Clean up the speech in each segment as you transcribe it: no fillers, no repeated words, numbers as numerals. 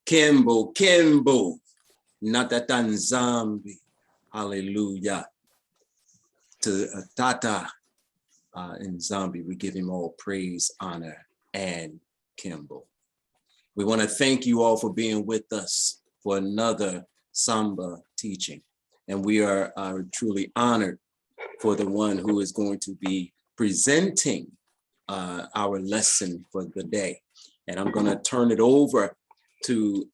Kimbo, Natatan Zambi. Hallelujah. To Tata in Zambi, we give him all praise, honor, and Kimbo. We want to thank you all for being with us for another Samba teaching. And we are truly honored for the one who is going to be presenting our lesson for the day. And I'm going to turn it over to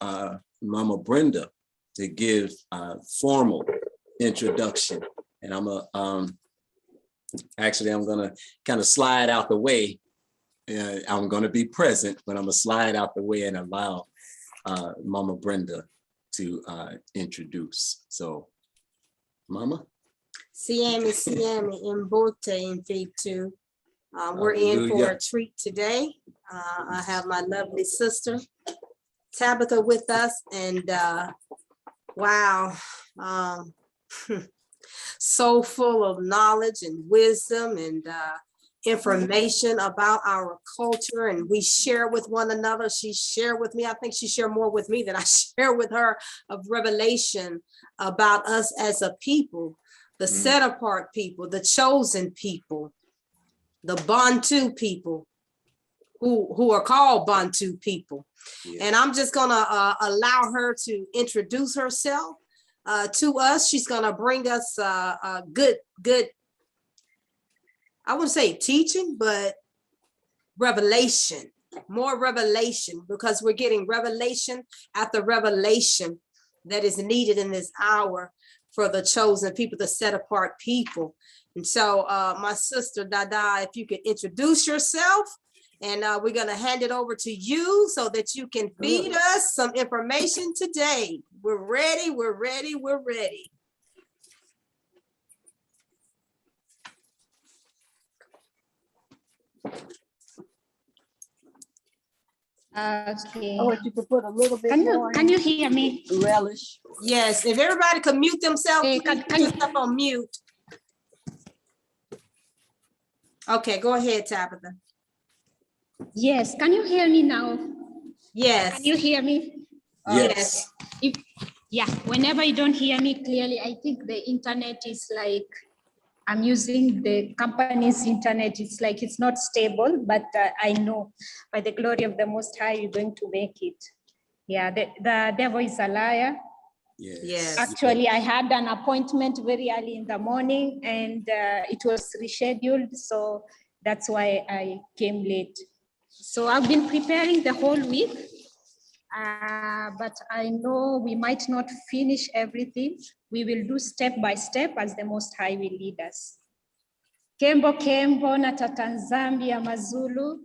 Mama Brenda to give a formal introduction. And I'm going to kind of slide out the way. I'm going to be present, but I'm going to slide out the way and allow Mama Brenda to introduce. So, Mama. Siami, Mbote in faith too. We're in for a treat today. I have my lovely sister, Tabitha, with us, and wow, so full of knowledge and wisdom and information about our culture, and we share with one another. She shared with me, I think she shared more with me than I share with her, of revelation about us as a people, the set apart people, the chosen people, the Bantu people who are called Bantu people. Yeah. And I'm just gonna allow her to introduce herself to us. She's gonna bring us a good, I wouldn't say teaching, but revelation, more revelation, because we're getting revelation after revelation that is needed in this hour for the chosen people, the set apart people. And so my sister Dada, if you could introduce yourself, and we're gonna hand it over to you so that you can feed us some information today. We're ready, we're ready, we're ready. Okay. Oh, if you could put a little bit more. Can you hear me? Relish. Yes, if everybody could mute themselves, Hey, put yourself on mute. Okay, go ahead, Tabitha. Yes, can you hear me now? Yes. Can you hear me? Yes. Yeah, whenever you don't hear me clearly, I think the internet is like, I'm using the company's internet. It's like, it's not stable, but I know by the glory of the Most High, you're going to make it. Yeah, the devil is a liar. Yes. Actually, I had an appointment very early in the morning and it was rescheduled. So that's why I came late. So I've been preparing the whole week, but I know we might not finish everything. We will do step by step as the Most High will lead us. Kembo na tatanzambia mazulu.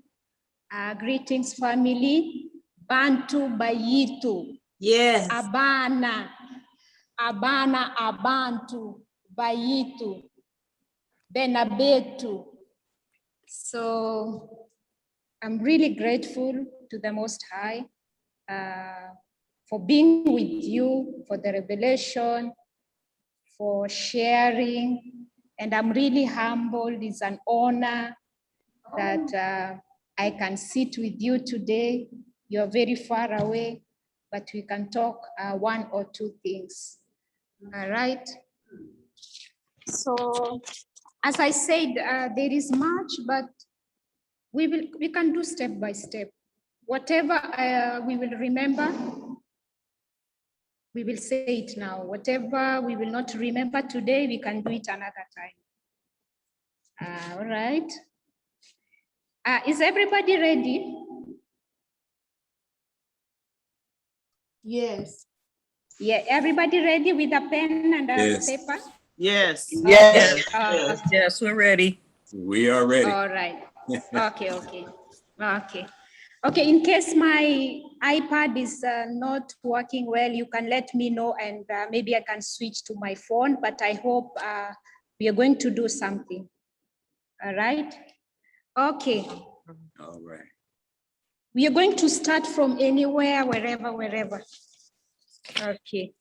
Greetings, family. Bantu bayitu. Yes. Abana abantu bayitu benabetu. So I'm really grateful to the Most High for being with you, for the revelation, for sharing. And I'm really humbled. It's an honor that I can sit with you today. You're very far away, but we can talk one or two things. All right. So, as I said, there is much, but we can do step by step. Whatever we will remember, we will say it now. Whatever we will not remember today, we can do it another time. All right. Is everybody ready? Yes. Yeah, everybody ready with a pen and a paper? Yes. Yes. Yes, we're ready. We are ready. All right. Okay. Okay, in case my iPad is not working well, you can let me know and maybe I can switch to my phone, but I hope we are going to do something. All right? Okay. All right. We are going to start from anywhere, wherever. Okay.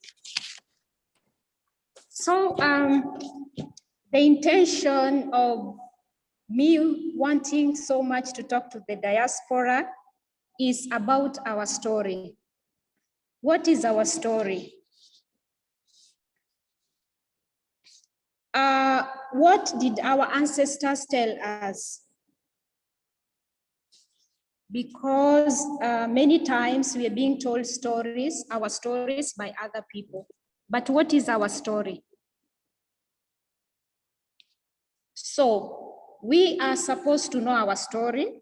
So the intention of me wanting so much to talk to the diaspora is about our story. What is our story? What did our ancestors tell us? Because many times we are being told stories, our stories by other people. But what is our story? So we are supposed to know our story,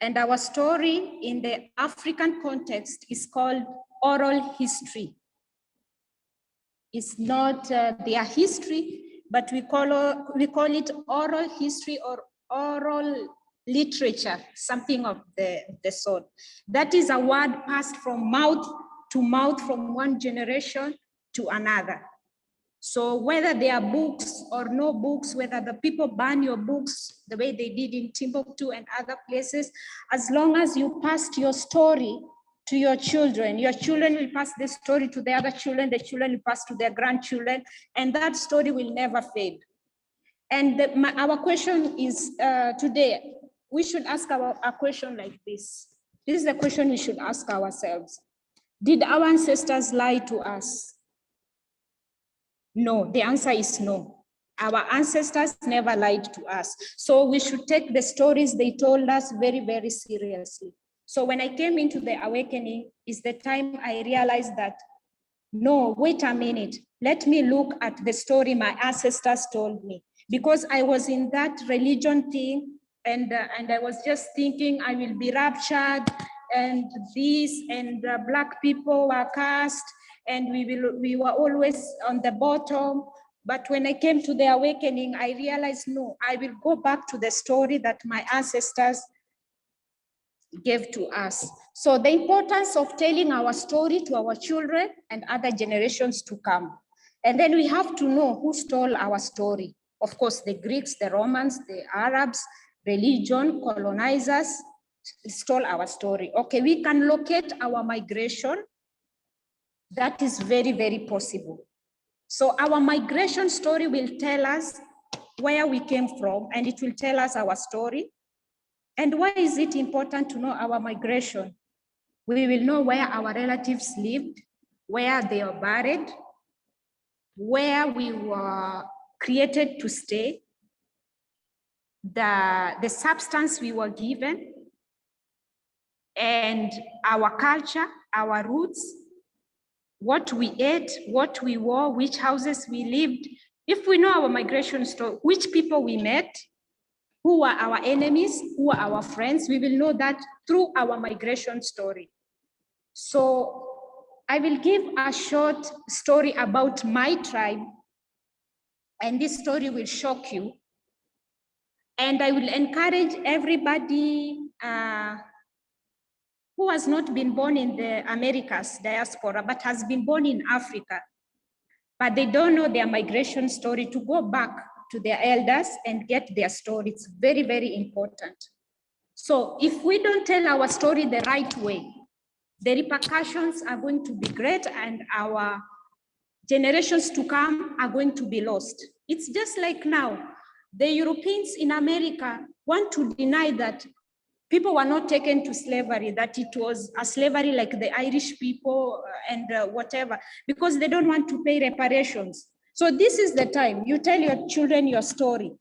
and our story in the African context is called oral history. It's not their history, but we call it oral history or oral literature, something of the sort. That is a word passed from mouth to mouth, from one generation to another. So whether there are books or no books, whether the people burn your books the way they did in Timbuktu and other places, as long as you passed your story to your children will pass the story to the other children, the children will pass to their grandchildren, and that story will never fade. And our question is today, we should ask a question like this. This is the question we should ask ourselves. Did our ancestors lie to us? No, the answer is no. Our ancestors never lied to us. So we should take the stories they told us very, very seriously. So when I came into the awakening, is the time I realized that, no, wait a minute. Let me look at the story my ancestors told me. Because I was in that religion thing, and I was just thinking I will be raptured, and this, and Black people were cast, and we were always on the bottom. But when I came to the awakening, I realized, no, I will go back to the story that my ancestors gave to us. So the importance of telling our story to our children and other generations to come. And then we have to know who stole our story. Of course, the Greeks, the Romans, the Arabs, religion, colonizers stole our story. Okay, we can locate our migration. That is very, very possible. So our migration story will tell us where we came from, and it will tell us our story. And why is it important to know our migration? We will know where our relatives lived, where they are buried, where we were created to stay, the substance we were given, and our culture, our roots, what we ate, what we wore, which houses we lived. If we know our migration story, which people we met, who were our enemies, who were our friends, we will know that through our migration story. So I will give a short story about my tribe, and this story will shock you. And I will encourage everybody who has not been born in the Americas diaspora, but has been born in Africa, but they don't know their migration story, to go back to their elders and get their story. It's very, very important. So if we don't tell our story the right way, the repercussions are going to be great, and our generations to come are going to be lost. It's just like now, the Europeans in America want to deny that people were not taken to slavery, that it was a slavery like the Irish people and whatever, because they don't want to pay reparations. So this is the time you tell your children your story.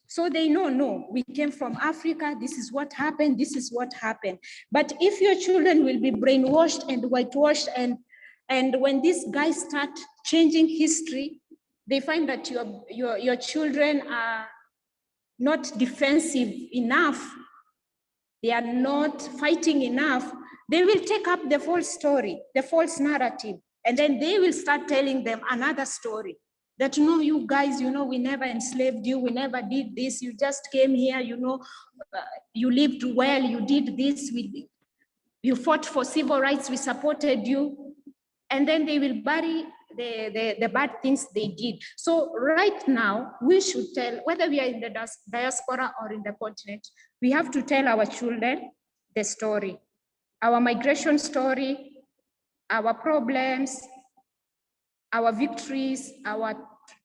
So they know, no, we came from Africa, this is what happened, this is what happened. But if your children will be brainwashed and whitewashed, and when these guys start changing history, they find that your children are not defensive enough, they are not fighting enough, they will take up the false story, the false narrative, and then they will start telling them another story. That, no, you guys, we never enslaved you, we never did this, you just came here, you lived well, you did this, you fought for civil rights, we supported you. And then they will bury the bad things they did. So right now, we should tell, whether we are in the diaspora or in the continent, we have to tell our children the story, our migration story, our problems, our victories, our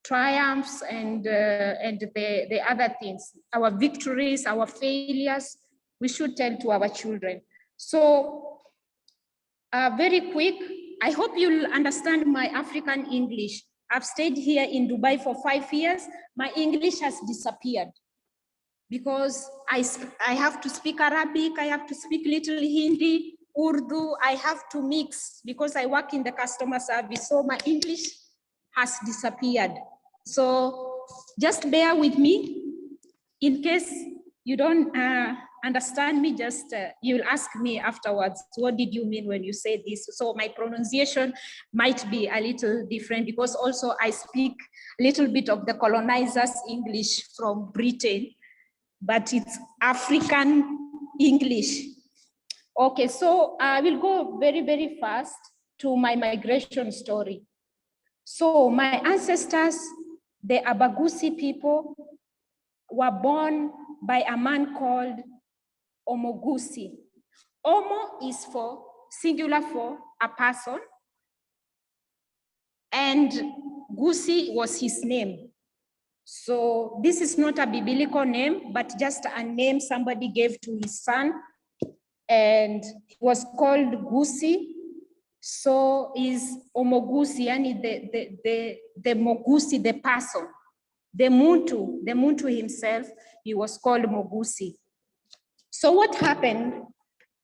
triumphs, and the other things, our victories, our failures, we should tell to our children. So Very quick, I hope you'll understand my African English. I've stayed here in Dubai for 5 years. My English has disappeared because I have to speak Arabic, I have to speak little Hindi, Urdu, I have to mix because I work in the customer service. So my English has disappeared. So just bear with me. In case you don't understand me, just you'll ask me afterwards, what did you mean when you say this? So my pronunciation might be a little different because also I speak a little bit of the colonizers' English from Britain, but it's African English. Okay, so I will go very, very fast to my migration story. So my ancestors, the Abagusi people, were born by a man called Omogusi. Omo is for singular for a person, and Gusi was his name. So this is not a biblical name, but just a name somebody gave to his son, and he was called Gusi. So is Omogusi, yani the Mogusi, the person. The Muntu himself, he was called Mogusi. So what happened?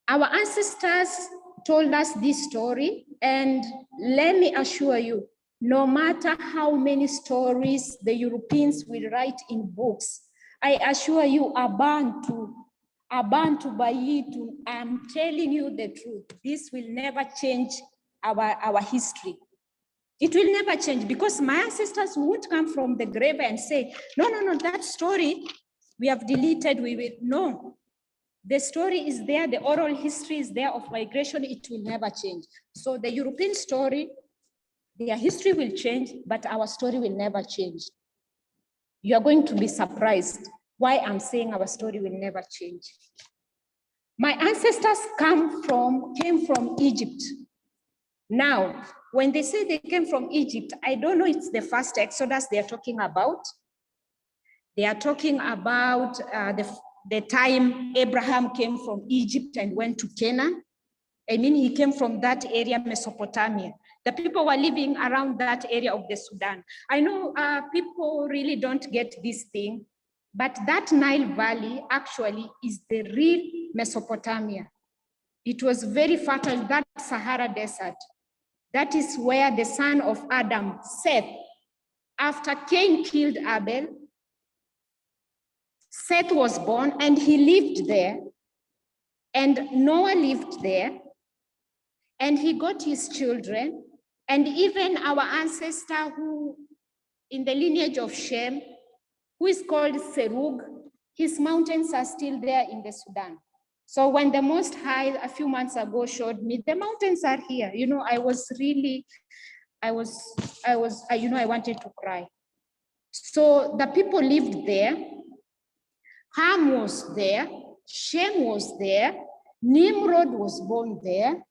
Our ancestors told us this story, and let me assure you, no matter how many stories the Europeans will write in books, I assure you, Abantu Bayitu, I'm telling you the truth, this will never change our history. It will never change because my ancestors won't come from the grave and say, no, that story we have deleted, we will, no. The story is there, the oral history is there of migration, it will never change. So the European story, their history will change, but our story will never change. You are going to be surprised why I'm saying our story will never change. My ancestors came from Egypt. Now, when they say they came from Egypt, I don't know it's the first Exodus they are talking about. They are talking about the time Abraham came from Egypt and went to Canaan. I mean, he came from that area, Mesopotamia. The people were living around that area of the Sudan. I know people really don't get this thing, but that Nile Valley actually is the real Mesopotamia. It was very fertile, that Sahara Desert. That is where the son of Adam, Seth, after Cain killed Abel, Seth was born and he lived there, and Noah lived there, and he got his children, and even our ancestor who, in the lineage of Shem, who is called Serug, his mountains are still there in the Sudan. So when the Most High a few months ago showed me, the mountains are here, you know, I wanted to cry. So the people lived there. Ham was there, Shem was there, Nimrod was born there,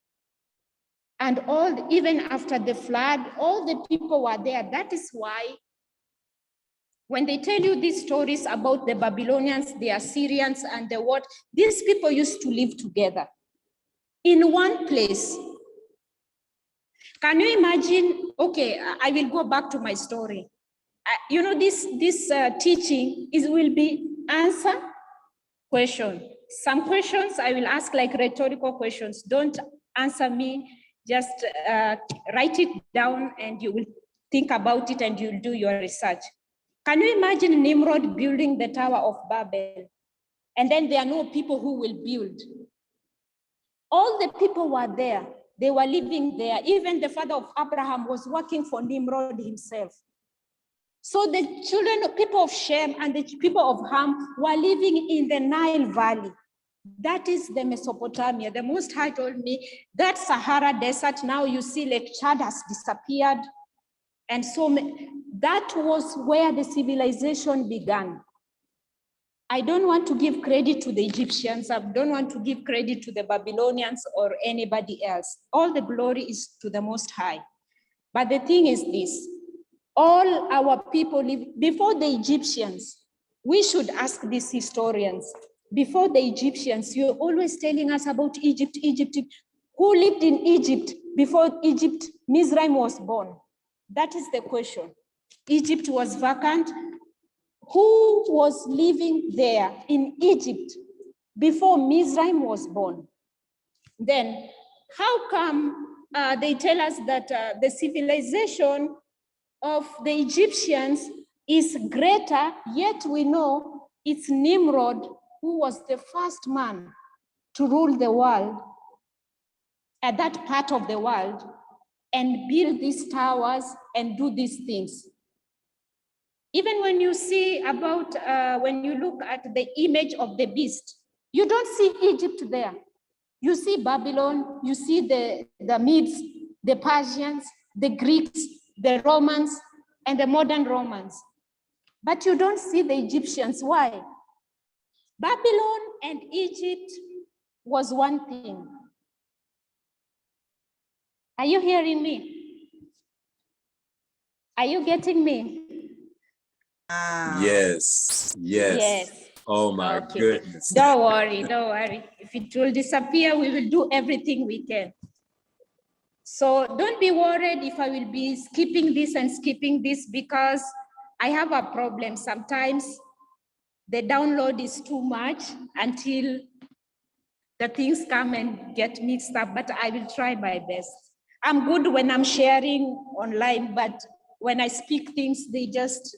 and even after the flood, all the people were there. That is why when they tell you these stories about the Babylonians, the Assyrians, and the what, these people used to live together in one place. Can you imagine? Okay, I will go back to my story. You know, this teaching will be answer question. Some questions I will ask like rhetorical questions. Don't answer me, just write it down and you will think about it and you'll do your research. Can you imagine Nimrod building the Tower of Babel? And then there are no people who will build. All the people were there. They were living there. Even the father of Abraham was working for Nimrod himself. So the people of Shem and the people of Ham were living in the Nile Valley. That is the Mesopotamia. The Most High told me that Sahara Desert, now you see Lake Chad has disappeared. And so that was where the civilization began. I don't want to give credit to the Egyptians. I don't want to give credit to the Babylonians or anybody else. All the glory is to the Most High. But the thing is this, all our people live, before the Egyptians, we should ask these historians, before the Egyptians, you're always telling us about Egypt, Egypt. Who lived in Egypt before Mizraim was born? That is the question. Egypt was vacant. Who was living there in Egypt before Mizraim was born? Then, how come they tell us that the civilization of the Egyptians is greater, yet we know it's Nimrod who was the first man to rule the world, at that part of the world, and build these towers and do these things. Even when you see about, when you look at the image of the beast, you don't see Egypt there. You see Babylon, you see the Medes, the Persians, the Greeks, the Romans, and the modern Romans. But you don't see the Egyptians. Why? Babylon and Egypt was one thing. Are you hearing me? Are you getting me? Yes, yes. Yes. Oh my Okay. goodness. Don't worry, don't worry. If it will disappear, we will do everything we can. So don't be worried if I will be skipping this and skipping this, because I have a problem. Sometimes the download is too much until the things come and get mixed up, but I will try my best. I'm good when I'm sharing online, but when I speak things, they just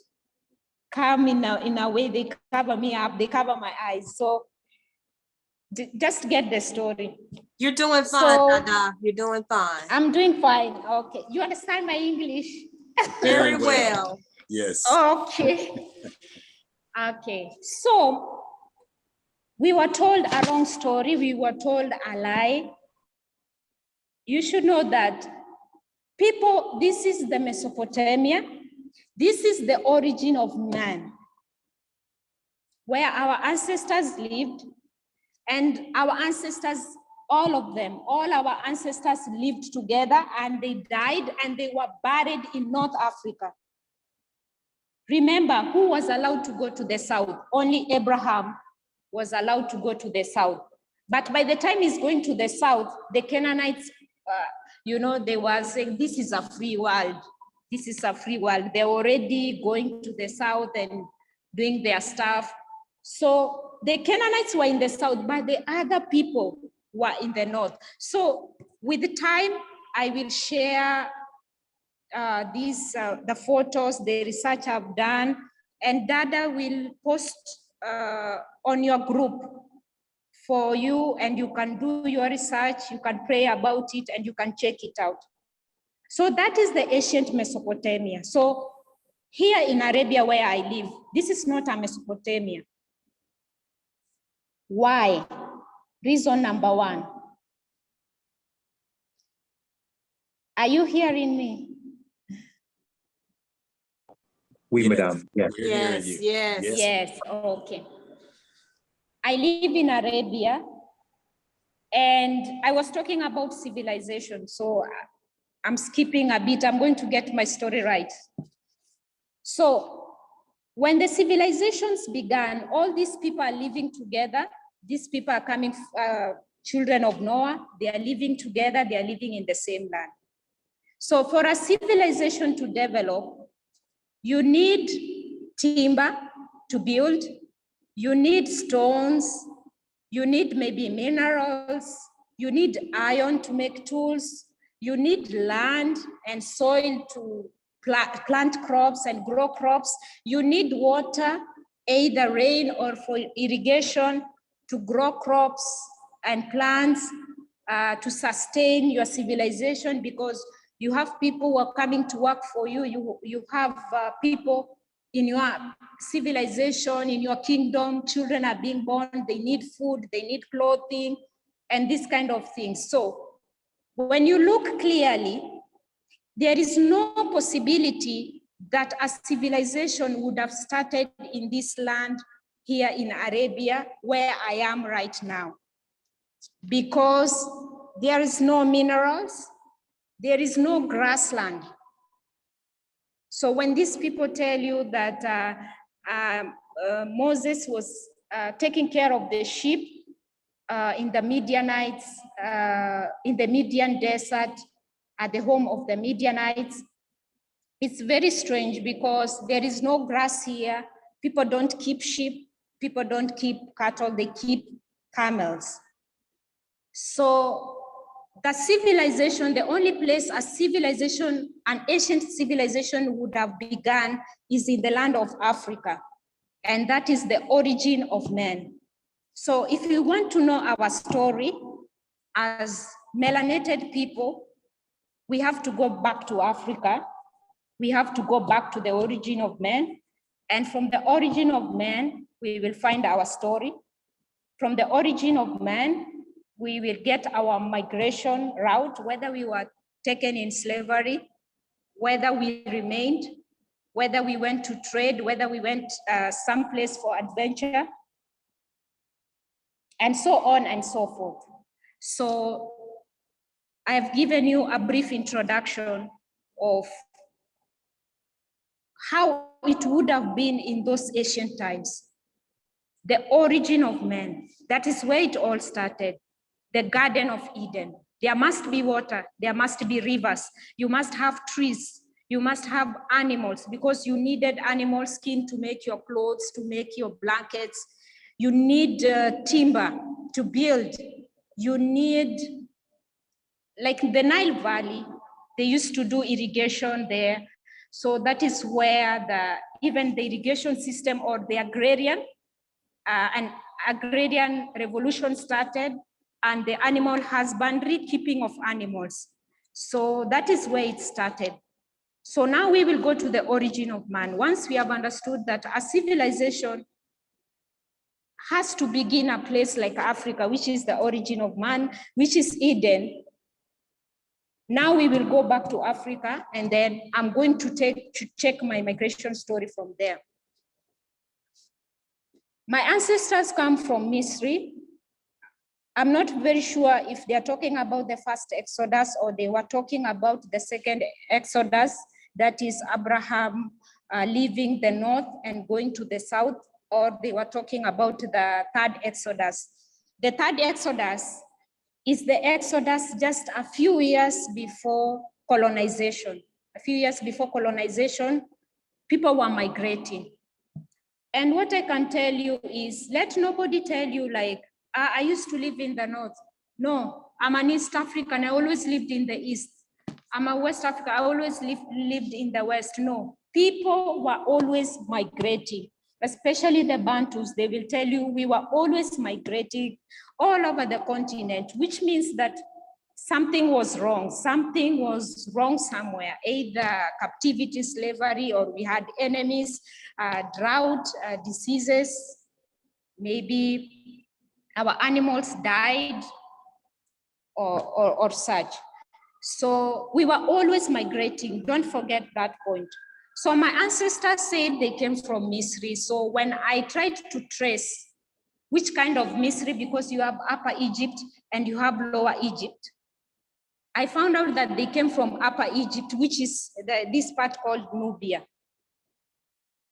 come in a way, they cover me up, they cover my eyes. So just get the story. You're doing fine, So- Dada. You're doing fine. I'm doing fine. Okay. You understand my English? Very well. Yes. Okay. Okay. So we were told a wrong story. We were told a lie. You should know that people, this is the Mesopotamia. This is the origin of man, where our ancestors lived, and our ancestors, all of them, all our ancestors lived together, and they died and they were buried in North Africa. Remember, who was allowed to go to the south? Only Abraham was allowed to go to the south. But by the time he's going to the south, the Canaanites, they were saying, this is a free world. This is a free world. They're already going to the south and doing their stuff. So the Canaanites were in the south, but the other people were in the north. So with the time, I will share the photos, the research I've done, and Dada will post on your group for you, and you can do your research, you can pray about it, and you can check it out. So that is the ancient Mesopotamia. So here in Arabia where I live, this is not a Mesopotamia. Why? Reason number one. Are you hearing me? Oui, Yes. madame. Yes. We're hearing Yes, you. yes. Yes, okay. I live in Arabia, and I was talking about civilization, so I'm skipping a bit. I'm going to get my story right. So when the civilizations began, all these people are living together. These people are coming, children of Noah. They are living together. They are living in the same land. So for a civilization to develop, you need timber to build. You need stones. You need maybe minerals. You need iron to make tools. You need land and soil to plant crops and grow crops. You need water, either rain or for irrigation, to grow crops and plants, to sustain your civilization, because you have people who are coming to work for you. You have people in your civilization, in your kingdom, children are being born, they need food, they need clothing, and this kind of things. So when you look clearly, there is no possibility that a civilization would have started in this land here in Arabia, where I am right now, because there is no minerals, there is no grassland. So when these people tell you that Moses was taking care of the sheep in the Midianites, in the Midian desert, at the home of the Midianites. It's very strange because there is no grass here. People don't keep sheep. People don't keep cattle. They keep camels. So the civilization, the only place a civilization, an ancient civilization would have begun is in the land of Africa. And that is the origin of man. So if you want to know our story as melanated people, we have to go back to Africa. We have to go back to the origin of man. And from the origin of man, we will find our story. From the origin of man, we will get our migration route, whether we were taken in slavery, whether we remained, whether we went to trade, whether we went someplace for adventure, and so on and so forth. So I've given you a brief introduction of how it would have been in those ancient times. The origin of man, that is where it all started. The Garden of Eden. There must be water, there must be rivers, you must have trees, you must have animals because you needed animal skin to make your clothes, to make your blankets. You need timber to build. You need, like the Nile Valley, they used to do irrigation there. So that is where even the irrigation system or the agrarian revolution started, and the animal husbandry, keeping of animals. So that is where it started. So now we will go to the origin of man. Once we have understood that a civilization has to begin a place like Africa, which is the origin of man, which is Eden. Now we will go back to Africa, and then I'm going to check my migration story from there. My ancestors come from Misri. I'm not very sure if they're talking about the first Exodus or they were talking about the second Exodus, that is Abraham leaving the north and going to the south, or they were talking about the third Exodus. The third Exodus is the Exodus just a few years before colonization. A few years before colonization, people were migrating. And what I can tell you is, let nobody tell you like, I used to live in the north. No, I'm an East African, I always lived in the East. I'm a West African, I always lived in the West. No, people were always migrating, especially the Bantus. They will tell you we were always migrating all over the continent, which means that something was wrong. Something was wrong somewhere, either captivity, slavery, or we had enemies, drought, diseases, maybe our animals died or such. So we were always migrating, don't forget that point. So my ancestors said they came from Misri. So when I tried to trace which kind of Misri, because you have Upper Egypt and you have Lower Egypt, I found out that they came from Upper Egypt, which is this part called Nubia.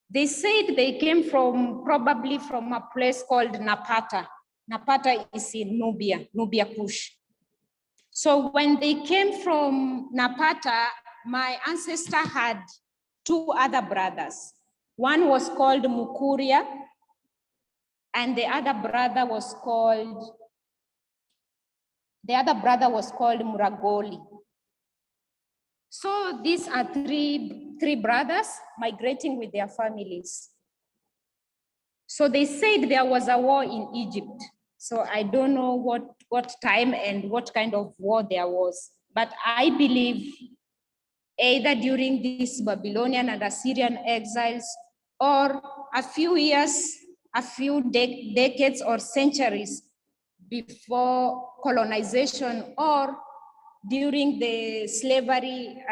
They said they came probably from a place called Napata. Napata is in Nubia Kush. So when they came from Napata, my ancestor had two other brothers. One was called Mukuria, and the other brother was called Muragoli. So these are three brothers migrating with their families. So they said there was a war in Egypt. So I don't know what time and what kind of war there was, but I believe either during these Babylonian and Assyrian exiles, or a few years, a few decades or centuries before colonization, or during the slavery,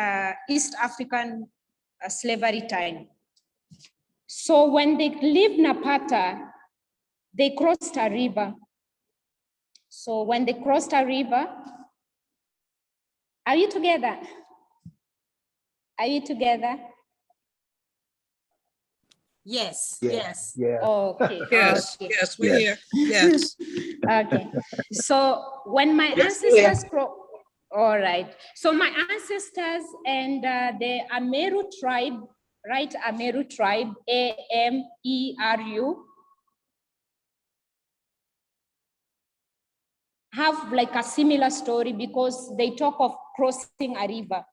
East African slavery time. So when they leave Napata, they crossed a river. So when they crossed a river, are you together? Are you together? Yes, Yeah. yes. Yeah. Okay. Yes, Okay. yes, we're here. Yes. Okay. So when my Yes, we are. ancestors, all right. So my ancestors and the Ameru tribe, right? Ameru tribe, AMERU, have like a similar story because they talk of crossing a river.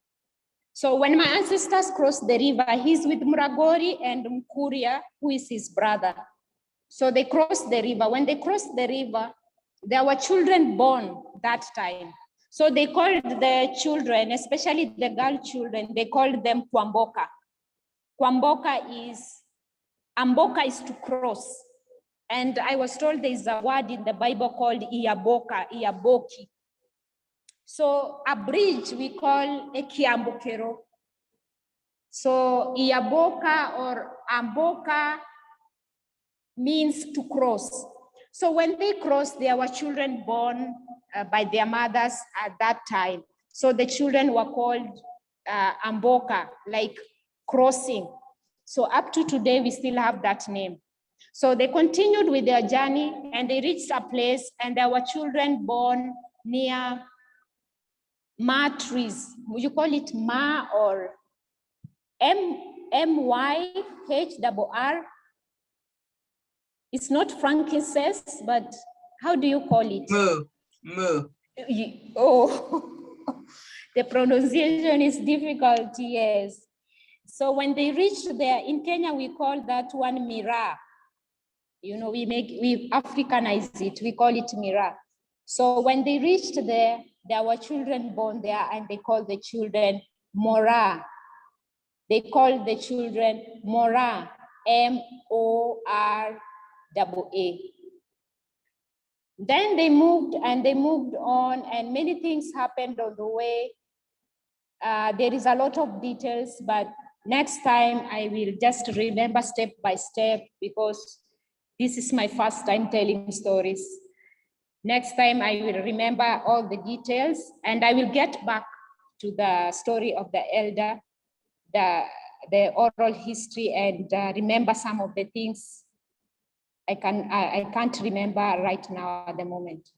So when my ancestors crossed the river, he's with Muragori and Mkuria, who is his brother. So they crossed the river. When they crossed the river, there were children born that time. So they called the children, especially the girl children, they called them Kwamboka. Kwamboka is, Amboka is to cross. And I was told there is a word in the Bible called Iaboka, Iaboki. So a bridge we call a Kiambokero. So Iaboka or Amboka means to cross. So when they crossed, there were children born by their mothers at that time. So the children were called Amboka, like crossing. So up to today, we still have that name. So they continued with their journey and they reached a place and there were children born near ma trees. Would you call it ma or MYHRR? It's not frankincense, but how do you call it? Moo. Oh, the pronunciation is difficult, yes. So when they reached there, in Kenya, we call that one mira. You know, we Africanize it, we call it mira. So when they reached there were children born there and they called the children Mora. They called the children Mora, MORAA. Then they moved on and many things happened on the way. There is a lot of details, but next time I will just remember step by step because this is my first time telling stories. Next time I will remember all the details and I will get back to the story of the elder, the oral history and remember some of the things I can't remember right now at the moment.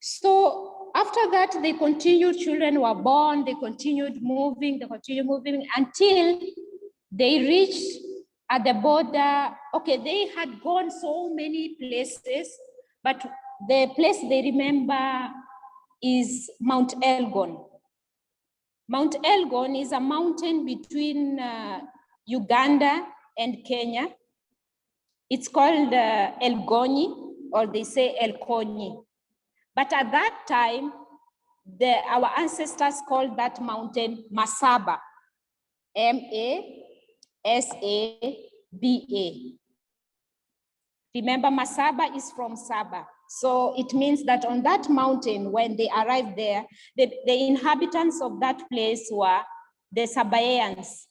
So after that, they continued, children were born, they continued moving until they reached at the border. Okay, they had gone so many places, but the place they remember is Mount Elgon. Mount Elgon is a mountain between Uganda and Kenya. It's called Elgoni, or they say Elkonyi. But at that time, our ancestors called that mountain Masaba, M-A-S-A-B-A. Remember, Masaba is from Saba. So it means that on that mountain, when they arrived there, the inhabitants of that place were the Sabaeans,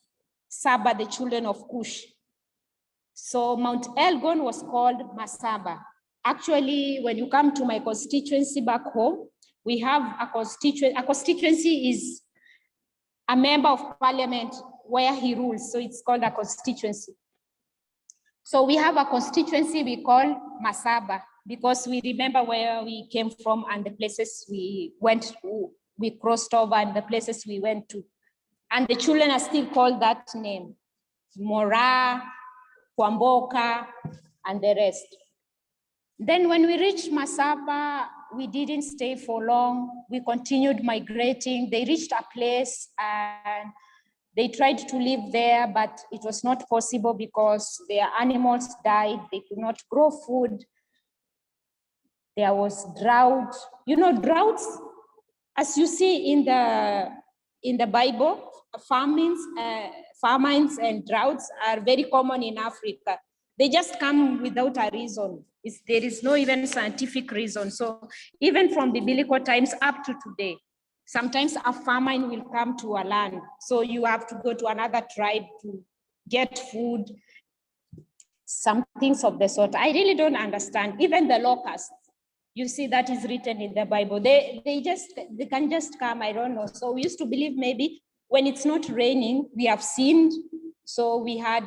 Saba, the children of Cush. So Mount Elgon was called Masaba. Actually, when you come to my constituency back home, we have a constituency. A constituency is a member of parliament where he rules, so it's called a constituency. So we have a constituency we call Masaba because we remember where we came from and the places we went to, we crossed over and the places we went to. And the children are still called that name, Mora, Kwamboka, and the rest. Then when we reached Masaba, we didn't stay for long. We continued migrating. They reached a place and they tried to live there, but it was not possible because their animals died. They could not grow food. There was drought. You know, droughts, as you see in the Bible, famines and droughts are very common in Africa. They just come without a reason. There is no even scientific reason. So even from biblical times up to today, sometimes a famine will come to a land. So you have to go to another tribe to get food, some things of the sort. I really don't understand. Even the locusts, you see that is written in the Bible. They can just come, I don't know. So we used to believe maybe when it's not raining, we have sinned. So we had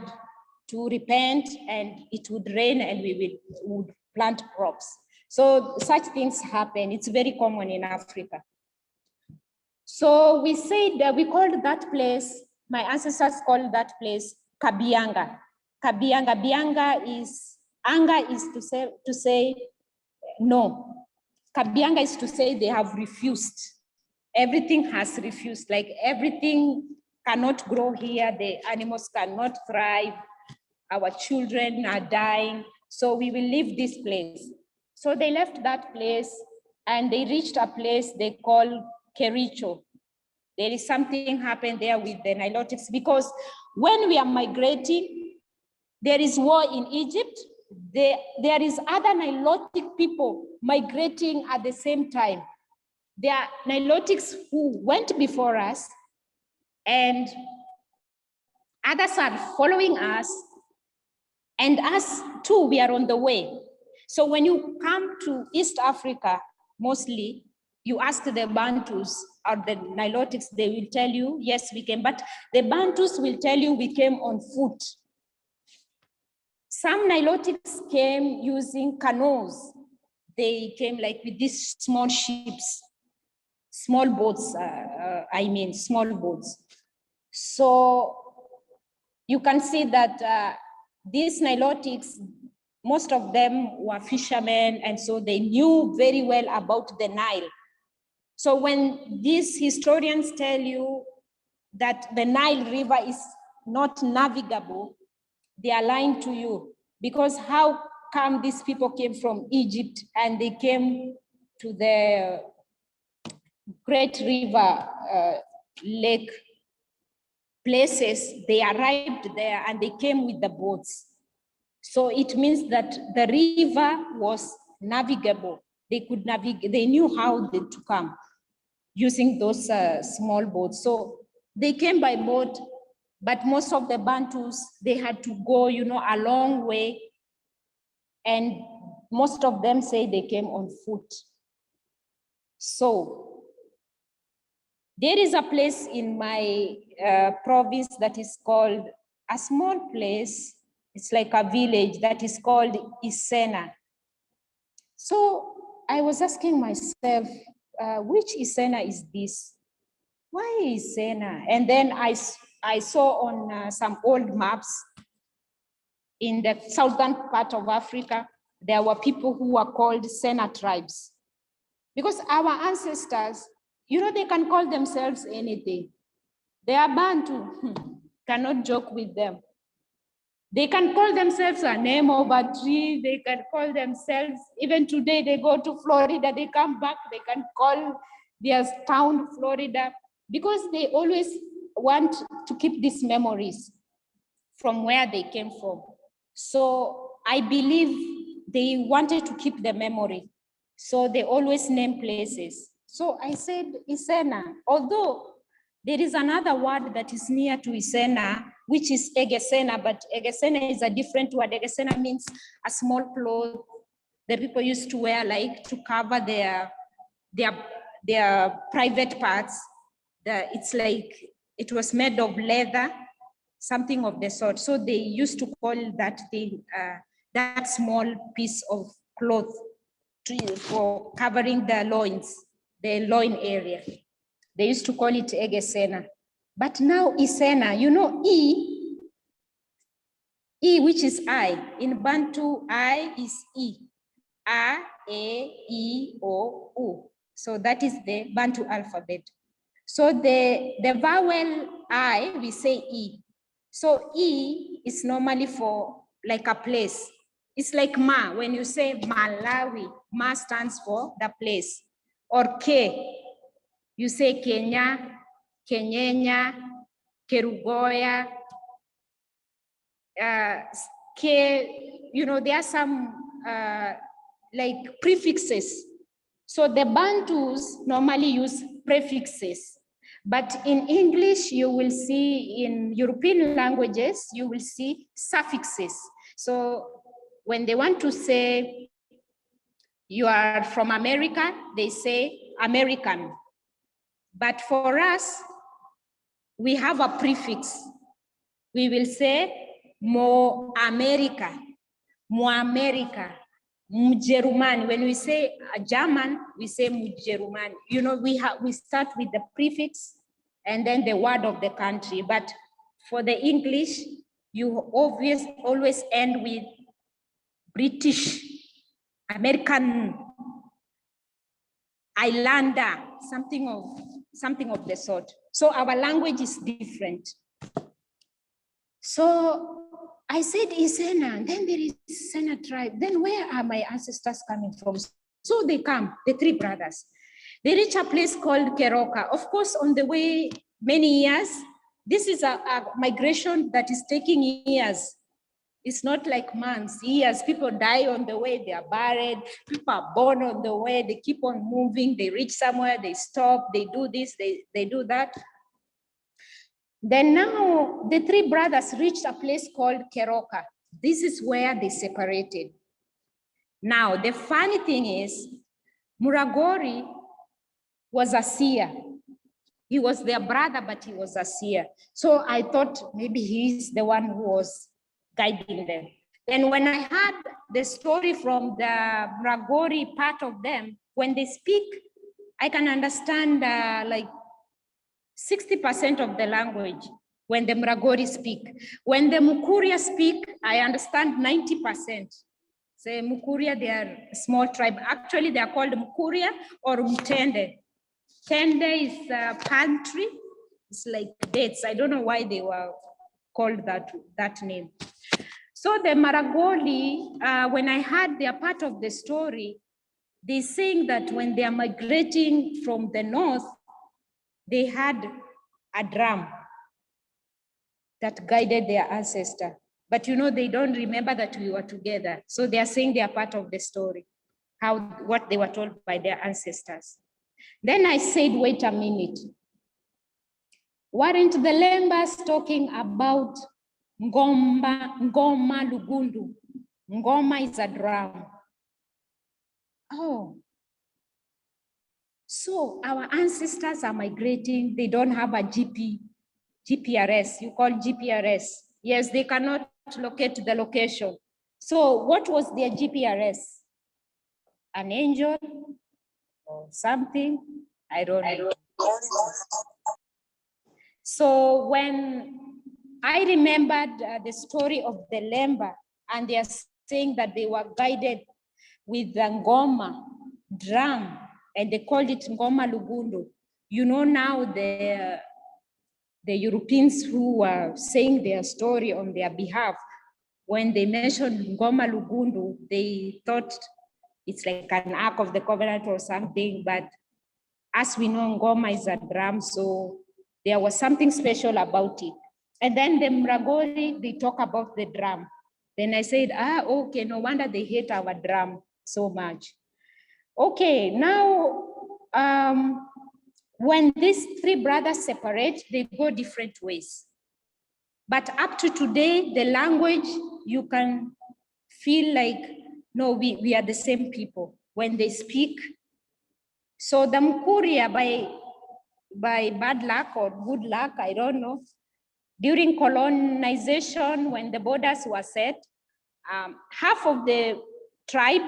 to repent, and it would rain, and we would plant crops. So such things happen. It's very common in Africa. So we said that we called that place, my ancestors called that place Kabianga. Kabianga, Bianga is, anga is to say no. Kabianga is to say they have refused. Everything has refused, like everything cannot grow here, the animals cannot thrive, our children are dying, so we will leave this place. So they left that place and they reached a place they call Kericho. There is something happened there with the Nilotics, because when we are migrating, there is war in Egypt, there is other Nilotic people migrating at the same time. There are Nilotics who went before us, and others are following us, and us too, we are on the way. So when you come to East Africa, mostly, you ask the Bantus or the Nilotics, they will tell you, yes, we came, but the Bantus will tell you we came on foot. Some Nilotics came using canoes. They came like with these small ships, small boats, small boats. So you can see that these Nilotics, most of them were fishermen, and so they knew very well about the Nile. So when these historians tell you that the Nile River is not navigable, they are lying to you, because how come these people came from Egypt and they came to the Great River Lake places, they arrived there and they came with the boats. So it means that the river was navigable. They could navigate, they knew how to come using those small boats. So they came by boat, but most of the Bantus, they had to go, a long way. And most of them say they came on foot. So there is a place in my province that is called, a small place, it's like a village that is called Isena. So I was asking myself, which Isena is this? Why Isena? And then I saw on some old maps in the southern part of Africa, there were people who were called Sena tribes. Because our ancestors, they can call themselves anything. They are Bantu, cannot joke with them. They can call themselves a name of a tree. They can call themselves, even today they go to Florida, they come back, they can call their town Florida, because they always want to keep these memories from where they came from. So I believe they wanted to keep the memory. So they always name places. So I said Isena, although there is another word that is near to Isena, which is Egesena, but Egesena is a different word. Egesena means a small cloth that people used to wear, like to cover their private parts. It's like, it was made of leather, something of the sort. So they used to call that thing, that small piece of cloth for covering the loins, the loin area. They used to call it Egesena. But now Isena, E, which is I. In Bantu, I is E. A, E, O, U. So that is the Bantu alphabet. So the vowel I, we say E. So E is normally for like a place. It's like Ma, when you say Malawi, Ma stands for the place. Or K, you say Kenya, Kenyenya, Kerugoya. K, there are some like prefixes. So the Bantus normally use prefixes, but in English, you will see, in European languages, you will see suffixes. So when they want to say you are from America, they say American. But for us, we have a prefix. We will say Mo America, Mjerumani. When we say a German, we say Mjerumani. You know, we start with the prefix and then the word of the country. But for the English, you always end with British, American, Islander, something of the sort. So our language is different. So I said Isena, then there is Sena tribe. Then where are my ancestors coming from? So they come, the three brothers. They reach a place called Keroka. Of course, on the way, many years. This is a migration that is taking years. It's not like months, years. People die on the way, they are buried. People are born on the way, they keep on moving, they reach somewhere, they stop, they do this, they do that. Then now the three brothers reached a place called Keroka. This is where they separated. Now, the funny thing is, Muragori was a seer. He was their brother, but he was a seer. So I thought maybe he's the one who was guiding them. Then when I heard the story from the Muragori part of them, when they speak, I can understand like 60% of the language when the Muragori speak. When the Mukuria speak, I understand 90%. So Mukuria, they are a small tribe. Actually, they are called Mukuria or Mtende. Tende is a palm tree. It's like dates. I don't know why they were called that name. So the Maragoli, when I heard their part of the story, they're saying that when they are migrating from the north, they had a drum that guided their ancestor. But you know, they don't remember that we were together. So they are saying they are part of the story, what they were told by their ancestors. Then I said, wait a minute. Weren't the Lembas talking about Ngoma Lugundu? Ngoma is a drum. Oh. So our ancestors are migrating. They don't have a GPRS. You call GPRS. Yes, they cannot locate the location. So what was their GPRS? An angel or something? I don't know. So when I remembered the story of the Lemba, and they are saying that they were guided with the Ngoma drum, and they called it Ngoma Lugundu. You know, now the Europeans who were saying their story on their behalf, when they mentioned Ngoma Lugundu, they thought it's like an Ark of the Covenant or something, but as we know, Ngoma is a drum, so there was something special about it. And then the Mragori, they talk about the drum. Then I said, okay, no wonder they hate our drum so much. Okay, now, when these three brothers separate, they go different ways. But up to today, the language, you can feel like, no, we are the same people when they speak. So the Mukuria, by bad luck or good luck, I don't know, during colonization, when the borders were set, half of the tribe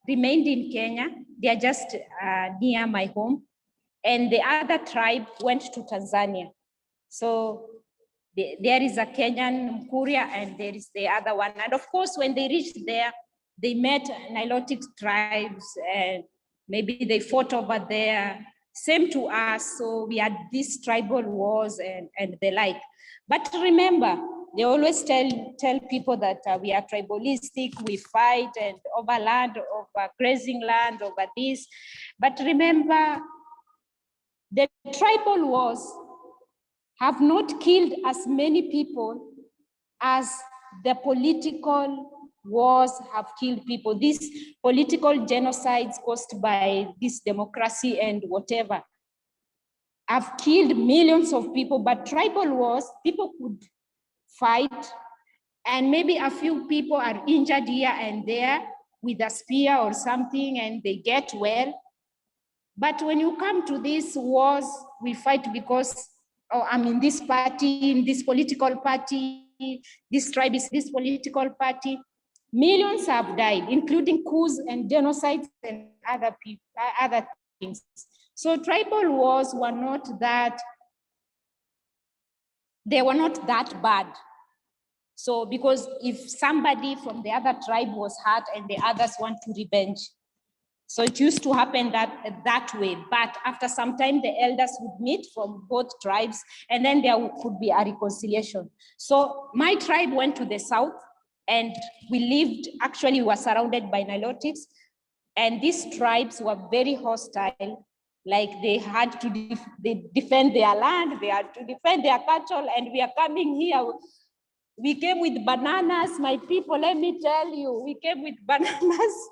remained in Kenya. They are just near my home. And the other tribe went to Tanzania. So there is a Kenyan Mkuria and there is the other one. And of course, when they reached there, they met Nilotic tribes and maybe they fought over there. Same to us. So we had these tribal wars and the like. But remember, they always tell people that we are tribalistic, we fight and over land, over grazing land, over this. But remember, the tribal wars have not killed as many people as the political wars have killed people. These political genocides caused by this democracy and whatever have killed millions of people, but tribal wars, people could fight and maybe a few people are injured here and there with a spear or something and they get well. But when you come to these wars, we fight because, oh, I'm in this party, in this political party, this tribe is this political party. Millions have died, including coups and genocides and other things. So tribal wars were not that, they were not that bad. So because if somebody from the other tribe was hurt and the others want to revenge, so it used to happen that way. But after some time, the elders would meet from both tribes, and then there could be a reconciliation. So my tribe went to the south, and we were surrounded by Nilotics, and these tribes were very hostile. Like they had to defend their land, they had to defend their cattle, and we are coming here. We came with bananas, my people, let me tell you, we came with bananas.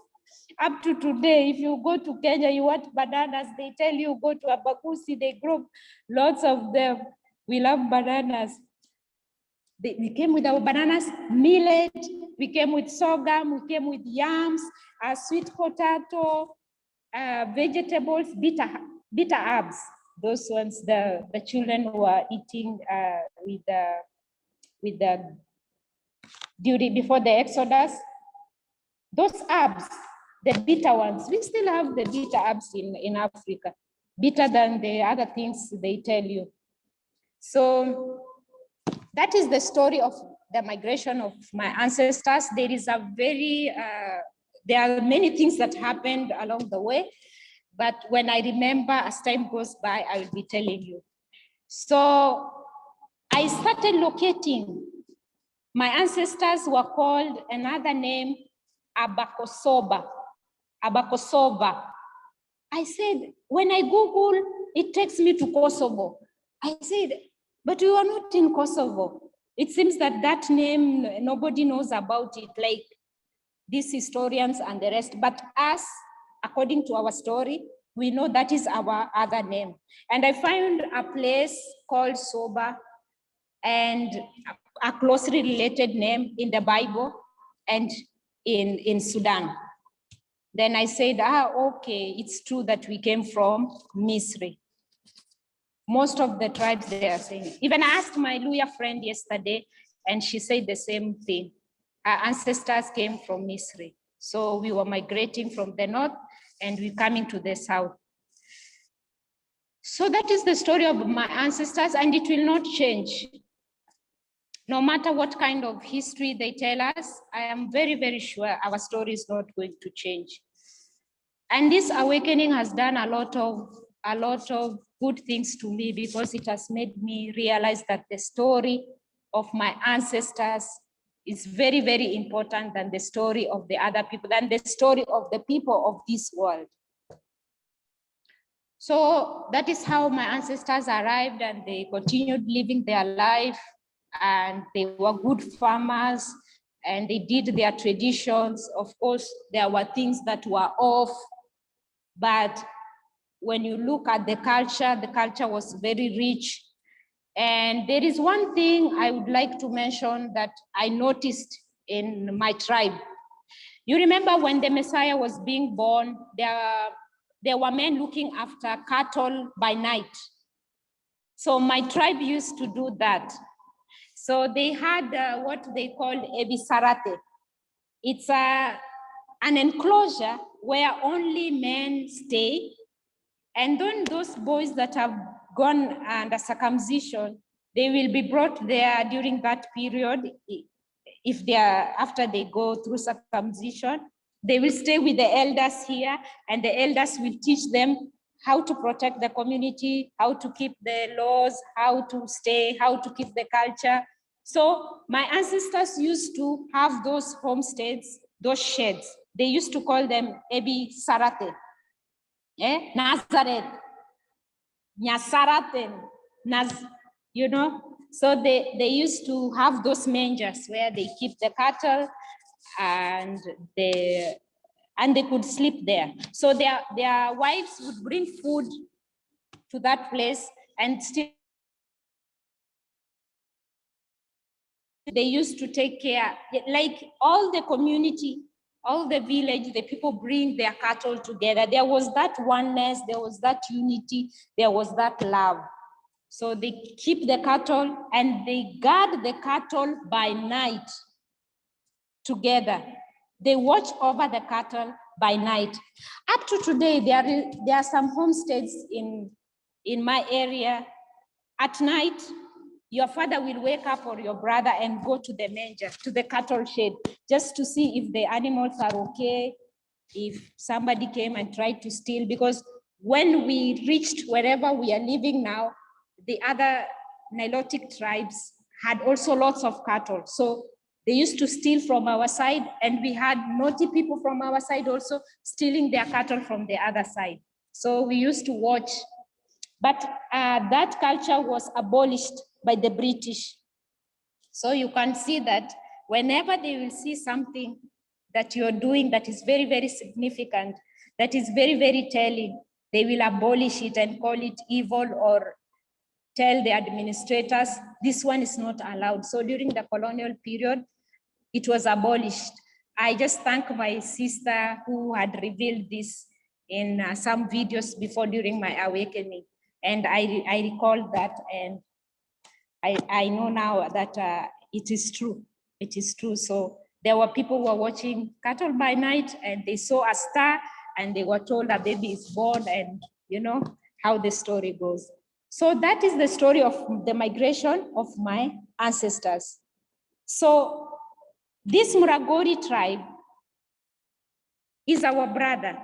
Up to today, if you go to Kenya, you want bananas, they tell you go to Abakusi, they grow lots of them. We love bananas. We came with our bananas, millet, we came with sorghum, we came with yams, sweet potato, vegetables, bitter herbs. Those ones the children were eating before the Exodus. Those herbs, the bitter ones, we still have the bitter herbs in Africa, bitter than the other things they tell you. So that is the story of the migration of my ancestors. There are many things that happened along the way, but when I remember, as time goes by, I will be telling you. So I started locating. My ancestors were called another name, Abakosova. I said, when I Google, it takes me to Kosovo. I said, but we are not in Kosovo. It seems that name, nobody knows about it, like these historians and the rest. But us, according to our story, we know that is our other name. And I found a place called Soba, and a closely related name in the Bible and in Sudan. Then I said, okay, it's true that we came from Misri. Most of the tribes, they are saying. Even I asked my Luya friend yesterday, and she said the same thing. Our ancestors came from Misri. So we were migrating from the north, and we're coming to the south. So that is the story of my ancestors, and it will not change. No matter what kind of history they tell us, I am very, very sure our story is not going to change. And this awakening has done a lot of good things to me, because it has made me realize that the story of my ancestors is very, very important than the story of the other people, than the story of the people of this world. So that is how my ancestors arrived, and they continued living their life, and they were good farmers, and they did their traditions. Of course, there were things that were off, but when you look at the culture was very rich. And there is one thing I would like to mention that I noticed in my tribe. You remember when the Messiah was being born, there were men looking after cattle by night. So my tribe used to do that. So they had what they called ebisarate. It's an enclosure where only men stay. And then those boys that have gone under circumcision, they will be brought there during that period. If they are, after they go through circumcision, they will stay with the elders here, and the elders will teach them how to protect the community, how to keep the laws, how to stay, how to keep the culture. So my ancestors used to have those homesteads, those sheds. They used to call them Ebi Sarate, Nazareth, Nyasaraten, you know. So they used to have those mangers where they keep the cattle, and they could sleep there. So their wives would bring food to that place, and still they used to take care, like all the community, all the village, the people bring their cattle together. There was that oneness, there was that unity, there was that love. So they keep the cattle and they guard the cattle by night together. They watch over the cattle by night. Up to today, there are some homesteads in my area. At night, your father will wake up or your brother and go to the manger, to the cattle shed, just to see if the animals are okay, if somebody came and tried to steal. Because when we reached wherever we are living now, the other Nilotic tribes had also lots of cattle. So they used to steal from our side, and we had naughty people from our side also stealing their cattle from the other side. So we used to watch. But that culture was abolished by the British. So you can see that whenever they will see something that you're doing that is very, very significant, that is very, very telling, they will abolish it and call it evil or tell the administrators, this one is not allowed. So during the colonial period, it was abolished. I just thank my sister who had revealed this in some videos before during my awakening. And I recall that, and I know now that it is true. It is true. So there were people who were watching cattle by night, and they saw a star, and they were told a baby is born, and you know how the story goes. So that is the story of the migration of my ancestors. So this Muragori tribe is our brother,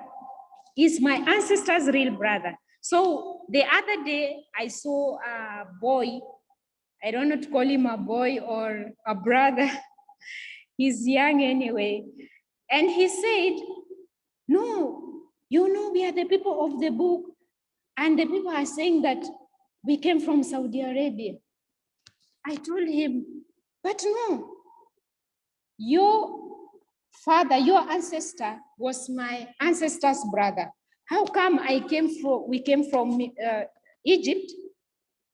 is my ancestor's real brother. So the other day I saw a boy, I don't know to call him a boy or a brother, he's young anyway. And he said, no, you know, we are the people of the book, and the people are saying that we came from Saudi Arabia. I told him, but no, your father, your ancestor was my ancestor's brother. How come we came from Egypt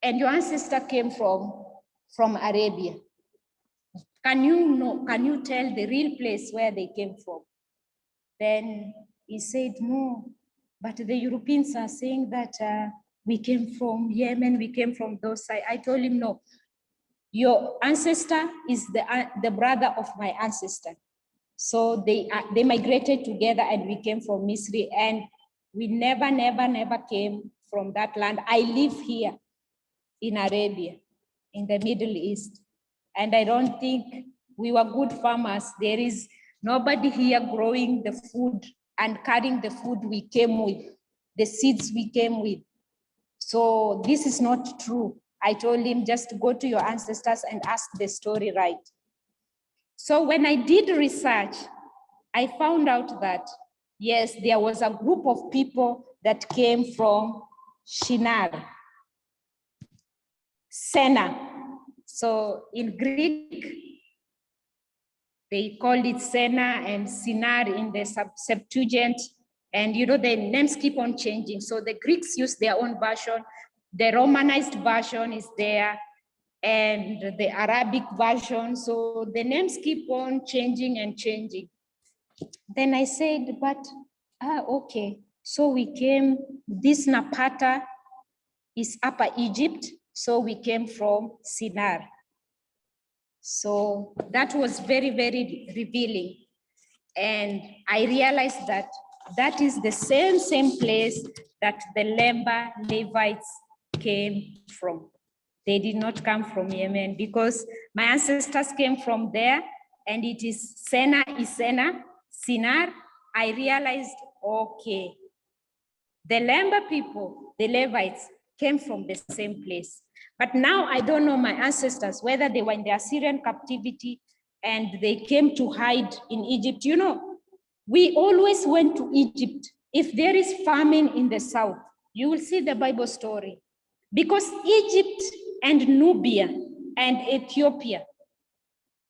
and your ancestor came from Arabia? Can you tell the real place where they came from? Then he said, no, but the Europeans are saying that we came from Yemen, we came from those sides. I told him, no, your ancestor is the brother of my ancestor. So they migrated together and we came from Misri, and we never came from that land. I live here in Arabia, in the Middle East. And I don't think we were good farmers. There is nobody here growing the food and carrying the food we came with, the seeds we came with. So this is not true. I told him just go to your ancestors and ask the story right. So when I did research, I found out that, yes, there was a group of people that came from Shinar, Sena. So in Greek, they called it Sena and Sinar in the Septuagint. And you know, the names keep on changing. So the Greeks use their own version. The Romanized version is there, and the Arabic version. So the names keep on changing and changing. Then I said, but, okay. So we came, this Napata is Upper Egypt. So we came from Sinar. So that was very, very revealing. And I realized that that is the same place that the Lemba Levites came from. They did not come from Yemen, because my ancestors came from there, and it is Sena, Isena, Sinar. I realized, okay, the Lemba people, the Levites, came from the same place. But now I don't know my ancestors, whether they were in the Assyrian captivity and they came to hide in Egypt. You know, we always went to Egypt. If there is famine in the south, you will see the Bible story. Because Egypt and Nubia and Ethiopia,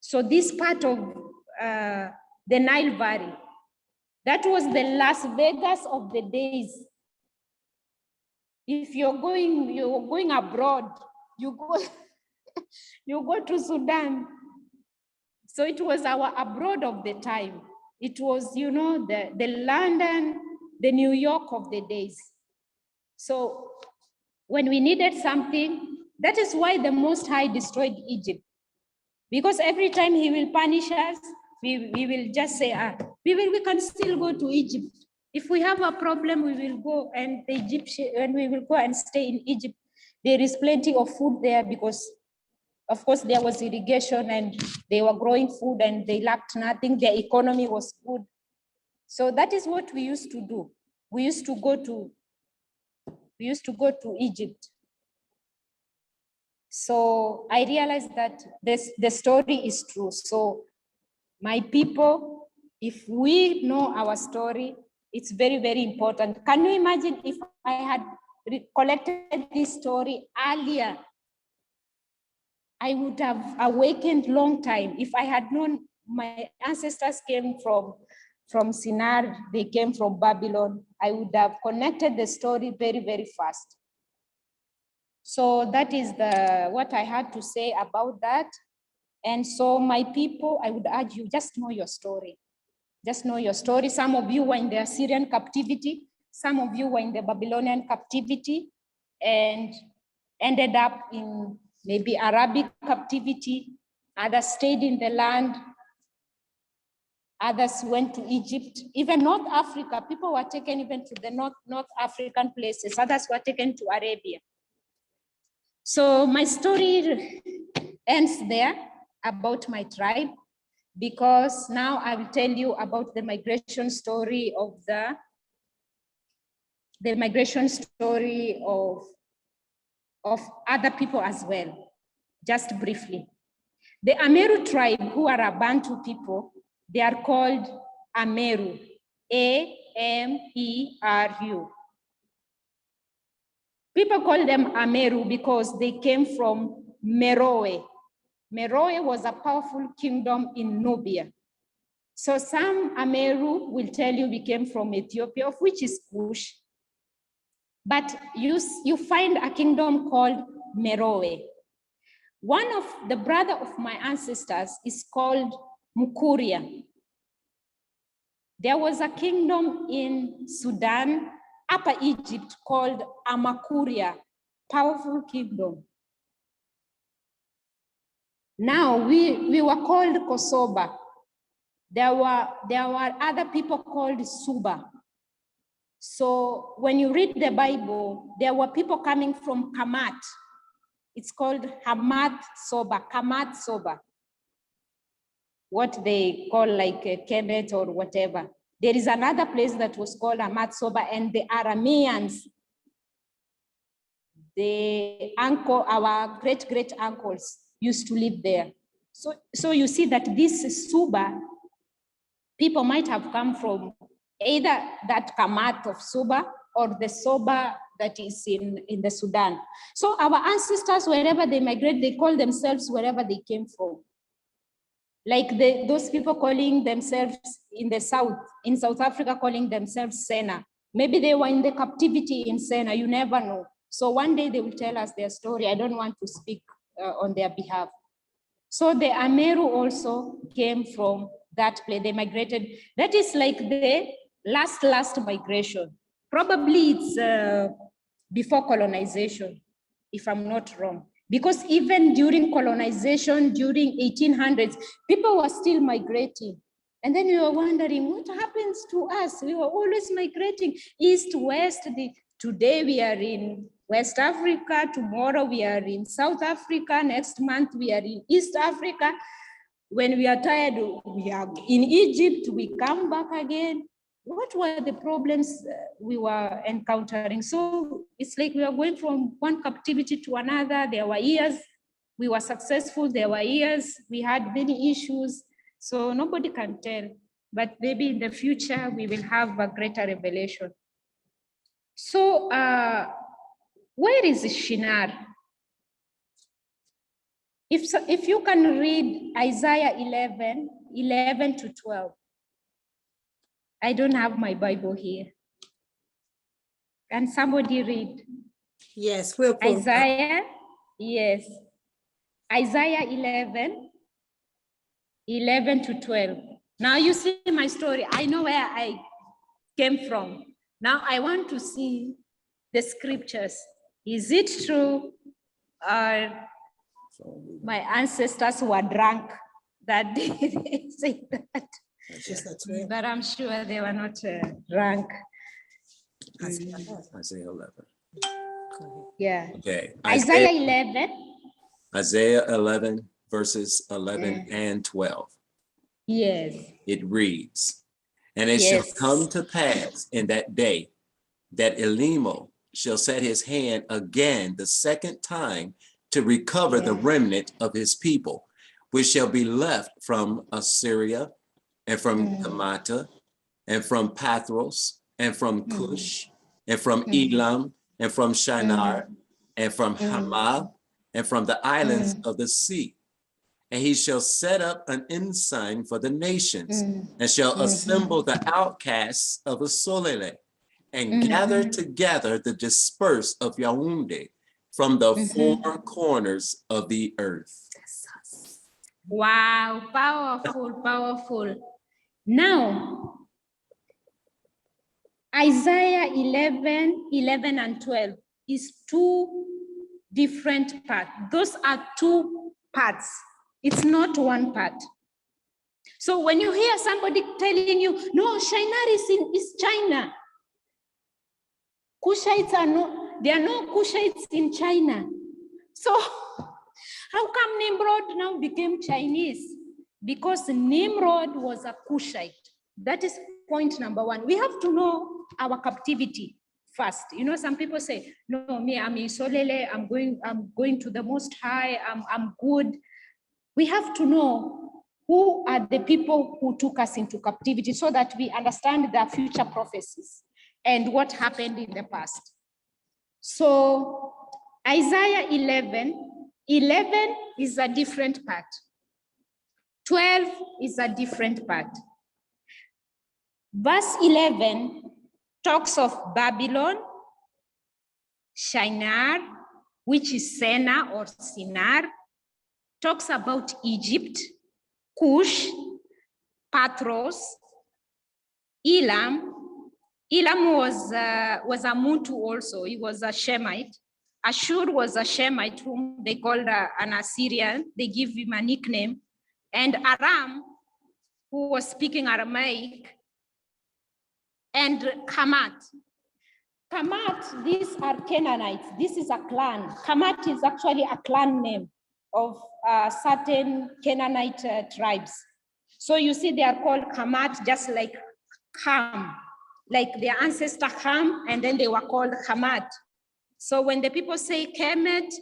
so this part of the Nile Valley, that was the Las Vegas of the days. If you're going abroad, you go to Sudan. So it was our abroad of the time. It was, you know, the London, the New York of the days. So when we needed something, That is why the Most High destroyed Egypt. Because every time he will punish us, we will just say, we can still go to Egypt. If we have a problem, we will go, and the Egyptian, and we will go and stay in Egypt. There is plenty of food there because, of course, there was irrigation and they were growing food and they lacked nothing. Their economy was good. So that is what we used to do. We used to go to Egypt. So I realized that the story is true. So my people, if we know our story, it's very, very important. Can you imagine if I had collected this story earlier? I would have awakened long time. If I had known my ancestors came from Sinar, they came from Babylon, I would have connected the story very, very fast. So that is what I had to say about that. And so my people, I would urge you, just know your story. Just know your story. Some of you were in the Assyrian captivity. Some of you were in the Babylonian captivity and ended up in maybe Arabic captivity. Others stayed in the land. Others went to Egypt. Even North Africa, people were taken even to the North African places. Others were taken to Arabia. So my story ends there about my tribe, because now I will tell you about the migration story of other people as well, just briefly. The Ameru tribe, who are a Bantu people, they are called Ameru, A-M-E-R-U. People call them Ameru because they came from Meroe. Meroe was a powerful kingdom in Nubia. So some Ameru will tell you we came from Ethiopia, of which is Kush. But you find a kingdom called Meroe. One of the brother of my ancestors is called Mukuria. There was a kingdom in Sudan, Upper Egypt, called Amakuria, powerful kingdom. Now we were called Kosoba. There were other people called Suba. So when you read the Bible, there were people coming from Kamat. It's called Hamat Soba, Kamat Soba. What they call like Kemet or whatever. There is another place that was called Hamat Soba, and the Arameans, our great uncles used to live there. So you see that this Suba, people might have come from either that Kamat of Suba or the Soba that is in the Sudan. So our ancestors, wherever they migrate, they call themselves wherever they came from. Like those people calling themselves in the south, in South Africa, calling themselves Sena. Maybe they were in the captivity in Sena, you never know. So one day they will tell us their story. I don't want to speak on their behalf. So the Ameru also came from that place. They migrated. That is like the last migration. Probably it's before colonization, if I'm not wrong. Because even during colonization, during 1800s, people were still migrating. And then we were wondering, what happens to us? We were always migrating east, west. Today we are in West Africa, tomorrow we are in South Africa, next month we are in East Africa. When we are tired, we are in Egypt, we come back again. What were the problems we were encountering? So it's like we are going from one captivity to another. There were years we were successful, there were years we had many issues. So nobody can tell, but maybe in the future we will have a greater revelation. So where is Shinar? If you can read Isaiah 11 to 12. I don't have my Bible here. Can somebody read? Yes, we'll pull Isaiah, yes. Isaiah 11 to 12. Now you see my story. I know where I came from. Now I want to see the scriptures. Is it true? my ancestors were drunk that day. They say that. But I'm sure they were not drunk. Isaiah 11. Yeah. Okay. Isaiah 11. Isaiah 11, verses 11 and 12. Yes. It reads, and it shall Yes. come to pass in that day that Elimo shall set his hand again the second time to recover the remnant of his people, which shall be left from Assyria and from Hamath and from Pathros and from Cush and from Elam and from Shinar and from Hamath and from the islands of the sea. And he shall set up an ensign for the nations and shall assemble the outcasts of Asolele and gather together the dispersed of Yaoundé from the four corners of the earth. Wow, powerful, powerful. Now, Isaiah 11 and 12 is two different parts. Those are two parts. It's not one part. So when you hear somebody telling you, no, Shinar is China. Cushites are no, there are no Cushites in China. So how come Nimrod now became Chinese? Because Nimrod was a Cushite. That is point number one. We have to know our captivity first. You know, some people say, no, me, I'm in Solele, I'm going to the Most High, I'm good. We have to know who are the people who took us into captivity so that we understand their future prophecies and what happened in the past. So Isaiah 11 is a different part. 12 is a different part. Verse 11 talks of Babylon, Shinar, which is Sena or Sinar, talks about Egypt, Cush, Pathros, Elam. Elam was a Mutu also. He was a Shemite. Ashur was a Shemite whom they called an Assyrian. They give him a nickname. And Aram, who was speaking Aramaic, and Hamath. Hamath, these are Canaanites. This is a clan. Hamath is actually a clan name of certain Canaanite tribes. So you see they are called Hamath just like Ham, like their ancestor Ham, and then they were called Hamath. So when the people say Kemet,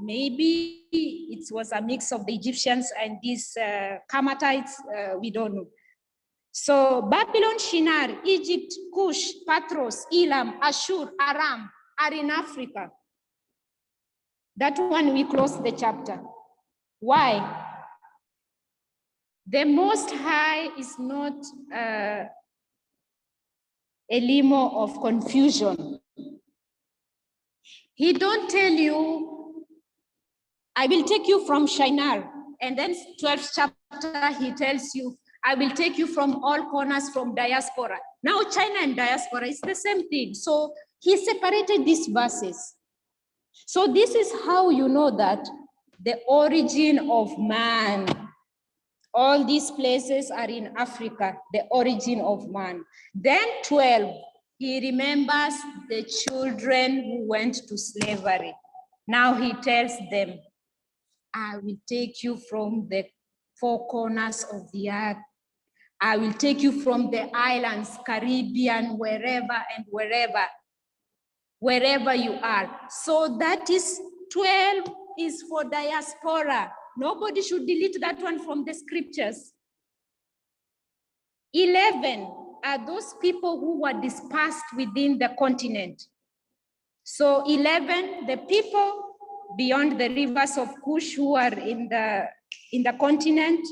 maybe it was a mix of the Egyptians and these Hamathites, we don't know. So Babylon, Shinar, Egypt, Cush, Pathros, Elam, Ashur, Aram are in Africa. That one we close the chapter. Why? The Most High is not a limo of confusion. He don't tell you, I will take you from Shinar, and then 12th chapter, he tells you, I will take you from all corners from diaspora. Now China and diaspora is the same thing. So he separated these verses. So this is how you know that the origin of man, all these places are in Africa, the origin of man. Then 12, he remembers the children who went to slavery. Now he tells them, I will take you from the four corners of the earth. I will take you from the islands, Caribbean, wherever and wherever you are. So that is 12 is for diaspora. Nobody should delete that one from the scriptures. 11 are those people who were dispersed within the continent. So 11, the people beyond the rivers of Cush who are in the continent.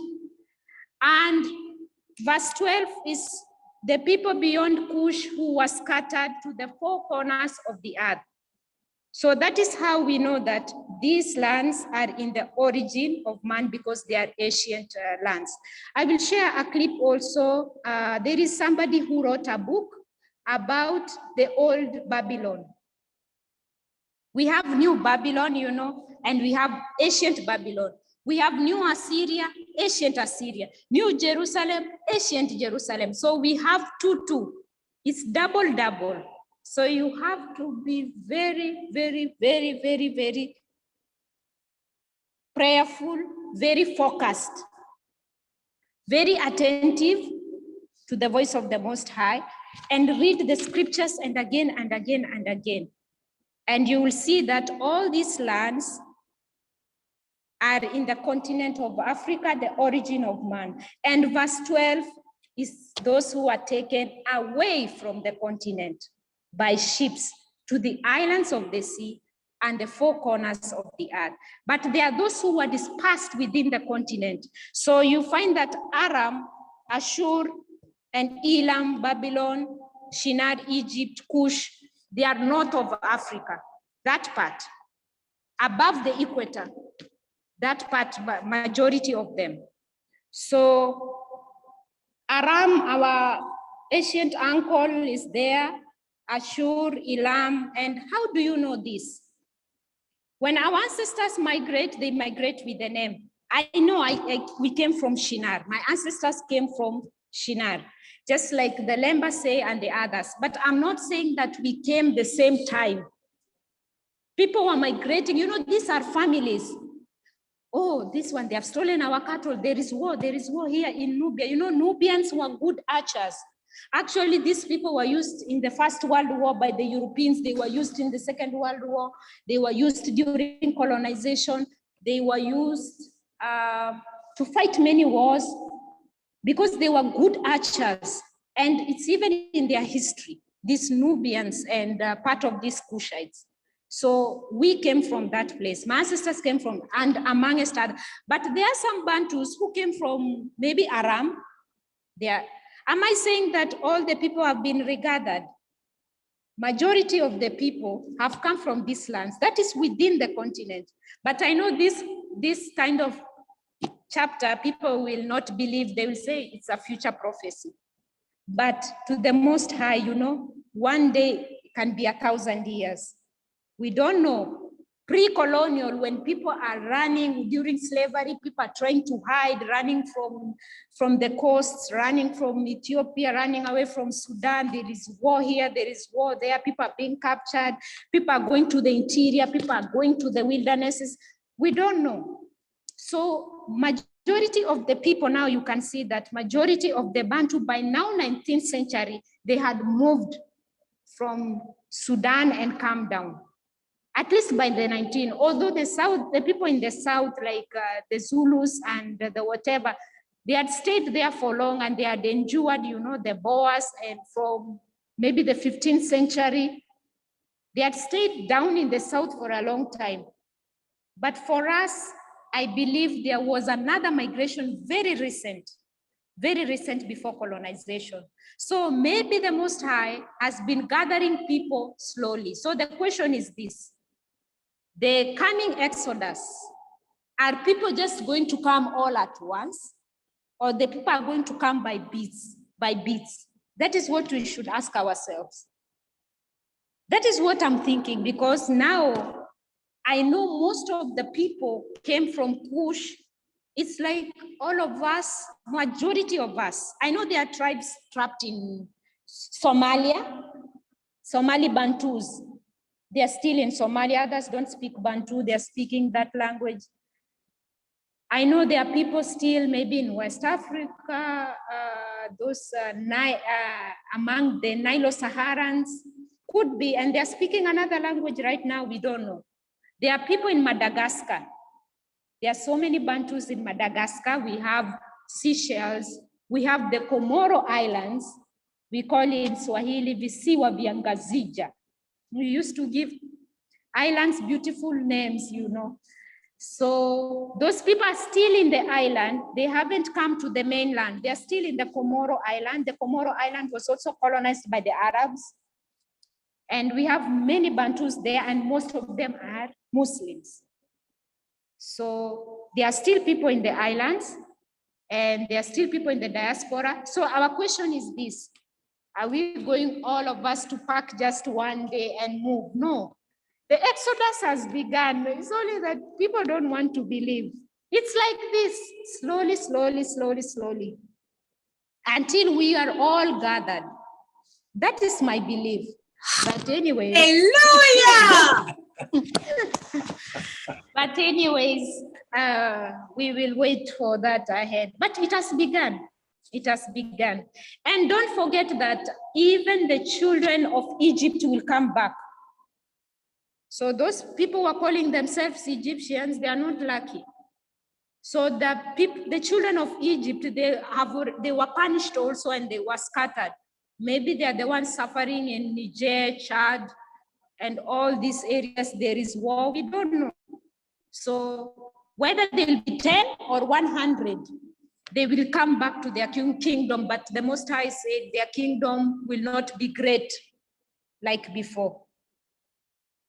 And verse 12 is the people beyond Cush who were scattered to the four corners of the earth. So that is how we know that these lands are in the origin of man because they are ancient lands. I will share a clip also. There is somebody who wrote a book about the old Babylon. We have new Babylon, you know, and we have ancient Babylon. We have New Assyria, ancient Assyria, New Jerusalem, ancient Jerusalem. So we have two. It's double. So you have to be very, very, very, very, very prayerful, very focused, very attentive to the voice of the Most High, and read the scriptures and again and again and again. And you will see that all these lands are in the continent of Africa, the origin of man. And verse 12 is those who are taken away from the continent by ships to the islands of the sea and the four corners of the earth. But there are those who were dispersed within the continent. So you find that Aram, Ashur, and Elam, Babylon, Shinar, Egypt, Cush, they are north of Africa, that part, above the equator, that part, majority of them. So Aram, our ancient uncle, is there, Ashur, Elam, and how do you know this? When our ancestors migrate, they migrate with a name. I know we came from Shinar. My ancestors came from Shinar, just like the Lemba say and the others. But I'm not saying that we came the same time. People were migrating. You know, these are families. Oh, this one, they have stolen our cattle. There is war here in Nubia. You know, Nubians were good archers. Actually, these people were used in the First World War by the Europeans. They were used in the Second World War. They were used during colonization. They were used to fight many wars because they were good archers. And it's even in their history, these Nubians and part of these Cushites. So we came from that place. My ancestors came from, and amongst others. But there are some Bantus who came from maybe Aram. Am I saying that all the people have been regathered? Majority of the people have come from these lands. That is within the continent. But I know this kind of chapter, people will not believe. They will say it's a future prophecy. But to the Most High, you know, one day can be 1,000 years. We don't know. Pre-colonial, when people are running during slavery, people are trying to hide, running from the coasts, running from Ethiopia, running away from Sudan. There is war here, there is war there. People are being captured. People are going to the interior. People are going to the wildernesses. We don't know. So majority of the people now, you can see that majority of the Bantu by now 19th century, they had moved from Sudan and come down. At least by the 19th, although the people in the south, like the Zulus and the whatever, they had stayed there for long and they had endured, you know, the Boers, and from maybe the 15th century, they had stayed down in the south for a long time. But for us, I believe there was another migration very recent before colonization. So maybe the Most High has been gathering people slowly. So the question is this: the coming exodus, are people just going to come all at once, or the people are going to come by bits, That is what we should ask ourselves. That is what I'm thinking, because now I know most of the people came from Kush. It's like all of us, majority of us. I know there are tribes trapped in Somalia, Somali Bantus. They are still in Somalia. Others don't speak Bantu. They are speaking that language. I know there are people still maybe in West Africa, among the Nilo-Saharans, could be, and they're speaking another language right now, we don't know. There are people in Madagascar. There are so many Bantus in Madagascar. We have Seychelles. We have the Comoro Islands. We call it in Swahili, Visiwa vya Ngazija. We used to give islands beautiful names, you know. So those people are still in the island. They haven't come to the mainland. They're still in the Comoro Island. The Comoro Island was also colonized by the Arabs. And we have many Bantus there, and most of them are Muslims. So there are still people in the islands, and there are still people in the diaspora. So our question is this: are we going all of us to pack just one day and move? No. The Exodus has begun. It's only that people don't want to believe. It's like this, slowly, slowly, slowly, slowly, until we are all gathered. That is my belief. But anyway. Hallelujah. But anyways, we will wait for that ahead. But it has begun. It has begun. And don't forget that even the children of Egypt will come back. So those people who are calling themselves Egyptians, they are not lucky. So the children of Egypt, they were punished also and they were scattered. Maybe they are the ones suffering in Niger, Chad, and all these areas. There is war, we don't know. So whether they'll be 10 or 100, they will come back to their kingdom, but the Most High said their kingdom will not be great like before.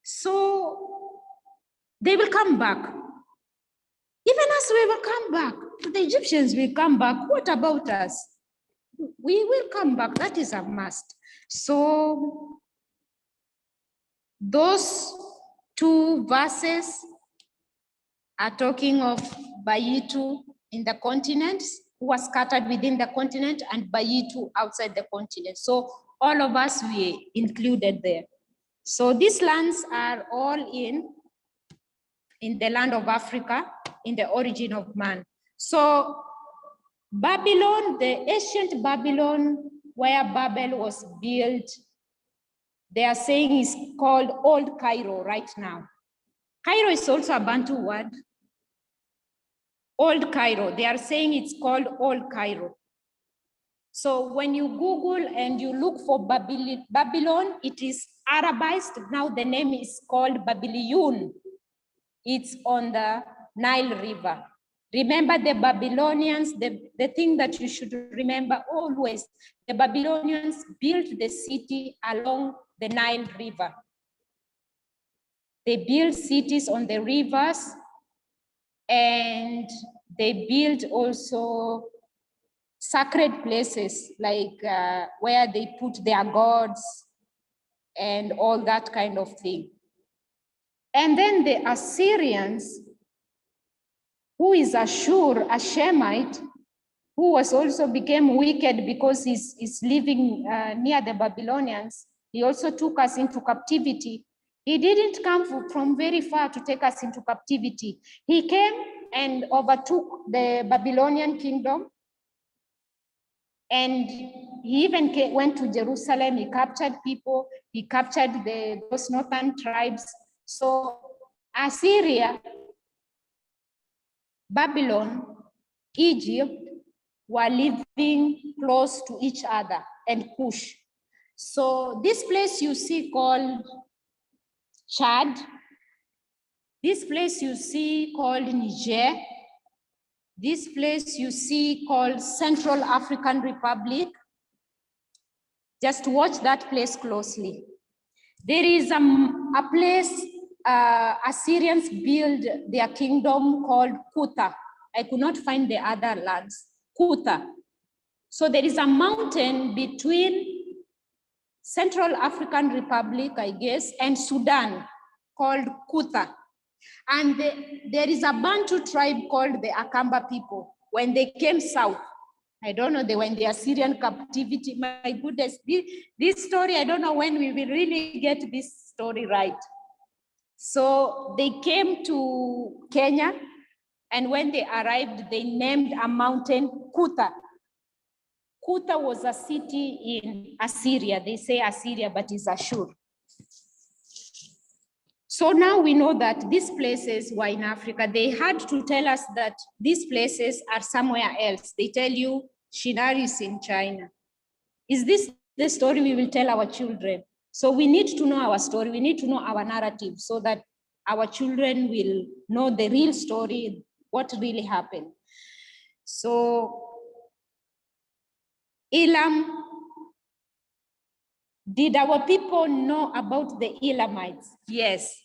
So they will come back. Even us, we will come back. The Egyptians will come back. What about us? We will come back. That is a must. So those two verses are talking of Bayitu in the continent, who was scattered within the continent, and Bayitu outside the continent. So all of us, we included there. So these lands are all in the land of Africa, in the origin of man. So Babylon, the ancient Babylon, where Babel was built, they are saying is called Old Cairo right now. Cairo is also a Bantu word. Old Cairo, they are saying it's called Old Cairo. So when you Google and you look for Babylon, it is Arabized. Now the name is called Babylon. It's on the Nile River. Remember the Babylonians, the thing that you should remember always, the Babylonians built the city along the Nile River. They built cities on the rivers, and they built also sacred places, like where they put their gods and all that kind of thing. And then the Assyrians, who is Ashur, a Shemite, who was also became wicked because he's living near the Babylonians. He also took us into captivity. He didn't come from very far to take us into captivity. He came and overtook the Babylonian kingdom. And he even went to Jerusalem. He captured people. He captured those northern tribes. So Assyria, Babylon, Egypt were living close to each other, and Cush. So this place you see called Chad, this place you see called Niger, this place you see called Central African Republic. Just watch that place closely. There is a place Assyrians built their kingdom called Kuta. I could not find the other lands. Kuta. So there is a mountain between Central African Republic, I guess, and Sudan called Kuta. And there is a Bantu tribe called the Akamba people. When they came south, I don't know, they were in the Assyrian captivity. My goodness, this story, I don't know when we will really get this story right. So they came to Kenya, and when they arrived, they named a mountain Kuta. Kuta was a city in Assyria. They say Assyria, but it's Ashur. So now we know that these places were in Africa. They had to tell us that these places are somewhere else. They tell you Shinar is in China. Is this the story we will tell our children? So we need to know our story. We need to know our narrative so that our children will know the real story, what really happened. So Elam, did our people know about the Elamites? Yes.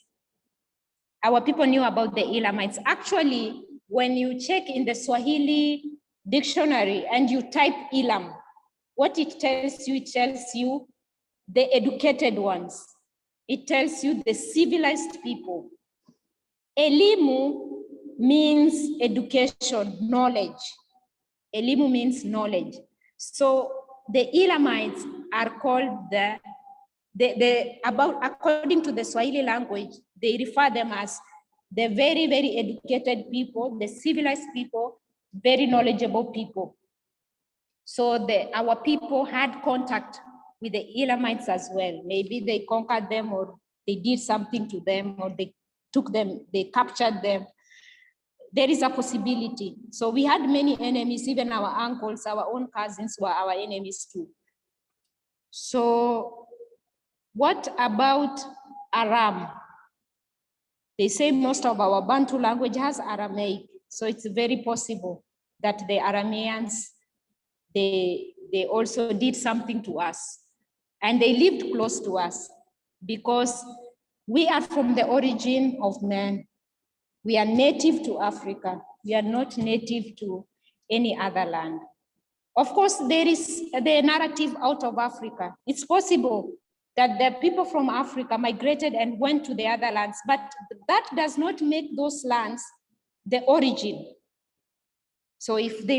Our people knew about the Elamites. Actually, when you check in the Swahili dictionary and you type Elam, what it tells you the educated ones. it tells you the civilized people. Elimu means education, knowledge. Elimu means knowledge. So the Elamites are called according to the Swahili language, they refer them as the very, very educated people, the civilized people, very knowledgeable people. So our people had contact with the Elamites as well. Maybe they conquered them, or they did something to them, or they took them, they captured them. There is a possibility. So we had many enemies, even our uncles, our own cousins were our enemies too. So what about Aram? They say most of our Bantu language has Aramaic. So it's very possible that the Arameans, they also did something to us. And they lived close to us because we are from the origin of man. We are native to Africa. We are not native to any other land. Of course, there is the narrative out of Africa. It's possible that the people from Africa migrated and went to the other lands, but that does not make those lands the origin. So if they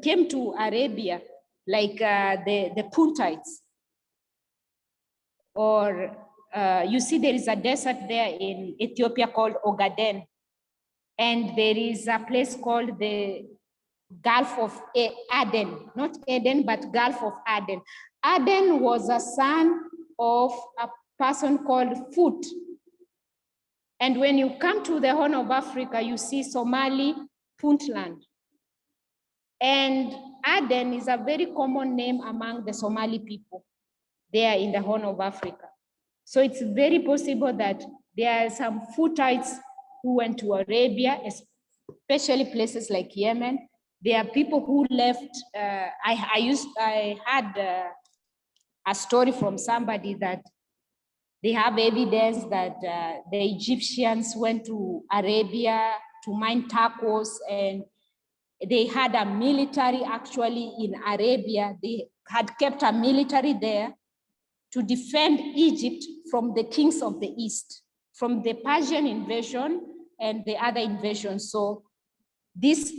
came to Arabia, like the Puntites, or you see there is a desert there in Ethiopia called Ogaden, and there is a place called the Gulf of Aden, not Eden, but Gulf of Aden. Aden was a son of a person called Foot. And when you come to the Horn of Africa, you see Somali, Puntland. And Aden is a very common name among the Somali people there in the Horn of Africa. So it's very possible that there are some Futites who went to Arabia, especially places like Yemen. There are people who left. I had a story from somebody that they have evidence that the Egyptians went to Arabia to mine tacos, and they had a military actually in Arabia. They had kept a military there to defend Egypt from the kings of the East, from the Persian invasion and the other invasions. So this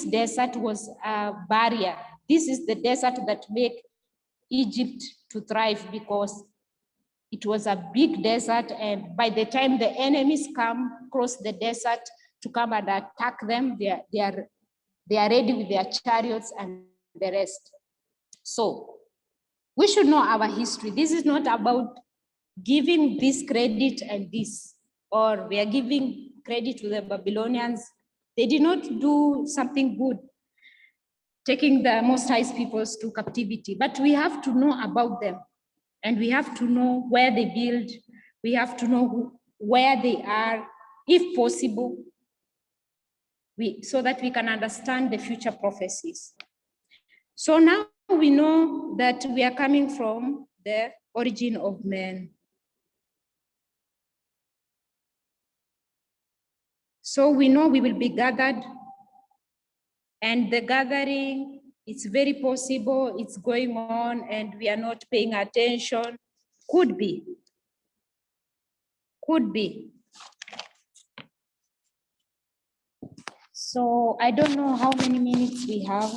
desert was a barrier. This is the desert that made Egypt to thrive, because it was a big desert, and by the time the enemies come across the desert to come and attack them, they are ready with their chariots and the rest. So we should know our history. This is not about giving this credit and this, or we are giving credit to the Babylonians. They did not do something good, taking the Most High peoples to captivity, but we have to know about them, and we have to know where they build. We have to know where they are, if possible, so that we can understand the future prophecies. So now we know that we are coming from the origin of man. So we know we will be gathered, and the gathering, it's very possible it's going on and we are not paying attention. Could be. Could be. So I don't know how many minutes we have.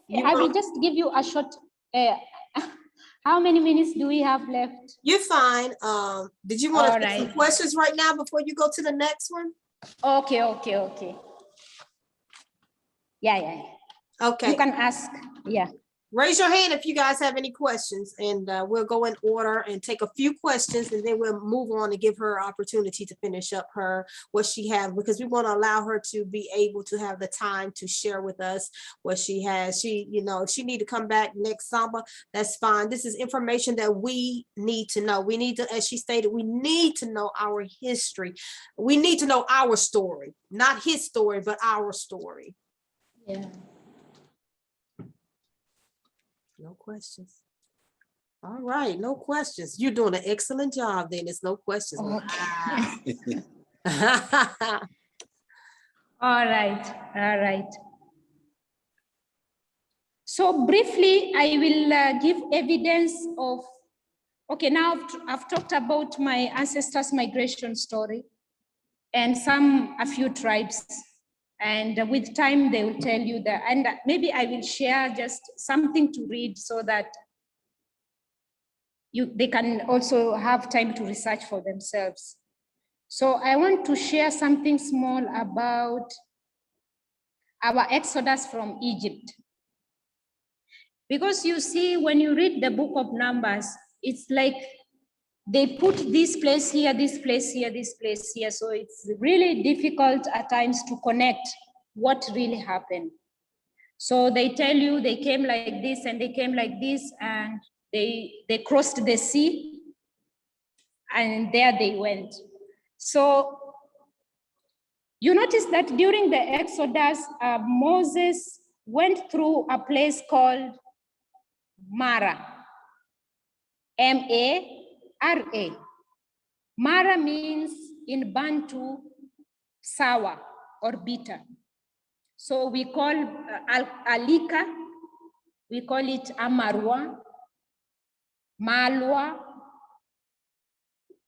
Okay, I will just give you a short, how many minutes do we have left? You're fine. Did you want to ask some Alright. questions right now before you go to the next one? Okay. Yeah. Okay. You can ask, yeah. Raise your hand if you guys have any questions, and we'll go in order and take a few questions, and then we'll move on and give her an opportunity to finish up what she has, because we want to allow her to be able to have the time to share with us what she has. If she need to come back next summer, that's fine. This is information that we need to know. We need to, as she stated, we need to know our history. We need to know our story, not his story, but our story. Yeah. No questions. All right, no questions. You're doing an excellent job then. There's no questions. Okay. All right. So briefly, I will give evidence of, okay, now I've talked about my ancestors' migration story and a few tribes. And with time, they will tell you that, and maybe I will share just something to read so that they can also have time to research for themselves. So I want to share something small about our exodus from Egypt. Because you see, when you read the book of Numbers, it's like they put this place here, this place here, this place here. So it's really difficult at times to connect what really happened. So they tell you they came like this and they came like this and they crossed the sea and there they went. So you notice that during the Exodus, Moses went through a place called Mara, M-A-R-A. Mara means in Bantu, sour or bitter. So we call Alika, we call it Amarwa, Malwa.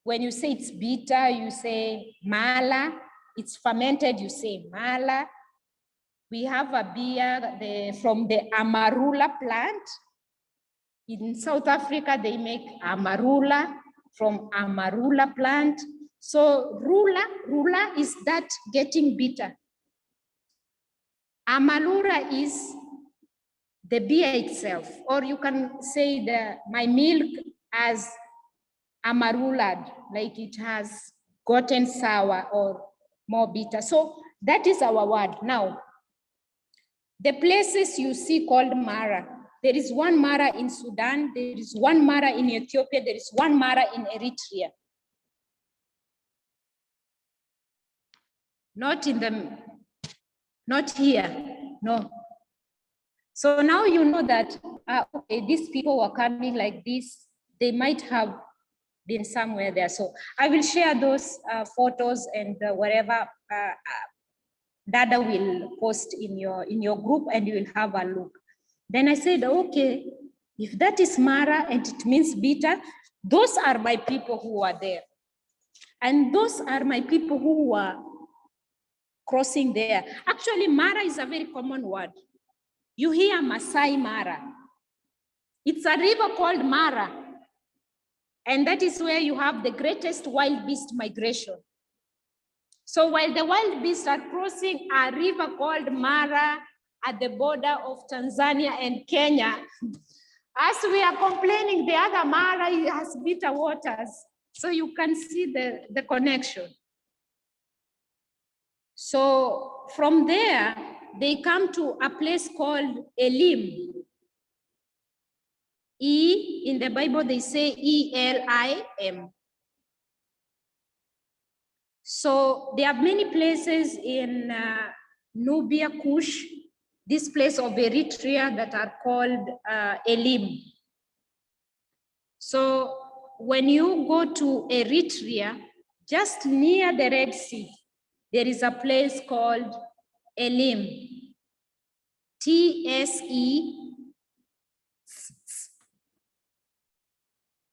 When you say it's bitter, you say Mala. It's fermented, you say Mala. We have a beer from the Amarula plant. In South Africa, they make Amarula from Amarula plant. So Rula is that getting bitter. Amarula is the beer itself, or you can say my milk as Amarula, like it has gotten sour or more bitter. So that is our word. Now, the places you see called Mara, there is one Mara in Sudan, there is one Mara in Ethiopia, there is one Mara in Eritrea. Not here, no. So now you know that, okay, these people were coming like this, they might have been somewhere there. So I will share those photos and whatever Dada will post in your group and you will have a look. Then I said, okay, if that is Mara and it means bitter, those are my people who are there. And those are my people who were crossing there. Actually, Mara is a very common word. You hear Masai Mara. It's a river called Mara. And that is where you have the greatest wild beast migration. So while the wild beasts are crossing a river called Mara at the border of Tanzania and Kenya, as we are complaining, the other Mara has bitter waters. So you can see the connection. So from there, they come to a place called Elim. In the Bible, they say E-L-I-M. So there are many places in Nubia, Kush, this place of Eritrea that are called Elim. So when you go to Eritrea, just near the Red Sea, there is a place called Elim. T-S-E.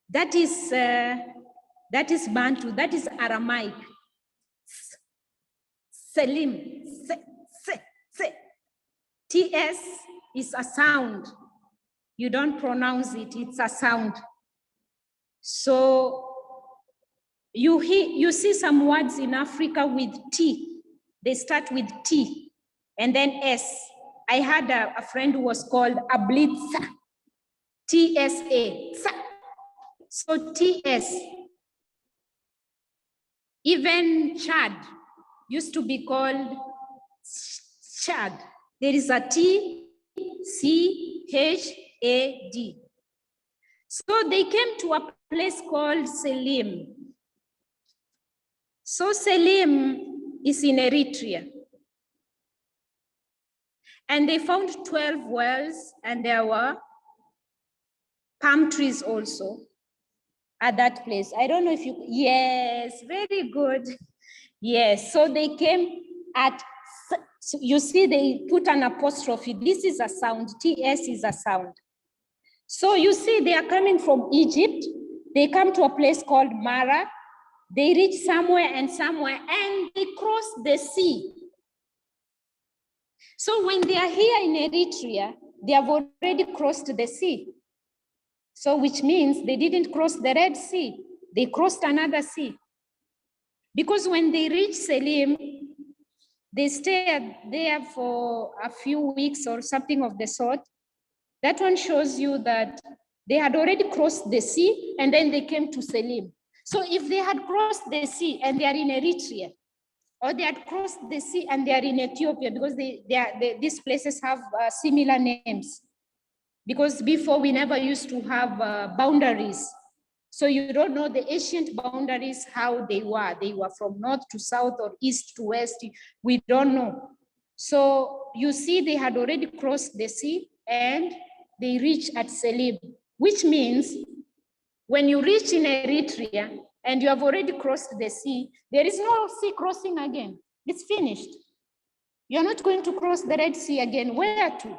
That is Bantu, that is Aramaic. Selim, se. TS is a sound. You don't pronounce it, it's a sound. So you see some words in Africa with T. They start with T and then S. I had a friend who was called Ablitsa, T-S-A. So TS. Even Chad used to be called Chad. There is a T-C-H-A-D. So they came to a place called Selim. So Selim is in Eritrea. And they found 12 wells and there were palm trees also at that place. I don't know if you, yes, very good. Yes, so they came at So you see, they put an apostrophe. This is a sound. TS is a sound. So you see, they are coming from Egypt. They come to a place called Mara. They reach somewhere, and they cross the sea. So when they are here in Eritrea, they have already crossed the sea. So which means they didn't cross the Red Sea. They crossed another sea. Because when they reach Selim, they stay there for a few weeks or something of the sort. That one shows you that they had already crossed the sea and then they came to Selim. So if they had crossed the sea and they are in Eritrea, or they had crossed the sea and they are in Ethiopia, because these places have similar names. Because before we never used to have boundaries. So you don't know the ancient boundaries, how they were. They were from north to south or east to west. We don't know. So you see, they had already crossed the sea and they reached at Selim, which means when you reach in Eritrea and you have already crossed the sea, there is no sea crossing again. It's finished. You're not going to cross the Red Sea again. Where to?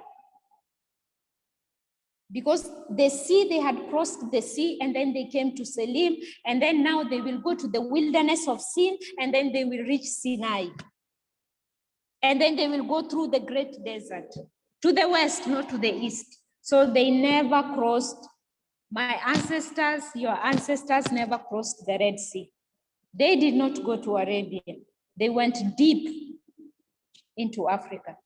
Because the sea, they had crossed the sea and then they came to Selim, and then now they will go to the wilderness of Sin, and then they will reach Sinai. And then they will go through the great desert to the west, not to the east. So they never crossed. My ancestors, your ancestors never crossed the Red Sea. They did not go to Arabia. They went deep into Africa.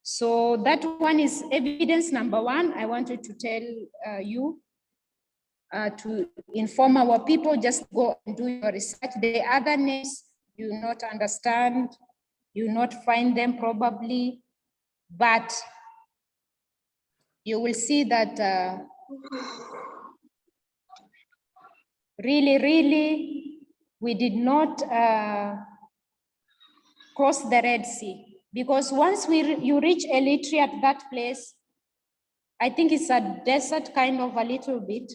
So that one is evidence number one. I wanted to tell you to inform our people, just go and do your research. The other names you not understand, you not find them probably, but you will see that really, we did not cross the Red Sea. Because once you reach Eritrea at that place, I think it's a desert kind of a little bit.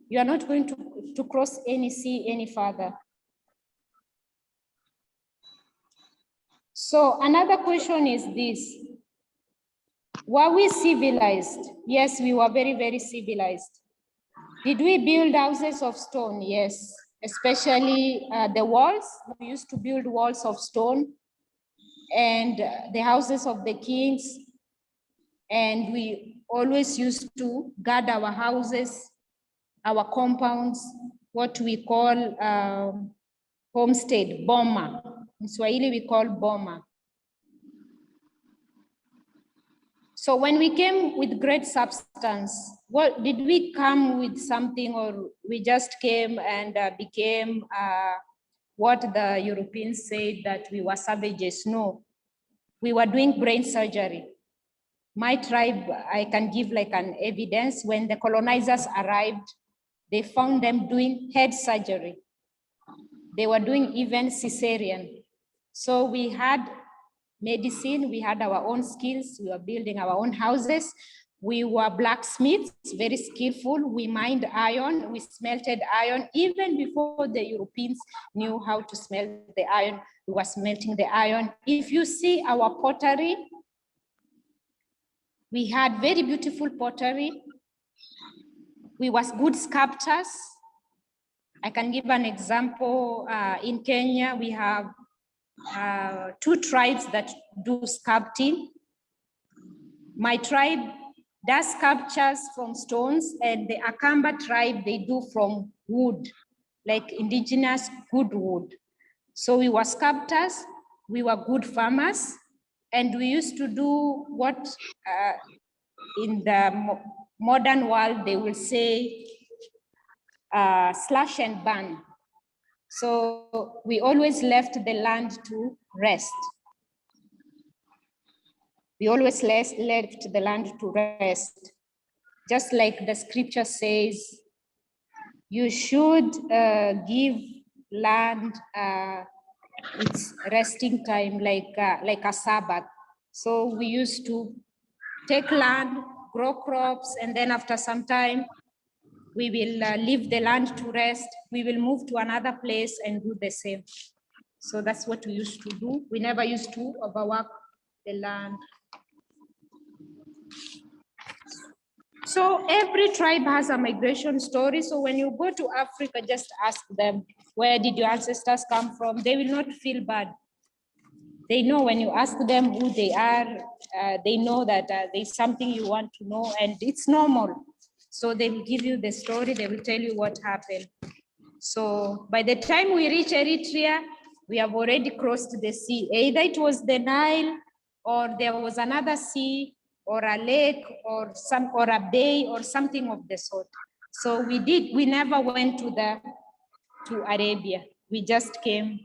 You are not going to cross any sea any further. So another question is this. Were we civilized? Yes, we were very, very civilized. Did we build houses of stone? Yes, especially the walls. We used to build walls of stone and the houses of the kings. And we always used to guard our houses, our compounds, what we call homestead, boma. In Swahili, we call boma. So when we came with great substance, what did we come with something, or we just came and became what the Europeans said that we were savages? No, we were doing brain surgery. My tribe, I can give like an evidence, when the colonizers arrived, they found them doing head surgery. They were doing even cesarean. So we had medicine, we had our own skills, we were building our own houses. We were blacksmiths, very skillful. We mined iron, we smelted iron. Even before the Europeans knew how to smelt the iron, we were smelting the iron. If you see our pottery, we had very beautiful pottery. We were good sculptors. I can give an example. In Kenya, we have 2 tribes that do sculpting. My tribe does sculptures from stones, and the Akamba tribe, they do from wood, like indigenous good wood. So we were sculptors, we were good farmers, and we used to do what in the modern world they will say slash and burn. So we always left the land to rest. We always left the land to rest. Just like the scripture says, you should give land its resting time, like a Sabbath. So we used to take land, grow crops, and then after some time, we will leave the land to rest. We will move to another place and do the same. So that's what we used to do. We never used to overwork the land. So every tribe has a migration story. So when you go to Africa, just ask them, where did your ancestors come from? They will not feel bad. They know when you ask them who they are, they know that there's something you want to know, and it's normal. So they will give you the story, they will tell you what happened. So by the time we reach Eritrea, we have already crossed the sea. Either it was the Nile, or there was another sea, or a lake, or a bay, or something of the sort. So we never went to Arabia. We just came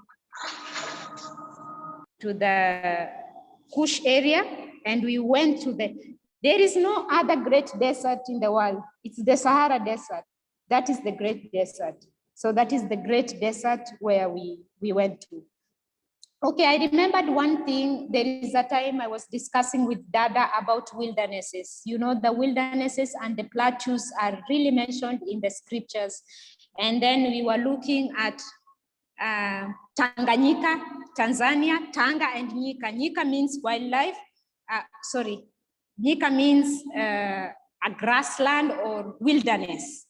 to the Kush area, and we went to there is no other great desert in the world. It's the Sahara Desert. That is the great desert. So that is the great desert where we went to. Okay, I remembered one thing. There is a time I was discussing with Dada about wildernesses. You know, the wildernesses and the plateaus are really mentioned in the scriptures. And then we were looking at Tanganyika, Tanzania, Tanga and Nyika. Nyika means wildlife. Nyika means a grassland or wilderness.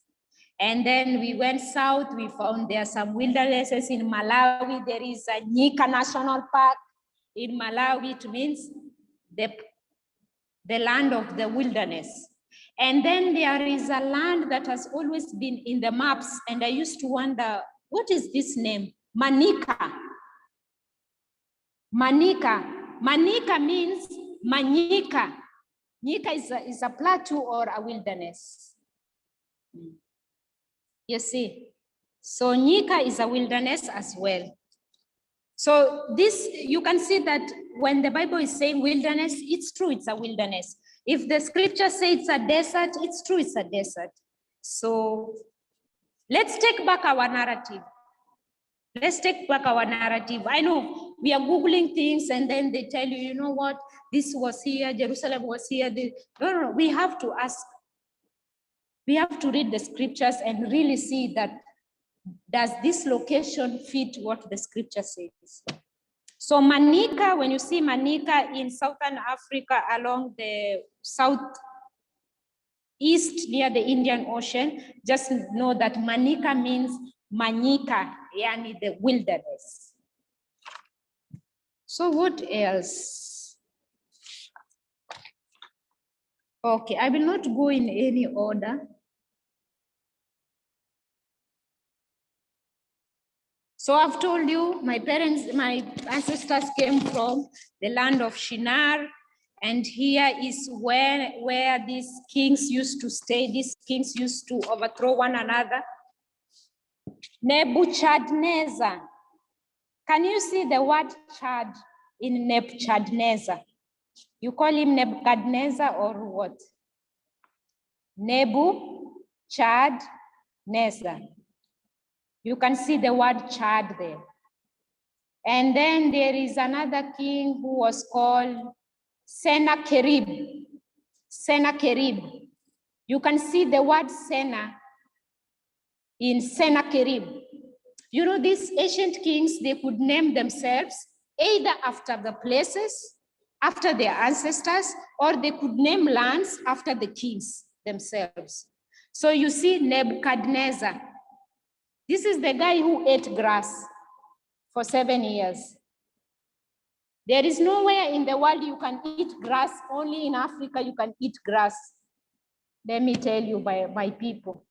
And then we went south, we found there are some wildernesses in Malawi. There is a Nyika National Park in Malawi. It means the land of the wilderness. And then there is a land that has always been in the maps, and I used to wonder, what is this name? Manika. Manika. Manika means Manyika. Nyika is a plateau or a wilderness. You see? So Nyika is a wilderness as well. So this, you can see that when the Bible is saying wilderness, it's true, it's a wilderness. If the scripture says it's a desert, it's true, it's a desert. So let's take back our narrative. Let's take back our narrative. I know we are Googling things and then they tell you, you know what, this was here, Jerusalem was here. No, we have to ask. We have to read the scriptures and really see that, does this location fit what the scripture says? So Manika, when you see Manika in Southern Africa along the southeast near the Indian Ocean, just know that Manika means Manyika, yani the wilderness. So what else? Okay, I will not go in any order. So I've told you, my ancestors came from the land of Shinar, and here is where these kings used to stay. These kings used to overthrow one another. Nebuchadnezzar. Can you see the word Chad in Nebuchadnezzar? You call him Nebuchadnezzar or what? Nebuchadnezzar. You can see the word Chad there. And then there is another king who was called Sennacherib. Sennacherib. You can see the word Senna in Sennacherib. You know, these ancient kings, they could name themselves either after the places, after their ancestors, or they could name lands after the kings themselves. So you see Nebuchadnezzar. This is the guy who ate grass for 7 years. There is nowhere in the world you can eat grass, only in Africa you can eat grass. Let me tell you, by people.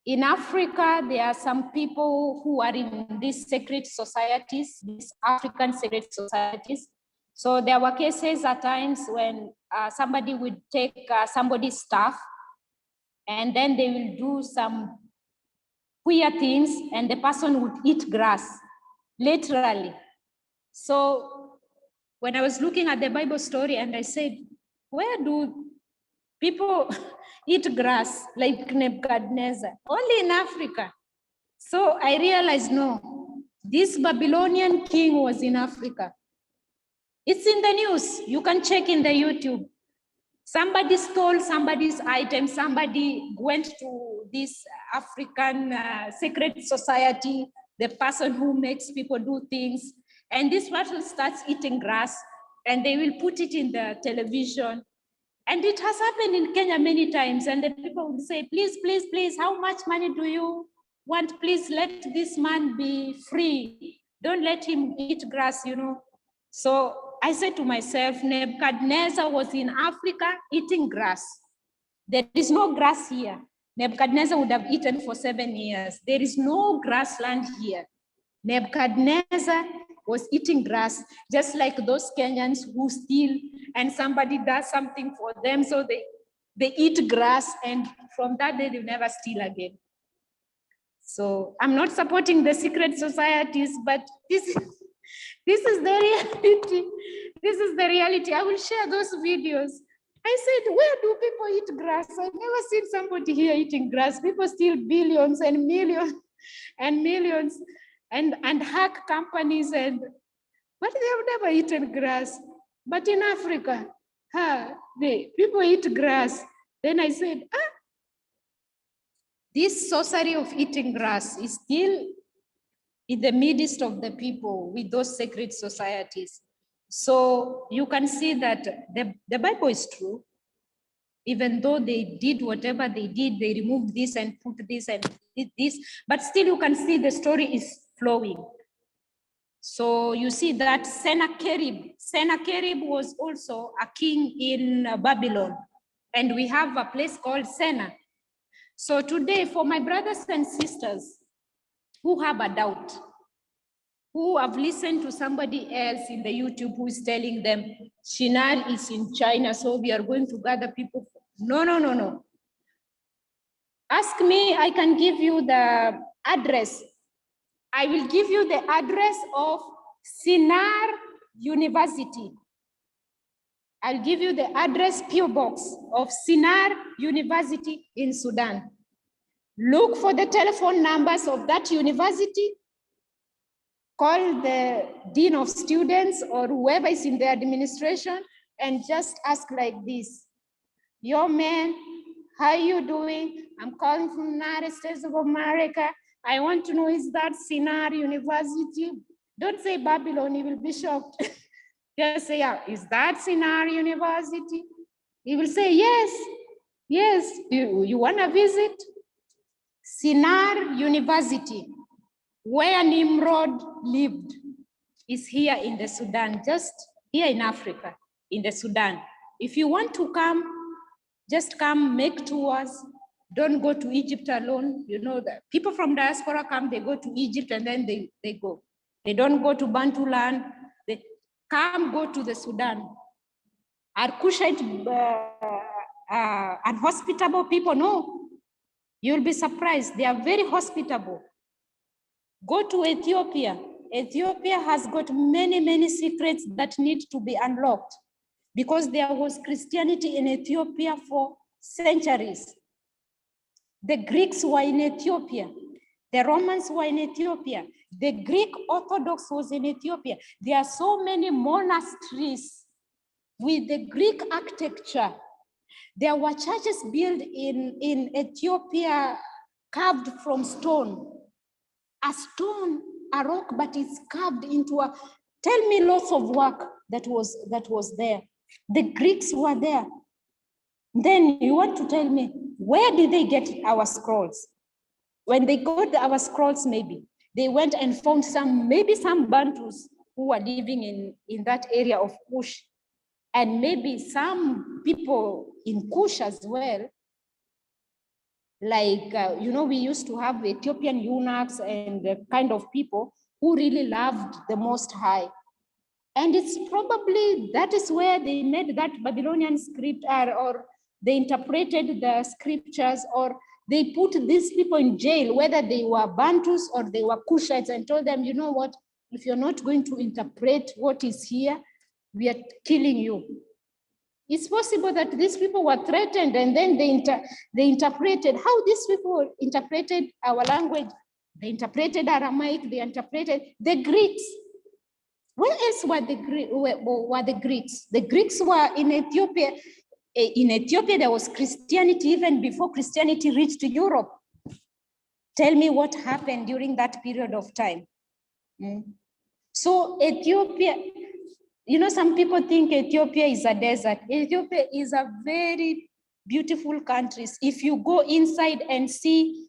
In Africa, there are some people who are in these secret societies, these African secret societies. So there were cases at times when somebody would take somebody's stuff, and then they will do some queer things, and the person would eat grass, literally. So when I was looking at the Bible story, and I said, where do people eat grass like Nebuchadnezzar? Only in Africa. So I realized, no, this Babylonian king was in Africa. It's in the news. You can check in the YouTube. Somebody stole somebody's item, somebody went to this African secret society, the person who makes people do things, and this person starts eating grass, and they will put it in the television. And it has happened in Kenya many times, and the people will say, please, please, please, how much money do you want? Please let this man be free. Don't let him eat grass, you know. So I said to myself, Nebuchadnezzar was in Africa eating grass. There is no grass here. Nebuchadnezzar would have eaten for 7 years. There is no grassland here. Nebuchadnezzar was eating grass, just like those Kenyans who steal and somebody does something for them, so they eat grass, and from that day, they never steal again. So I'm not supporting the secret societies, but this is the reality. This is the reality. I will share those videos. I said, where do people eat grass? I've never seen somebody here eating grass. People steal billions and millions and millions and hack companies, but they have never eaten grass. But in Africa, people eat grass. Then I said, this sorcery of eating grass is still in the midst of the people with those secret societies. So you can see that the Bible is true. Even though they did whatever they did, they removed this and put this and did this, but still you can see the story is flowing. So you see that Sennacherib was also a king in Babylon, and we have a place called Senna. So today, for my brothers and sisters who have a doubt, who have listened to somebody else in the YouTube who is telling them, Shinar is in China, so we are going to gather people. No. Ask me, I can give you the address. I will give you the address of Sinar University. I'll give you the address, PO Box of Sinar University in Sudan. Look for the telephone numbers of that university. Call the dean of students or whoever is in the administration and just ask like this. Yo, man, how you doing? I'm calling from the United States of America. I want to know, is that Sinar University? Don't say Babylon, you will be shocked. Just say, yeah, is that Sinar University? He will say, yes. You want to visit? Sinar University, where Nimrod lived, is here in the Sudan, just here in Africa, in the Sudan. If you want to come, just come, make tours. Don't go to Egypt alone. You know that people from diaspora come, they go to Egypt and then they go. They don't go to Bantu land. They come, go to the Sudan. Are Cushite unhospitable people? No. You'll be surprised. They are very hospitable. Go to Ethiopia. Ethiopia has got many, many secrets that need to be unlocked because there was Christianity in Ethiopia for centuries. The Greeks were in Ethiopia. The Romans were in Ethiopia. The Greek Orthodox was in Ethiopia. There are so many monasteries with the Greek architecture. There were churches built in Ethiopia carved from stone. A stone, a rock, but it's carved into a, tell me lots of work that was there. The Greeks were there. Then you want to tell me, where did they get our scrolls? When they got our scrolls, maybe they went and found maybe some Bantus who were living in that area of Kush, and maybe some people in Kush as well. Like, we used to have Ethiopian eunuchs and the kind of people who really loved the Most High. And it's probably, that is where they made that Babylonian script, or they interpreted the scriptures, or they put these people in jail, whether they were Bantus or they were Kushites, and told them, you know what, if you're not going to interpret what is here, we are killing you. It's possible that these people were threatened and then they interpreted how these people interpreted our language. They interpreted Aramaic, they interpreted the Greeks. Where else were the Greeks? The Greeks were in Ethiopia. in Ethiopia, there was Christianity even before Christianity reached Europe. Tell me what happened during that period of time. So Ethiopia, you know, some people think Ethiopia is a desert. Ethiopia is a very beautiful country. If you go inside and see,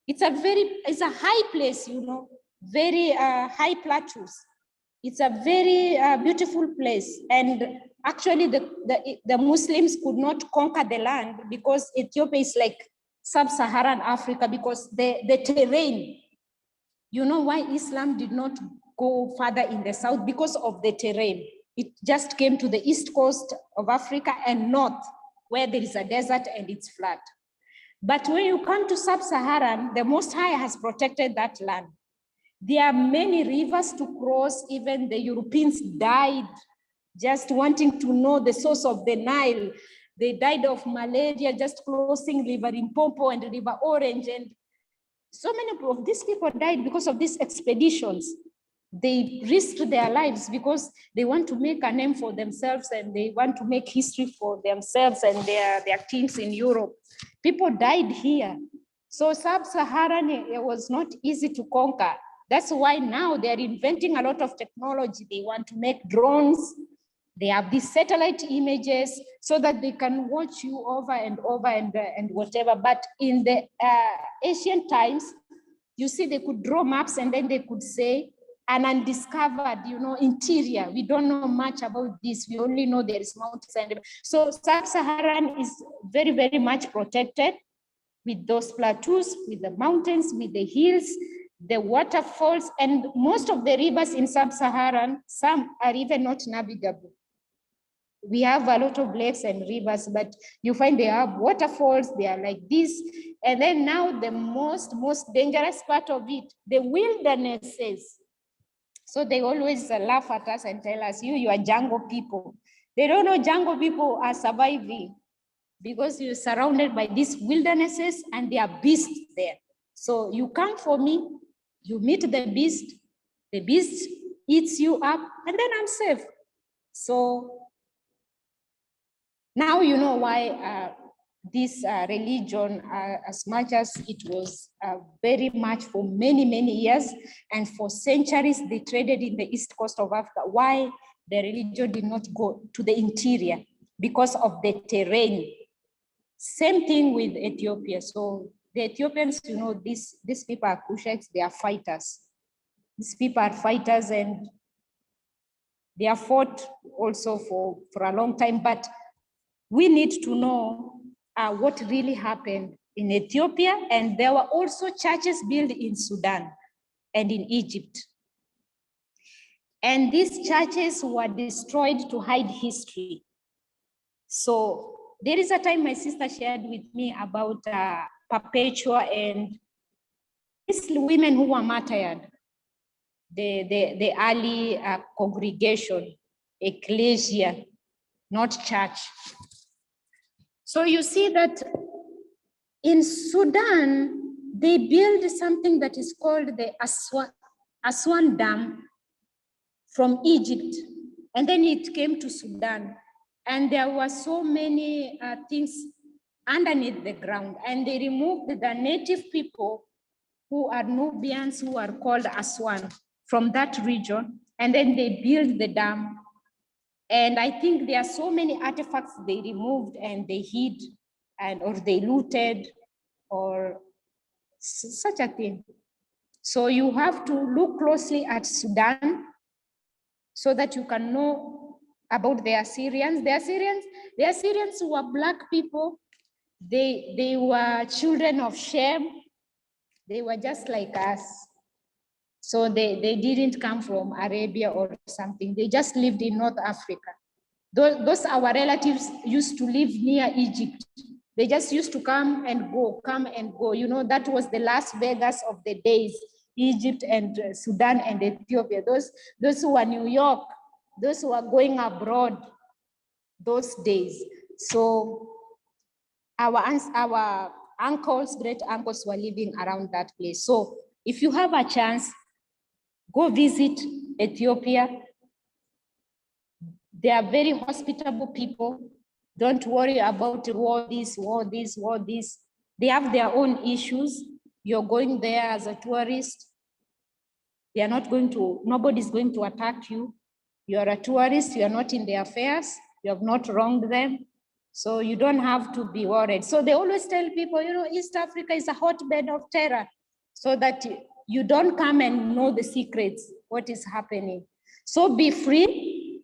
it's a high place, you know, very high plateaus. It's a very beautiful place. And actually the Muslims could not conquer the land because Ethiopia is like sub-Saharan Africa, because the terrain, you know why Islam did not go further in the south? Because of the terrain. It just came to the east coast of Africa and north, where there is a desert and it's flat. But when you come to sub-Saharan, the Most High has protected that land. There are many rivers to cross. Even the Europeans died just wanting to know the source of the Nile. They died of malaria just crossing River Limpopo and River Orange. And so many of these people died because of these expeditions. They risked their lives because they want to make a name for themselves and they want to make history for themselves and their teams in Europe. People died here. So sub-Saharan, it was not easy to conquer. That's why now they're inventing a lot of technology. They want to make drones. They have these satellite images so that they can watch you over and over and whatever. But in the ancient times, you see, they could draw maps and then they could say, an undiscovered, you know, interior. We don't know much about this. We only know there is mountains. So sub-Saharan is very, very much protected with those plateaus, with the mountains, with the hills, the waterfalls, and most of the rivers in sub-Saharan, some are even not navigable. We have a lot of lakes and rivers, but you find they have waterfalls, they are like this. And then now the most dangerous part of it, the wildernesses. So they always laugh at us and tell us, you are jungle people. They don't know jungle people are surviving because you're surrounded by these wildernesses and there are beasts there. So you come for me, you meet the beast eats you up, and then I'm safe. So now you know why this religion, as much as it was very much for many, many years, and for centuries, they traded in the east coast of Africa, why the religion did not go to the interior, because of the terrain. Same thing with Ethiopia. So the Ethiopians, you know, these people are Kushites, they are fighters. These people are fighters and they have fought also for a long time, but we need to know what really happened in Ethiopia. And there were also churches built in Sudan and in Egypt. And these churches were destroyed to hide history. So there is a time my sister shared with me about Perpetua and these women who were martyred, the early congregation, ecclesia, not church. So you see that in Sudan, they built something that is called the Aswan Dam from Egypt, and then it came to Sudan. And there were so many things underneath the ground, and they removed the native people who are Nubians, who are called Aswan, from that region, and then they built the dam. And I think there are so many artifacts they removed and they hid, or they looted, or such a thing. So you have to look closely at Sudan so that you can know about the Assyrians. The Assyrians were black people. They were children of Shem. They were just like us. So they didn't come from Arabia or something. They just lived in North Africa. Those our relatives used to live near Egypt. They just used to come and go. You know, that was the Las Vegas of the days, Egypt and Sudan and Ethiopia. Those who were New York, those who are going abroad those days. So our uncles, great uncles were living around that place. So if you have a chance, go visit Ethiopia. They are very hospitable people. Don't worry about war this, war this, war this. They have their own issues. You're going there as a tourist. They are not going to, nobody's going to attack you. You're a tourist, you're not in their affairs, you have not wronged them. So you don't have to be worried. So they always tell people, you know, East Africa is a hotbed of terror, so that you don't come and know the secrets, what is happening. So be free.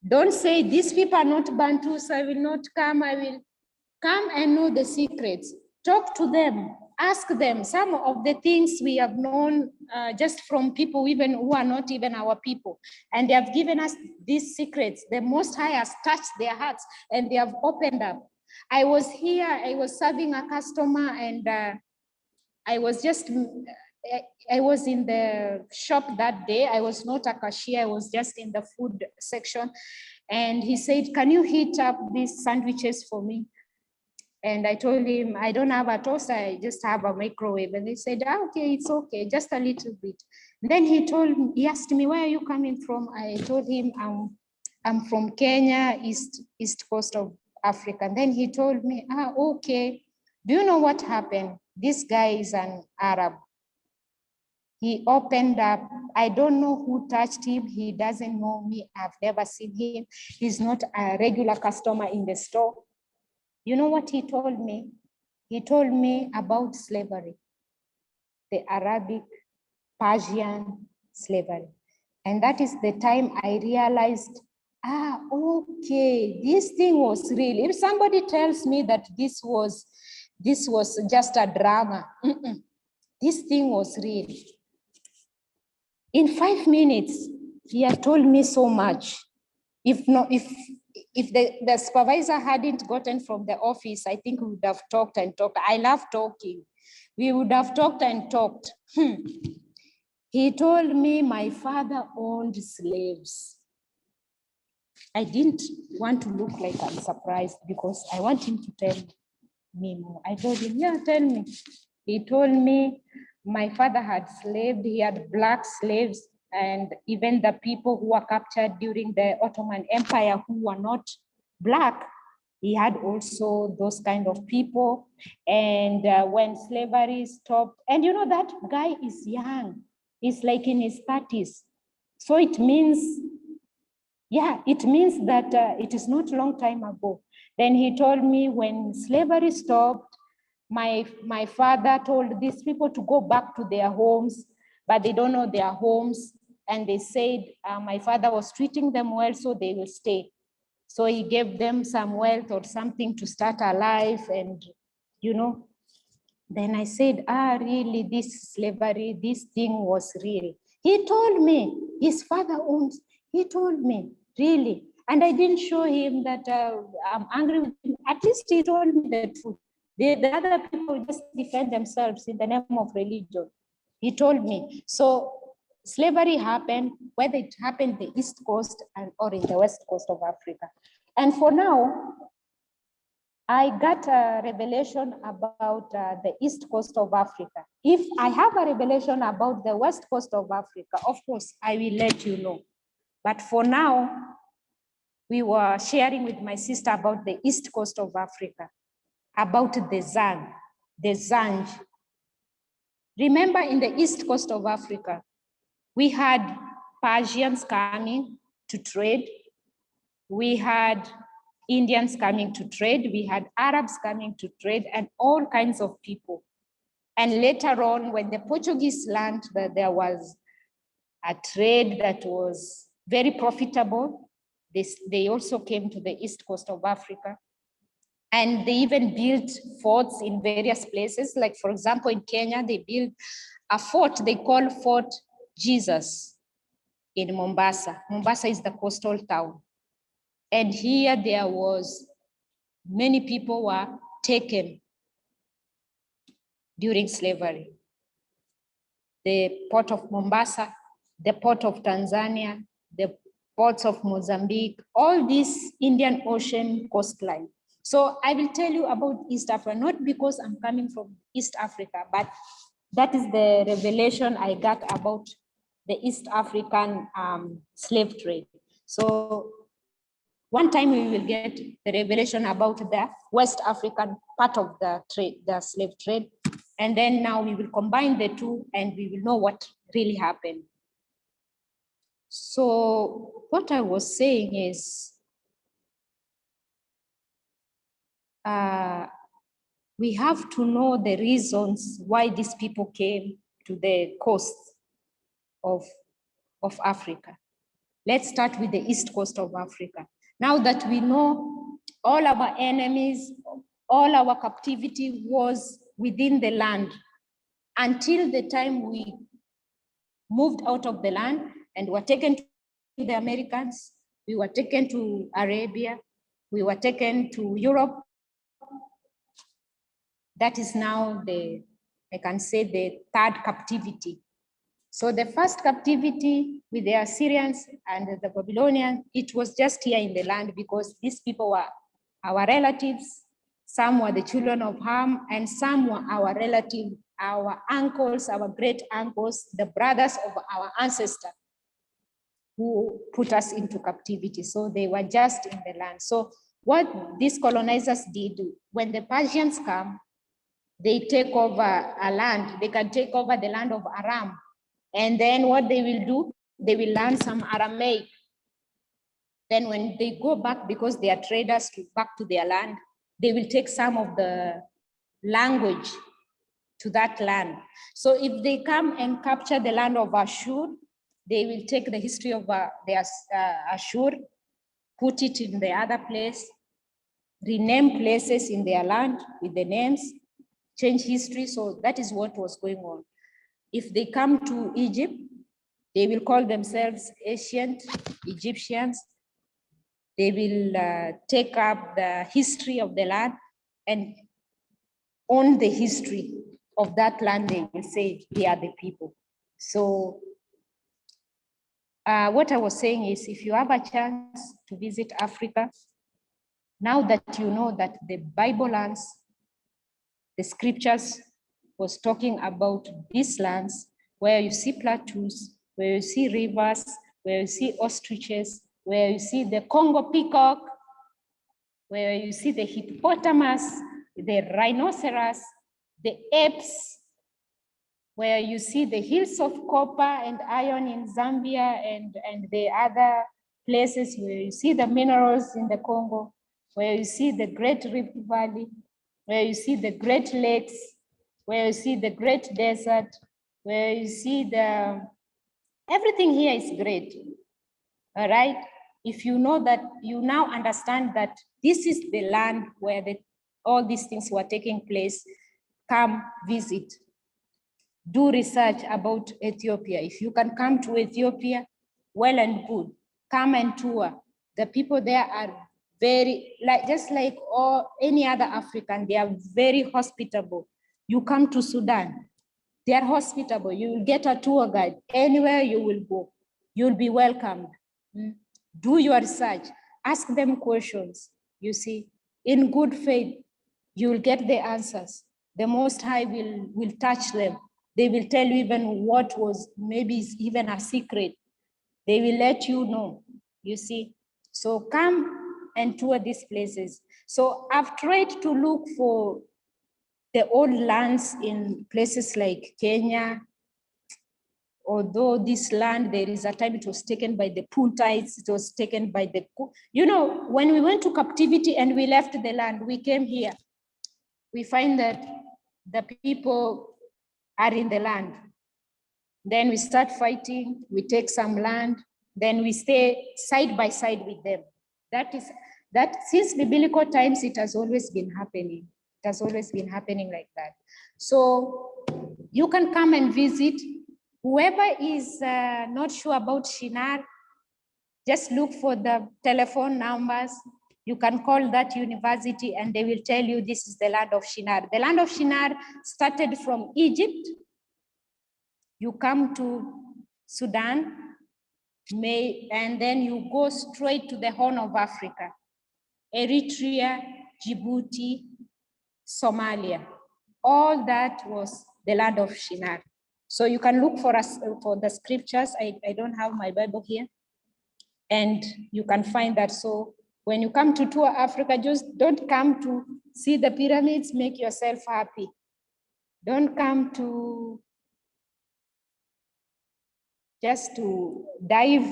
Don't say, these people are not Bantus, I will not come. I will come and know the secrets. Talk to them, ask them some of the things we have known just from people even who are not even our people. And they have given us these secrets. The Most High has touched their hearts and they have opened up. I was here, I was serving a customer, and I was in the shop that day. I was not a cashier, I was just in the food section. And he said, can you heat up these sandwiches for me? And I told him, I don't have a toaster, I just have a microwave. And he said, okay, it's okay, just a little bit. Then he asked me, where are you coming from? I told him, I'm from Kenya, east coast of Africa. And then he told me, okay. Do you know what happened? This guy is an Arab. He opened up. I don't know who touched him. He doesn't know me. I've never seen him. He's not a regular customer in the store. You know what he told me? He told me about slavery, the Arabic, Persian slavery. And that is the time I realized, okay, this thing was real. If somebody tells me that this was just a drama, this thing was real. In 5 minutes, he had told me so much. If the supervisor hadn't gotten from the office, I think we would have talked and talked. I love talking. We would have talked and talked. He told me my father owned slaves. I didn't want to look like I'm surprised because I want him to tell me more. I told him, yeah, tell me. He told me my father had slaves, he had black slaves, and even the people who were captured during the Ottoman Empire who were not black, he had also those kind of people. And when slavery stopped, and you know, that guy is young, he's like in his 30s. So it means, that it is not a long time ago. Then he told me when slavery stopped, my father told these people to go back to their homes, but they don't know their homes. And they said my father was treating them well, so they will stay. So he gave them some wealth or something to start a life. And, you know, then I said, really, this slavery, this thing was real. He told me, his father owns, he told me, really. And I didn't show him that I'm angry with him. At least he told me the truth. The other people just defend themselves in the name of religion. He told me. So slavery happened, whether it happened in the East Coast or in the West Coast of Africa. And for now, I got a revelation about the East Coast of Africa. If I have a revelation about the West Coast of Africa, of course, I will let you know. But for now, we were sharing with my sister about the East Coast of Africa, about the Zanj. Remember, in the East Coast of Africa, we had Persians coming to trade. We had Indians coming to trade. We had Arabs coming to trade, and all kinds of people. And later on, when the Portuguese learned that there was a trade that was very profitable, they also came to the East Coast of Africa. And they even built forts in various places. Like, for example, in Kenya, they built a fort they call Fort Jesus in Mombasa. Mombasa is the coastal town. And here there was, many people were taken during slavery. The port of Mombasa, the port of Tanzania, the ports of Mozambique, all this Indian Ocean coastline. So I will tell you about East Africa, not because I'm coming from East Africa, but that is the revelation I got about the East African slave trade. So One time we will get the revelation about the West African part of the trade, the slave trade. And then now we will combine the two and we will know what really happened. So what I was saying is, we have to know the reasons why these people came to the coast of Africa. Let's start with the east coast of Africa. Now that we know all our enemies, all our captivity was within the land until the time we moved out of the land and were taken to the Americans, we were taken to Arabia, we were taken to Europe. That is now I can say the third captivity. So the first captivity with the Assyrians and the Babylonians, it was just here in the land because these people were our relatives. Some were the children of Ham and some were our relatives, our uncles, our great uncles, the brothers of our ancestors who put us into captivity. So they were just in the land. So what these colonizers did, when the Persians come, they take over a land. They can take over the land of Aram. And then what they will do, they will learn some Aramaic. Then when they go back, because they are traders back to their land, they will take some of the language to that land. So if they come and capture the land of Ashur, they will take the history of Ashur, put it in the other place, rename places in their land with the names, change history. So that is what was going on. If they come to Egypt, they will call themselves ancient Egyptians. They will take up the history of the land and on the history of that land, they will say they are the people. So what I was saying is, if you have a chance to visit Africa, now that you know that the Bible lands, the scriptures was talking about these lands where you see plateaus, where you see rivers, where you see ostriches, where you see the Congo peacock, where you see the hippopotamus, the rhinoceros, the apes, where you see the hills of copper and iron in Zambia and the other places where you see the minerals in the Congo, where you see the Great Rift Valley, where you see the Great Lakes, where you see the Great Desert, where you see everything here is great, all right? If you know that, you now understand that this is the land where all these things were taking place, come visit. Do research about Ethiopia. If you can come to Ethiopia, well and good. Come and tour. The people there are very, just like any other African, they are very hospitable. You come to Sudan, they are hospitable. You will get a tour guide. Anywhere you will go, you'll be welcomed. Do your research. Ask them questions. You see, in good faith, you will get the answers. The Most High will touch them. They will tell you even what was maybe even a secret. They will let you know, you see. So come and tour these places. So I've tried to look for the old lands in places like Kenya. Although this land, there is a time it was taken by the Puntites, it was taken by the, when we went to captivity and we left the land, we came here. We find that the people are in the land. Then we start fighting, we take some land, then we stay side by side with them. That since biblical times, it has always been happening. It has always been happening like that. So you can come and visit. Whoever is not sure about Shinar, just look for the telephone numbers. You can call that university and they will tell you this is the land of Shinar. The land of Shinar started from Egypt. You come to Sudan, and then you go straight to the Horn of Africa, Eritrea, Djibouti, Somalia. All that was the land of Shinar. So you can look for the scriptures. I don't have my Bible here. And you can find that. So When you come to tour Africa, just don't come to see the pyramids, make yourself happy. Don't come to just to dive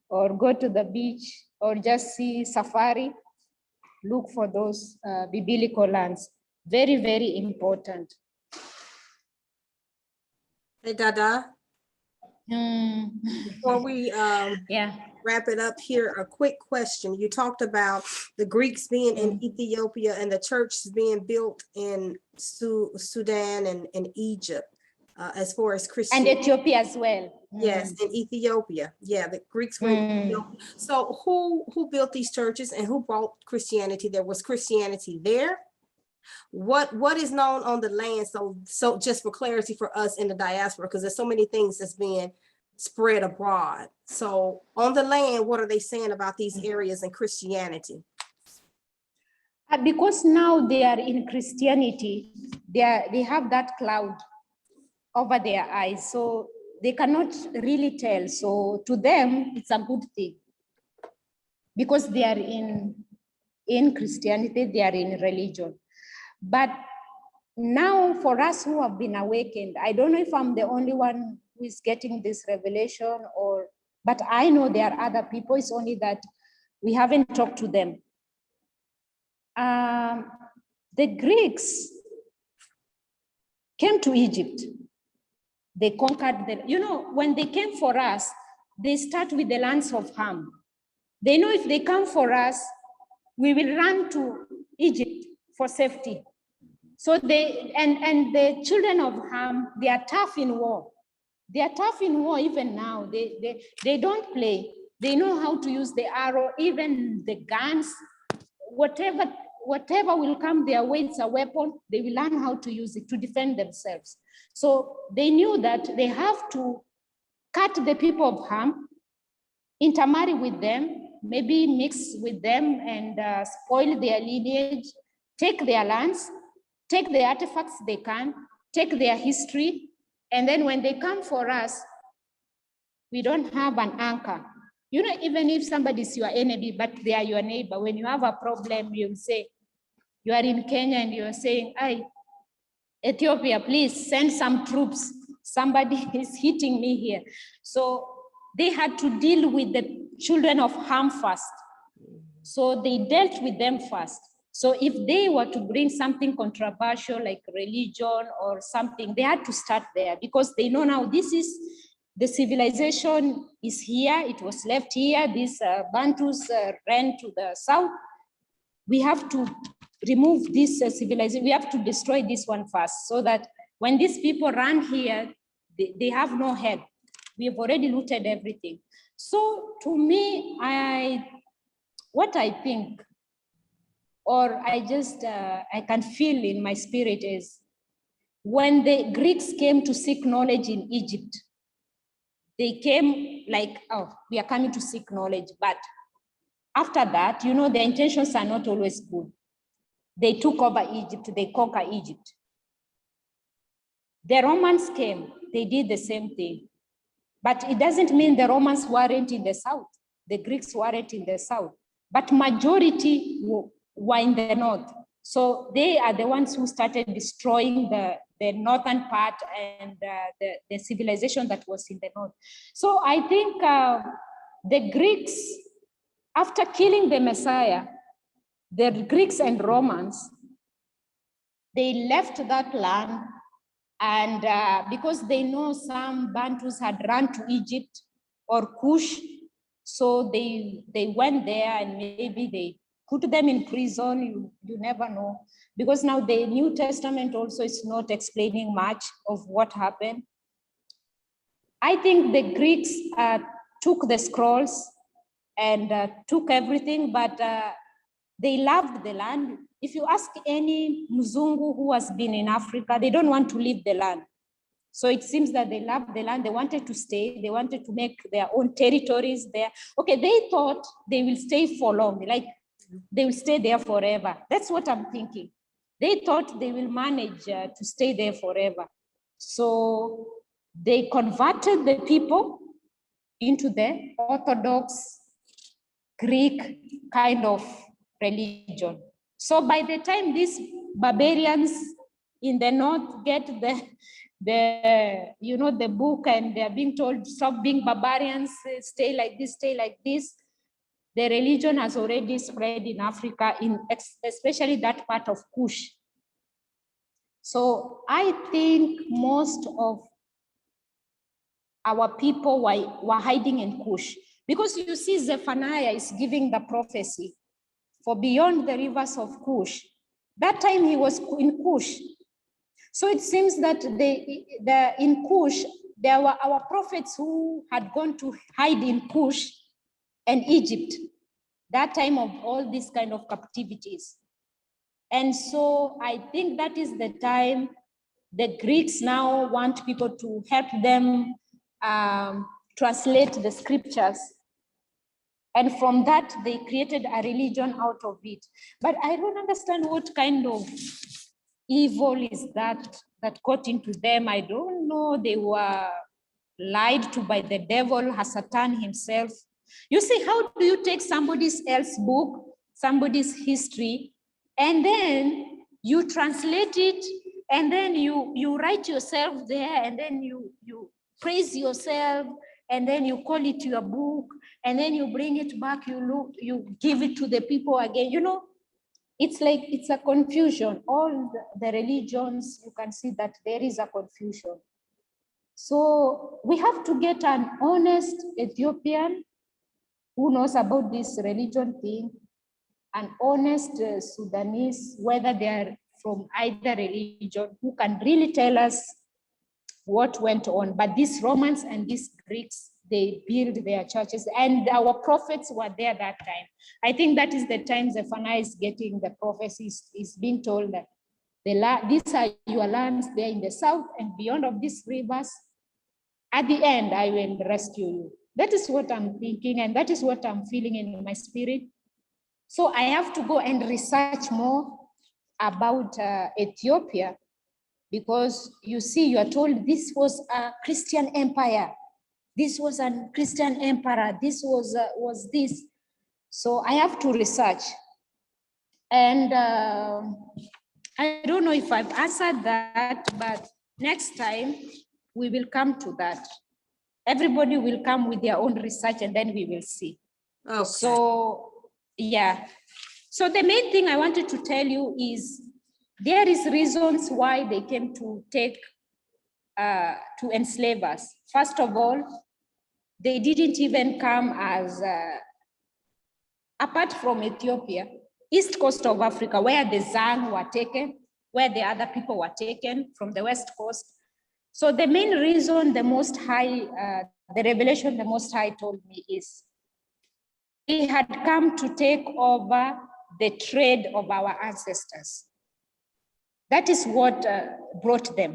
or go to the beach or just see safari. Look for those biblical lands. Very, very important. Hey, Dada, before we Yeah. wrap it up here, a quick question. You talked about the Greeks being in Ethiopia and the church being built in Sudan and Egypt, as far as And Christianity. Ethiopia as well. Yes, in Ethiopia. Yeah, the Greeks were in Ethiopia. So who built these churches and who brought Christianity there? Was Christianity there? What is known on the land? So just for clarity for us in the diaspora, because there's so many things that's being spread abroad. So on the land, what are they saying about these areas in Christianity? Because now they are in Christianity, they have that cloud over their eyes, so they cannot really tell. So to them, it's a good thing because they are in Christianity, they are in religion. But now for us who have been awakened, I don't know if I'm the only one who is getting this revelation, but I know there are other people. It's only that we haven't talked to them. The Greeks came to Egypt. They conquered when they came for us, they start with the lands of Ham. They know if they come for us, we will run to Egypt for safety. So and the children of Ham, they are tough in war. They are tough in war even now. They don't play. They know how to use the arrow, even the guns, whatever will come their way, it's a weapon, they will learn how to use it to defend themselves. So they knew that they have to cut the people of Ham, intermarry with them, maybe mix with them and spoil their lineage, take their lands, take the artifacts they can, take their history, and then when they come for us, we don't have an anchor. Even if somebody is your enemy, but they are your neighbor, when you have a problem, you'll say, you are in Kenya and you're saying, "Hey, Ethiopia, please send some troops. Somebody is hitting me here." So they had to deal with the children of Ham first. So they dealt with them first. So if they were to bring something controversial like religion or something, they had to start there because they know now the civilization is here. It was left here. These Bantus ran to the south. We have to remove this civilization. We have to destroy this one first so that when these people run here, they have no help. We have already looted everything. So to me, what I think, or I just, I can feel in my spirit is when the Greeks came to seek knowledge in Egypt, they came like, oh, we are coming to seek knowledge. But after that, their intentions are not always good. They took over Egypt, they conquered Egypt. The Romans came, they did the same thing. But it doesn't mean the Romans weren't in the south. The Greeks weren't in the south. But majority were in the north. So they are the ones who started destroying the northern part and the civilization that was in the north. So I think the Greeks, after killing the Messiah, the Greeks and Romans, they left that land, and because they know some Bantus had run to Egypt or Kush, so they went there and maybe they put them in prison, you never know. Because now the New Testament also is not explaining much of what happened. I think the Greeks took the scrolls and took everything, but they loved the land. If you ask any Mzungu who has been in Africa, they don't want to leave the land. So it seems that they loved the land. They wanted to stay. They wanted to make their own territories there. Okay, they thought they will stay for long, like they will stay there forever. That's what I'm thinking. They thought they will manage to stay there forever. So they converted the people into the Orthodox Greek kind of religion. So by the time these barbarians in the north get the book, and they're being told, stop being barbarians, stay like this, the religion has already spread in Africa, especially that part of Kush. So I think most of our people were hiding in Kush, because you see Zephaniah is giving the prophecy for beyond the rivers of Kush. That time he was in Kush. So it seems that in Kush, there were our prophets who had gone to hide in Kush and Egypt, that time of all these kind of captivities. And so I think that is the time the Greeks now want people to help them translate the scriptures. And from that, they created a religion out of it. But I don't understand what kind of evil is that got into them. I don't know. They were lied to by the devil, Hasatan himself. You see, how do you take somebody else's book, somebody's history, and then you translate it, and then you write yourself there, and then you praise yourself, and then you call it your book, and then you bring it back, you give it to the people again. You know, it's like, it's a confusion. All the religions, you can see that there is a confusion. So we have to get an honest Ethiopian who knows about this religion thing, an honest Sudanese, whether they are from either religion, who can really tell us what went on. But these Romans and these Greeks, they build their churches, and our prophets were there that time. I think that is the time Zephaniah is getting the prophecies, is being told that these are your lands there in the south, and beyond of these rivers, at the end, I will rescue you. That is what I'm thinking, and that is what I'm feeling in my spirit. So I have to go and research more about Ethiopia, because you see, you are told this was a Christian empire. This was a Christian emperor. This was this. So I have to research. And I don't know if I've answered that, but next time we will come to that. Everybody will come with their own research, and then we will see. Okay. So, yeah. So the main thing I wanted to tell you is there is reasons why they came to to enslave us. First of all, they didn't even come as, apart from Ethiopia, east coast of Africa, where the Zang were taken, where the other people were taken from the west coast. So the main reason the Most High, the revelation the Most High told me is, they had come to take over the trade of our ancestors. That is what brought them.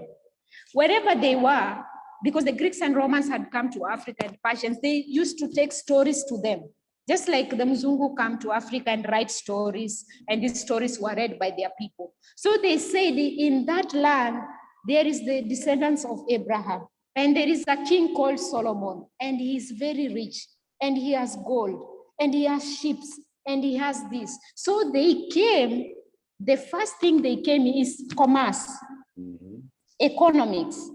Wherever they were, because the Greeks and Romans had come to Africa and Persians, they used to take stories to them. Just like the Mzungu come to Africa and write stories, and these stories were read by their people. So they said in that land, there is the descendants of Abraham, and there is a king called Solomon, and he is very rich, and he has gold, and he has sheep, and he has this. So they came, the first thing they came is commerce, economics.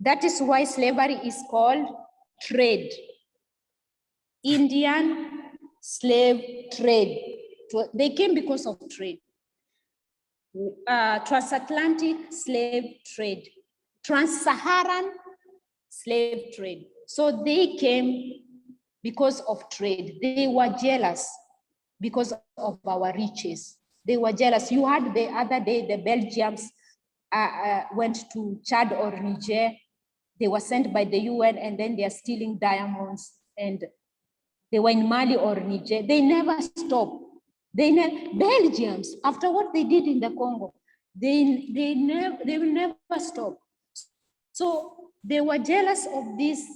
That is why slavery is called trade. Indian slave trade. They came because of trade. Transatlantic slave trade. Trans-Saharan slave trade. So they came because of trade. They were jealous because of our riches. They were jealous. You heard the other day, the Belgians went to Chad or Niger. They were sent by the UN, and then they are stealing diamonds, and they were in Mali or Niger. They never stopped. Belgians, after what they did in the Congo, they will never stop. So they were jealous of this.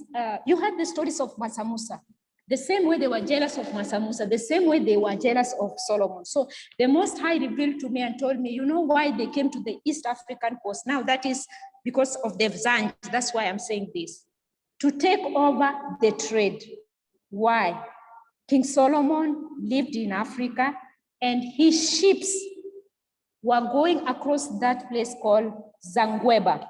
You heard the stories of Mansa Musa. The same way they were jealous of Mansa Musa, the same way they were jealous of Solomon. So the Most High revealed to me and told me, you know why they came to the East African coast? Now that is because of the Zang. That's why I'm saying this. To take over the trade. Why? King Solomon lived in Africa, and his ships were going across that place called Zangweba.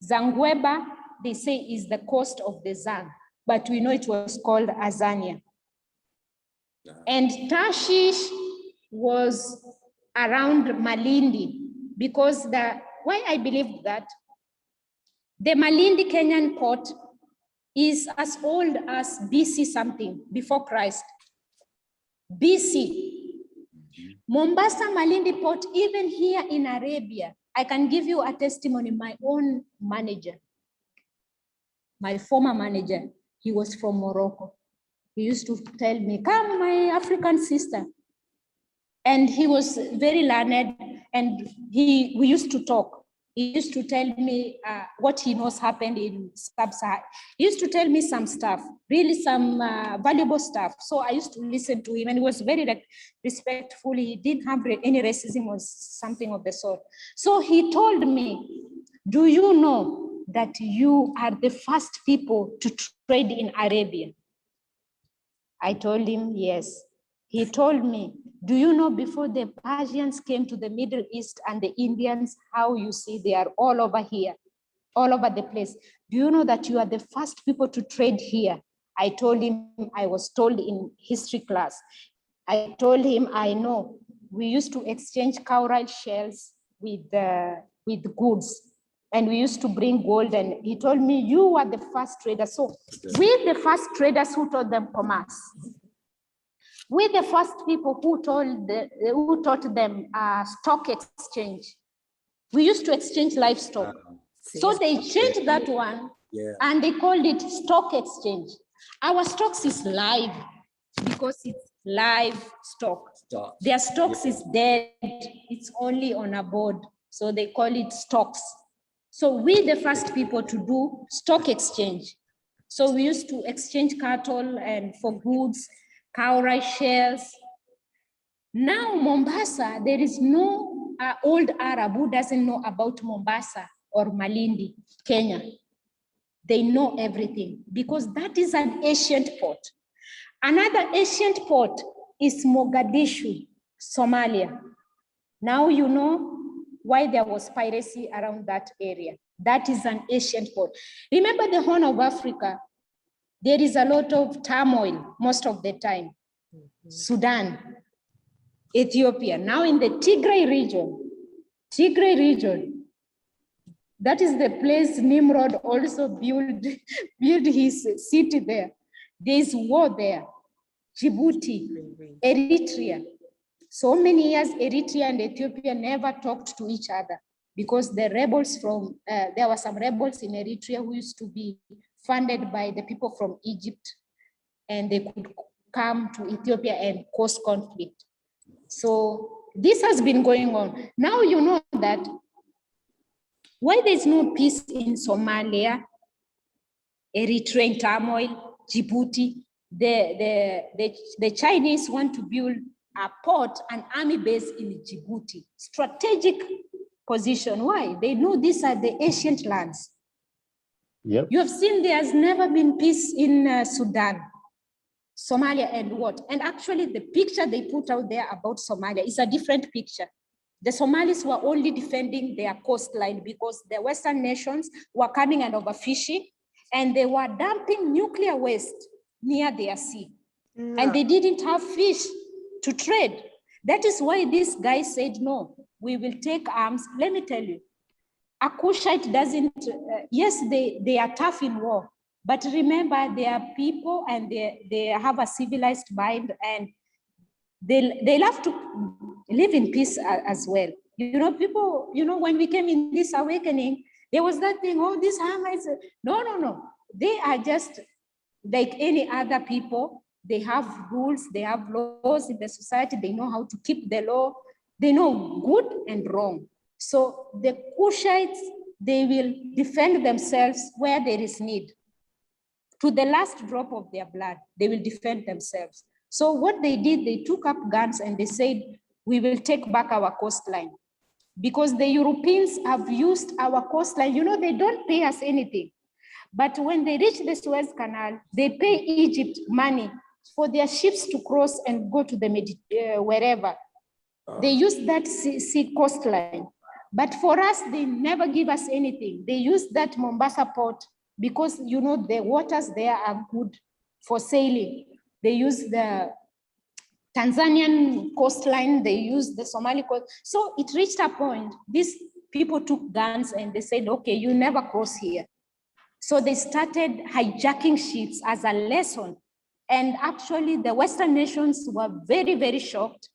Zangweba, they say, is the coast of the Zang, but we know it was called Azania. And Tarshish was around Malindi, because why I believe that the Malindi Kenyan port is as old as BC something, before Christ. BC. Mombasa Malindi port, even here in Arabia, I can give you a testimony. My own manager, my former manager, he was from Morocco. He used to tell me, come, my African sister. And he was very learned, and we used to talk. He used to tell me what he knows happened in Sub-Saharan. He used to tell me some stuff, really some valuable stuff. So I used to listen to him, and he was very respectful. He didn't have any racism or something of the sort. So he told me, do you know that you are the first people to trade in Arabia? I told him, yes. He told me, do you know before the Persians came to the Middle East and the Indians, how you see they are all over here, all over the place. Do you know that you are the first people to trade here? I told him, I was told in history class. I told him, I know. We used to exchange cowrie shells with goods. And we used to bring gold. And he told me, you are the first traders. So we're the first traders who taught them commerce. We're the first people who taught them stock exchange. We used to exchange livestock. So they changed that one, and they called it stock exchange. Our stocks is live because it's live stock. Their stocks is dead. It's only on a board. So they call it stocks. So we're the first people to do stock exchange. So we used to exchange cattle and for goods, cowrie shells. Now Mombasa, there is no old Arab who doesn't know about Mombasa or Malindi, Kenya. They know everything because that is an ancient port. Another ancient port is Mogadishu, Somalia. Now you know why there was piracy around that area. That is an ancient port. Remember the Horn of Africa? There is a lot of turmoil most of the time. Sudan, Ethiopia. Now in the Tigray region, that is the place Nimrod also built his city there. There is war there. Djibouti, Eritrea. So many years, Eritrea and Ethiopia never talked to each other because the rebels there were some rebels in Eritrea who used to be funded by the people from Egypt, and they could come to Ethiopia and cause conflict. So this has been going on. Now you know that why there's no peace in Somalia, Eritrean turmoil, Djibouti, the Chinese want to build a port, an army base in Djibouti. Strategic position. Why? They know these are the ancient lands. Yep. You have seen there has never been peace in Sudan, Somalia, and what? And actually the picture they put out there about Somalia is a different picture. The Somalis were only defending their coastline because the Western nations were coming and overfishing, and they were dumping nuclear waste near their sea. And they didn't have fish to trade. That is why this guy said, no, we will take arms. Let me tell you, a Cushite doesn't, yes, they are tough in war, but remember they are people and they have a civilized mind, and they love to live in peace as well. You know, people, you know, when we came in this awakening, there was that thing, oh, this Hamites. No. They are just like any other people. They have rules, they have laws in the society. They know how to keep the law. They know good and wrong. So the Cushites, they will defend themselves where there is need. To the last drop of their blood, they will defend themselves. So what they did, they took up guns and they said, we will take back our coastline. Because the Europeans have used our coastline. You know, they don't pay us anything. But when they reach the Suez Canal, they pay Egypt money for their ships to cross and go to the wherever. They use that sea coastline. But for us, they never give us anything. They use that Mombasa port because, you know, the waters there are good for sailing. They use the Tanzanian coastline, they use the Somali coast. So it reached a point, these people took guns and they said, okay, you never cross here. So they started hijacking ships as a lesson. And actually the Western nations were very, very shocked.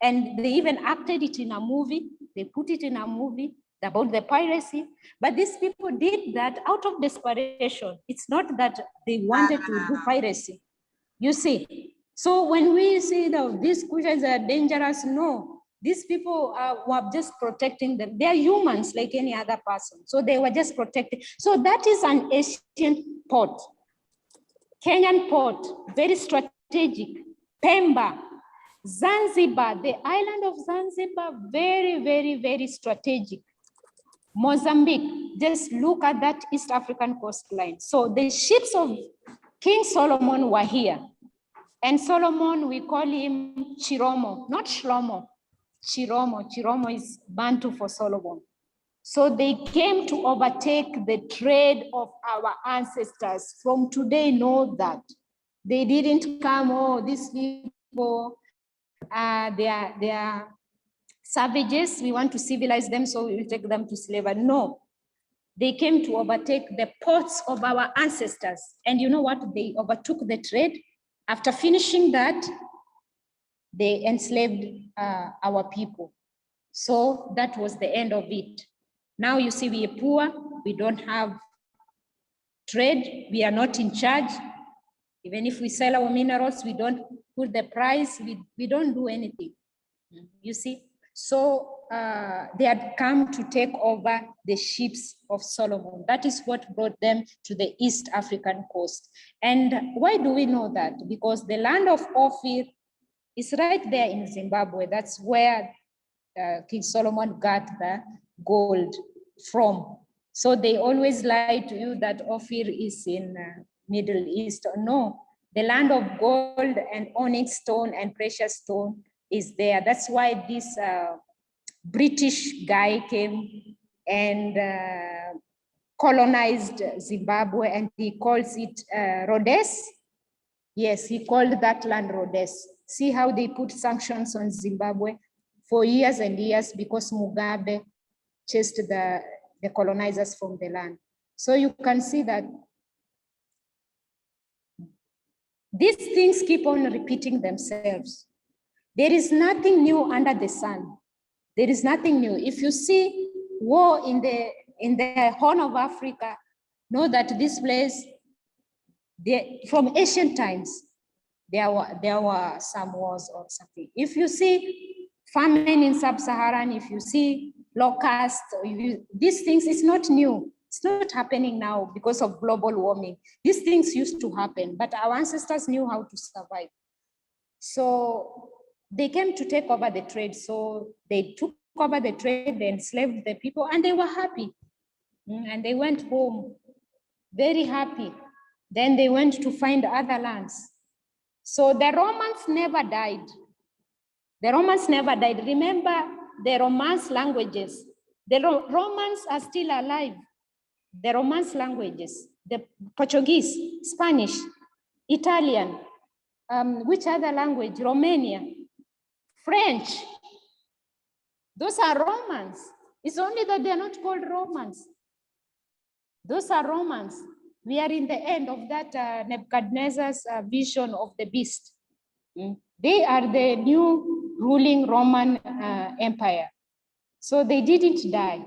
And they even acted it in a movie. They put it in a movie about the piracy. But these people did that out of desperation. It's not that they wanted to do piracy. You see? So when we say that these creatures are dangerous, no. These people were just protecting them. They are humans like any other person. So they were just protecting. So that is an ancient port. Kenyan port, very strategic. Pemba, Zanzibar, the island of Zanzibar, very, very, very strategic. Mozambique, just look at that East African coastline. So the ships of King Solomon were here. And Solomon, we call him Chiromo, not Shlomo, Chiromo. Chiromo is Bantu for Solomon. So they came to overtake the trade of our ancestors. From today, know that. They didn't come, oh, these people, they are savages, we want to civilize them, so we will take them to slavery. No, they came to overtake the ports of our ancestors. And you know what? They overtook the trade. After finishing that, they enslaved our people. So that was the end of it. Now you see we are poor, we don't have trade, we are not in charge. Even if we sell our minerals, we don't put the price, we don't do anything, you see? So they had come to take over the ships of Solomon. That is what brought them to the East African coast. And why do we know that? Because the land of Ophir is right there in Zimbabwe. That's where King Solomon got the gold from. So they always lie to you that Ophir is in Middle East. No, the land of gold and onyx stone and precious stone is there. That's why this British guy came and colonized Zimbabwe, and he calls it Rhodes. Yes, he called that land Rhodes. See how they put sanctions on Zimbabwe for years and years because Mugabe chased the colonizers from the land. So you can see that these things keep on repeating themselves. There is nothing new under the sun. There is nothing new. If you see war in the Horn of Africa, know that this place, from ancient times, there were some wars or something. If you see famine in sub-Saharan, if you see locusts, these things, it's not new. It's not happening now because of global warming. These things used to happen, but our ancestors knew how to survive. So they came to take over the trade. So they took over the trade, they enslaved the people, and they were happy. And they went home very happy. Then they went to find other lands. So the Romans never died. The Romans never died. Remember the Romance languages. The Romans are still alive. The Romance languages, the Portuguese, Spanish, Italian, which other language? Romania, French. Those are Romans. It's only that they're not called Romans. Those are Romans. We are in the end of that Nebuchadnezzar's vision of the beast. They are the new ruling Roman Empire. So they didn't die.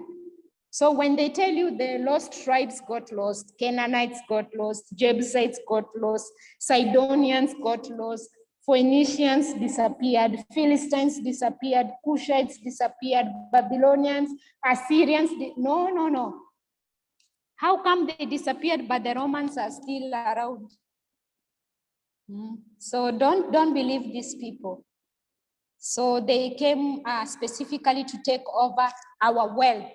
So when they tell you the lost tribes got lost, Canaanites got lost, Jebusites got lost, Sidonians got lost, Phoenicians disappeared, Philistines disappeared, Cushites disappeared, Babylonians, Assyrians, no. How come they disappeared, but the Romans are still around? So don't believe these people. So they came specifically to take over our wealth.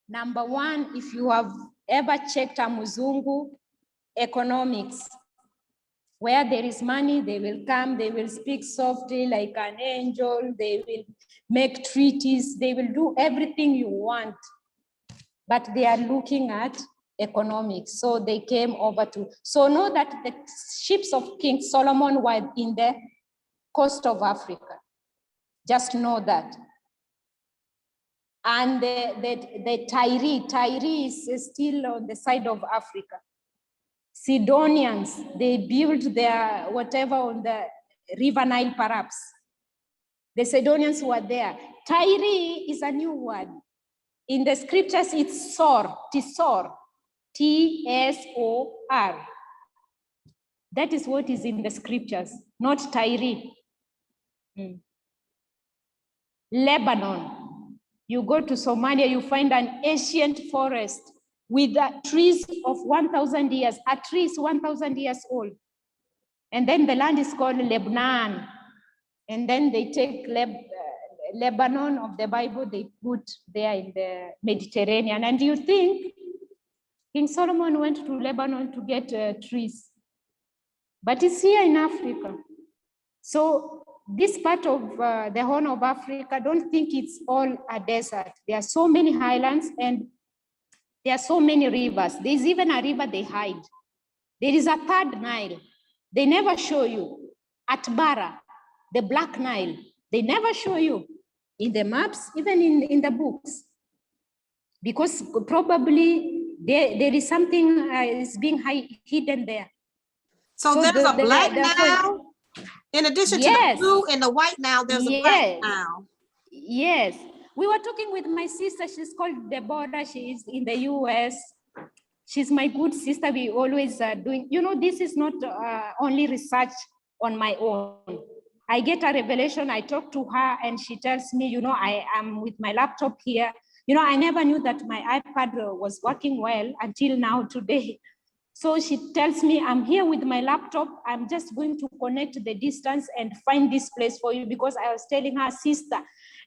Number one, if you have ever checked a Muzungu economics, Where there is money, they will come, they will speak softly like an angel, they will make treaties, they will do everything you want. But they are looking at economics. So they came over to, so know that the ships of King Solomon were in the coast of Africa. Just know that. And the Tyre is still on the side of Africa. Sidonians, they built their whatever on the River Nile perhaps. The Sidonians were there. Tyre is a new word. In the scriptures, it's Sor, Tisor, T-S-O-R. That is what is in the scriptures, not Tyre. Lebanon. You go to Somalia, you find an ancient forest with trees of 1,000 years. A tree is 1,000 years old. And then the land is called Lebanon. And then they take Lebanon of the Bible, they put there in the Mediterranean. And you think King Solomon went to Lebanon to get trees. But it's here in Africa. So this part of the Horn of Africa, don't think it's all a desert. There are so many highlands and there are so many rivers. There's even a river they hide. There is a third Nile. They never show you. Atbara, the Black Nile. They never show you in the maps, even in the books. Because probably there is something is being hidden there. So there's a Black Nile? In addition to the blue and the white Nile, there's a Black Nile. Yes. We were talking with my sister. She's called Deborah. She is in the US. She's my good sister. We always are doing, this is not only research on my own. I get a revelation. I talk to her and she tells me, I am with my laptop here. I never knew that my iPad was working well until now today. So she tells me, I'm here with my laptop. I'm just going to connect the distance and find this place for you, because I was telling her, sister,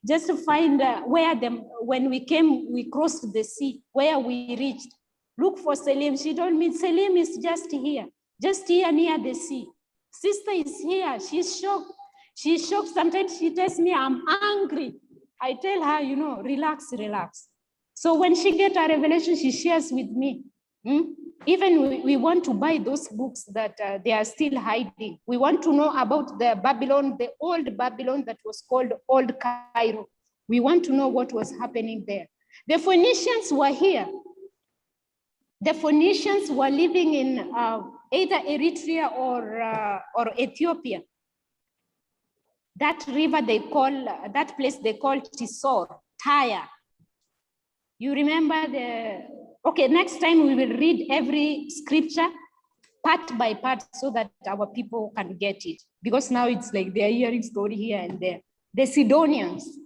just to find when we came, we crossed the sea, where we reached. Look for Selim. She told me, Selim is just here near the sea. Sister is here. She's shocked. She's shocked. Sometimes she tells me, I'm angry. I tell her, relax. So when she gets a revelation, she shares with me. Even we want to buy those books that they are still hiding. We want to know about the Babylon, the old Babylon that was called Old Cairo. We want to know what was happening there. The Phoenicians were here. The Phoenicians were living in either Eritrea or Ethiopia. That river that place they call Tisor, Tyre. You remember okay, next time we will read every scripture part by part so that our people can get it. Because now it's like they're hearing story here and there. The Sidonians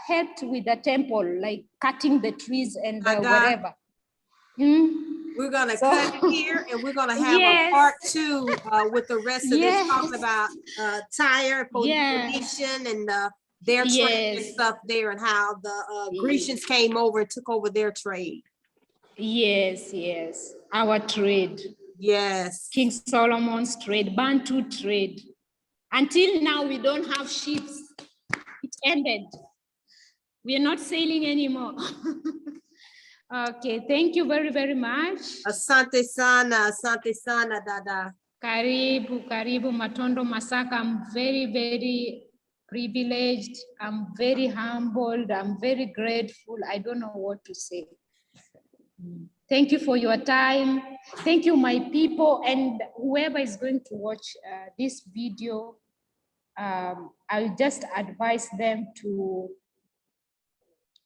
helped with the temple, like cutting the trees and whatever. We're gonna cut it here and we're gonna have a part 2 with the rest of this, talking about Tyre, Phoenician, and their trade and stuff there, and how the Grecians came over and took over their trade. Yes, our trade. Yes. King Solomon's trade, Bantu trade. Until now, we don't have ships. It ended. We are not sailing anymore. Okay, thank you very, very much. Asante sana, dada. Karibu, Matondo Masaka. I'm very, very privileged. I'm very humbled. I'm very grateful. I don't know what to say. Thank you for your time. Thank you, my people, and whoever is going to watch this video. I'll just advise them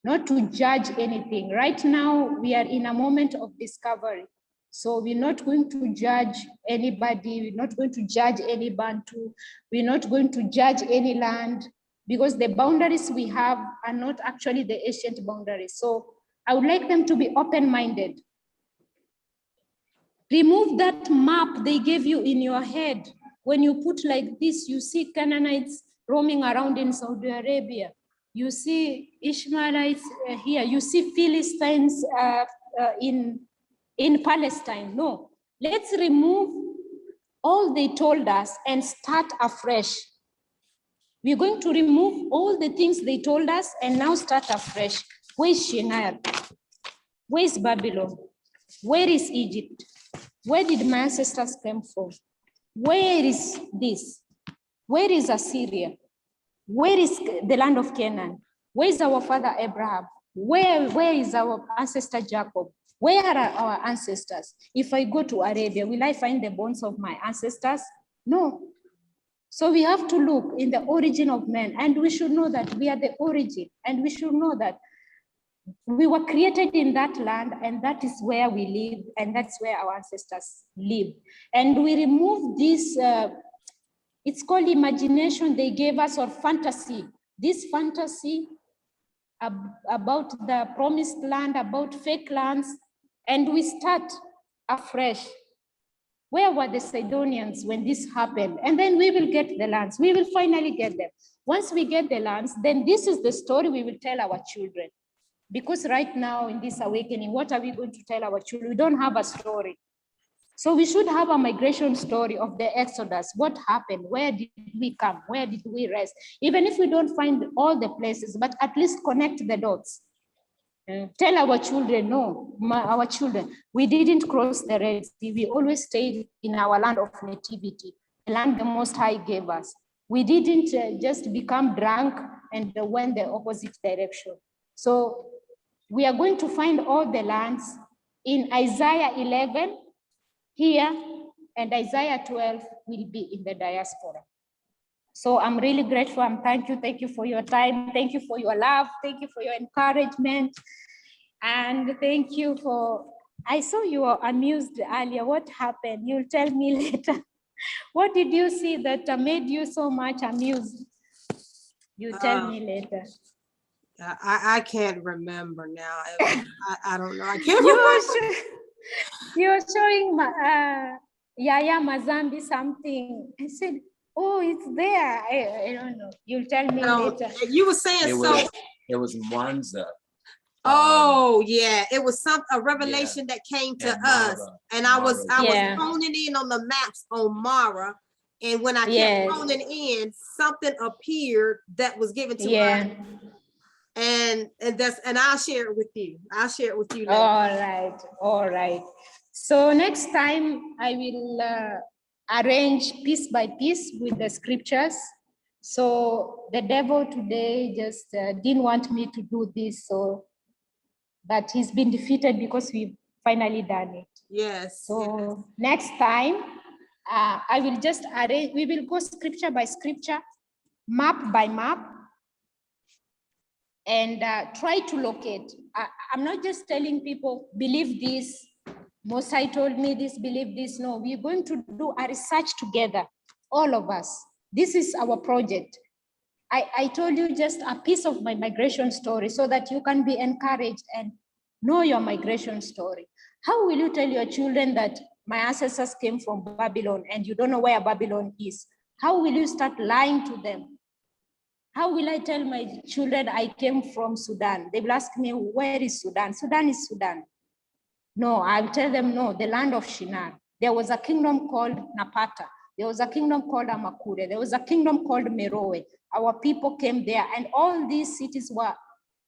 not to judge anything. Right now, we are in a moment of discovery. So we're not going to judge anybody. We're not going to judge any Bantu. We're not going to judge any land, because the boundaries we have are not actually the ancient boundaries. So I would like them to be open-minded. Remove that map they gave you in your head. When you put like this, you see Canaanites roaming around in Saudi Arabia. You see Ishmaelites here. You see Philistines in Palestine. No, let's remove all they told us and start afresh. We're going to remove all the things they told us and now start afresh. Where is Shinar? Where is Babylon? Where is Egypt? Where did my ancestors come from? Where is this? Where is Assyria? Where is the land of Canaan? Where is our father Abraham? Where is our ancestor Jacob? Where are our ancestors? If I go to Arabia, will I find the bones of my ancestors? No. So we have to look in the origin of man, and we should know that we are the origin, and we should know that we were created in that land, and that is where we live, and that's where our ancestors live. And we remove this, it's called imagination they gave us, or fantasy. This fantasy about the promised land, about fake lands, and we start afresh. Where were the Sidonians when this happened? And then we will get the lands. We will finally get them. Once we get the lands, then this is the story we will tell our children. Because right now in this awakening, what are we going to tell our children? We don't have a story. So we should have a migration story of the Exodus. What happened? Where did we come? Where did we rest? Even if we don't find all the places, but at least connect the dots. Tell our children, no, our children, we didn't cross the Red Sea. We always stayed in our land of nativity, the land the Most High gave us. We didn't just become drunk and went the opposite direction. So we are going to find all the lands in Isaiah 11 here, and Isaiah 12 will be in the diaspora. So I'm really grateful, and thank you for your time. Thank you for your love. Thank you for your encouragement. And thank you for, I saw you were amused earlier. What happened? You'll tell me later. What did you see that made you so much amused? You tell me later. I can't remember now. I don't know. I can't remember. You were showing Yaya Mazambi something. I said, oh, it's there. I don't know. You'll tell me later. You were saying it was Mwanza. Oh yeah, it was a revelation that came to us, and I was honing in on the maps on Mara, and when I kept honing in, something appeared that was given to us, and I'll share it with you. I'll share it with you later. All right. So next time I will arrange piece by piece with the scriptures. So the devil today just didn't want me to do this, but he's been defeated because we've finally done it. Yes. So next time, I will just arrange, we will go scripture by scripture, map by map, and try to locate. I'm not just telling people, believe this, Mosai told me this, believe this. No, we're going to do a research together, all of us. This is our project. I told you just a piece of my migration story so that you can be encouraged and know your migration story. How will you tell your children that my ancestors came from Babylon and you don't know where Babylon is? How will you start lying to them? How will I tell my children I came from Sudan? They will ask me, where is Sudan? Sudan is Sudan. No, I'll tell them, no, the land of Shinar. There was a kingdom called Napata. There was a kingdom called Amakure. There was a kingdom called Meroe. Our people came there, and all these cities were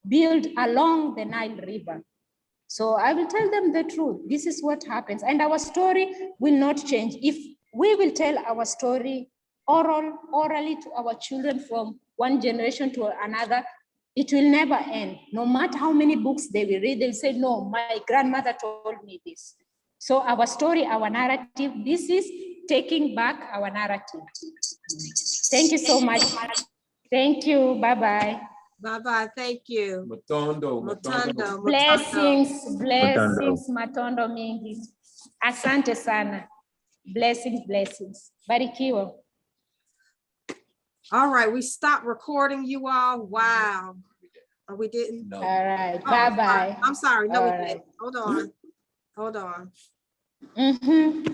built along the Nile River. So I will tell them the truth. This is what happens. And our story will not change. If we will tell our story orally to our children from one generation to another, it will never end. No matter how many books they will read, they'll say, no, my grandmother told me this. So our story, our narrative, this is taking back our narrative. Thank you so much. Thank you. Bye-bye. Bye-bye. Thank you. Matondo. Blessings, Matondo mingi. Asante sana. Blessings. Barikiwa. All right, we stopped recording, you all. Wow. Oh, we didn't? No. All right, bye-bye. I'm sorry. No, All we didn't. Hold on. Mm-hmm.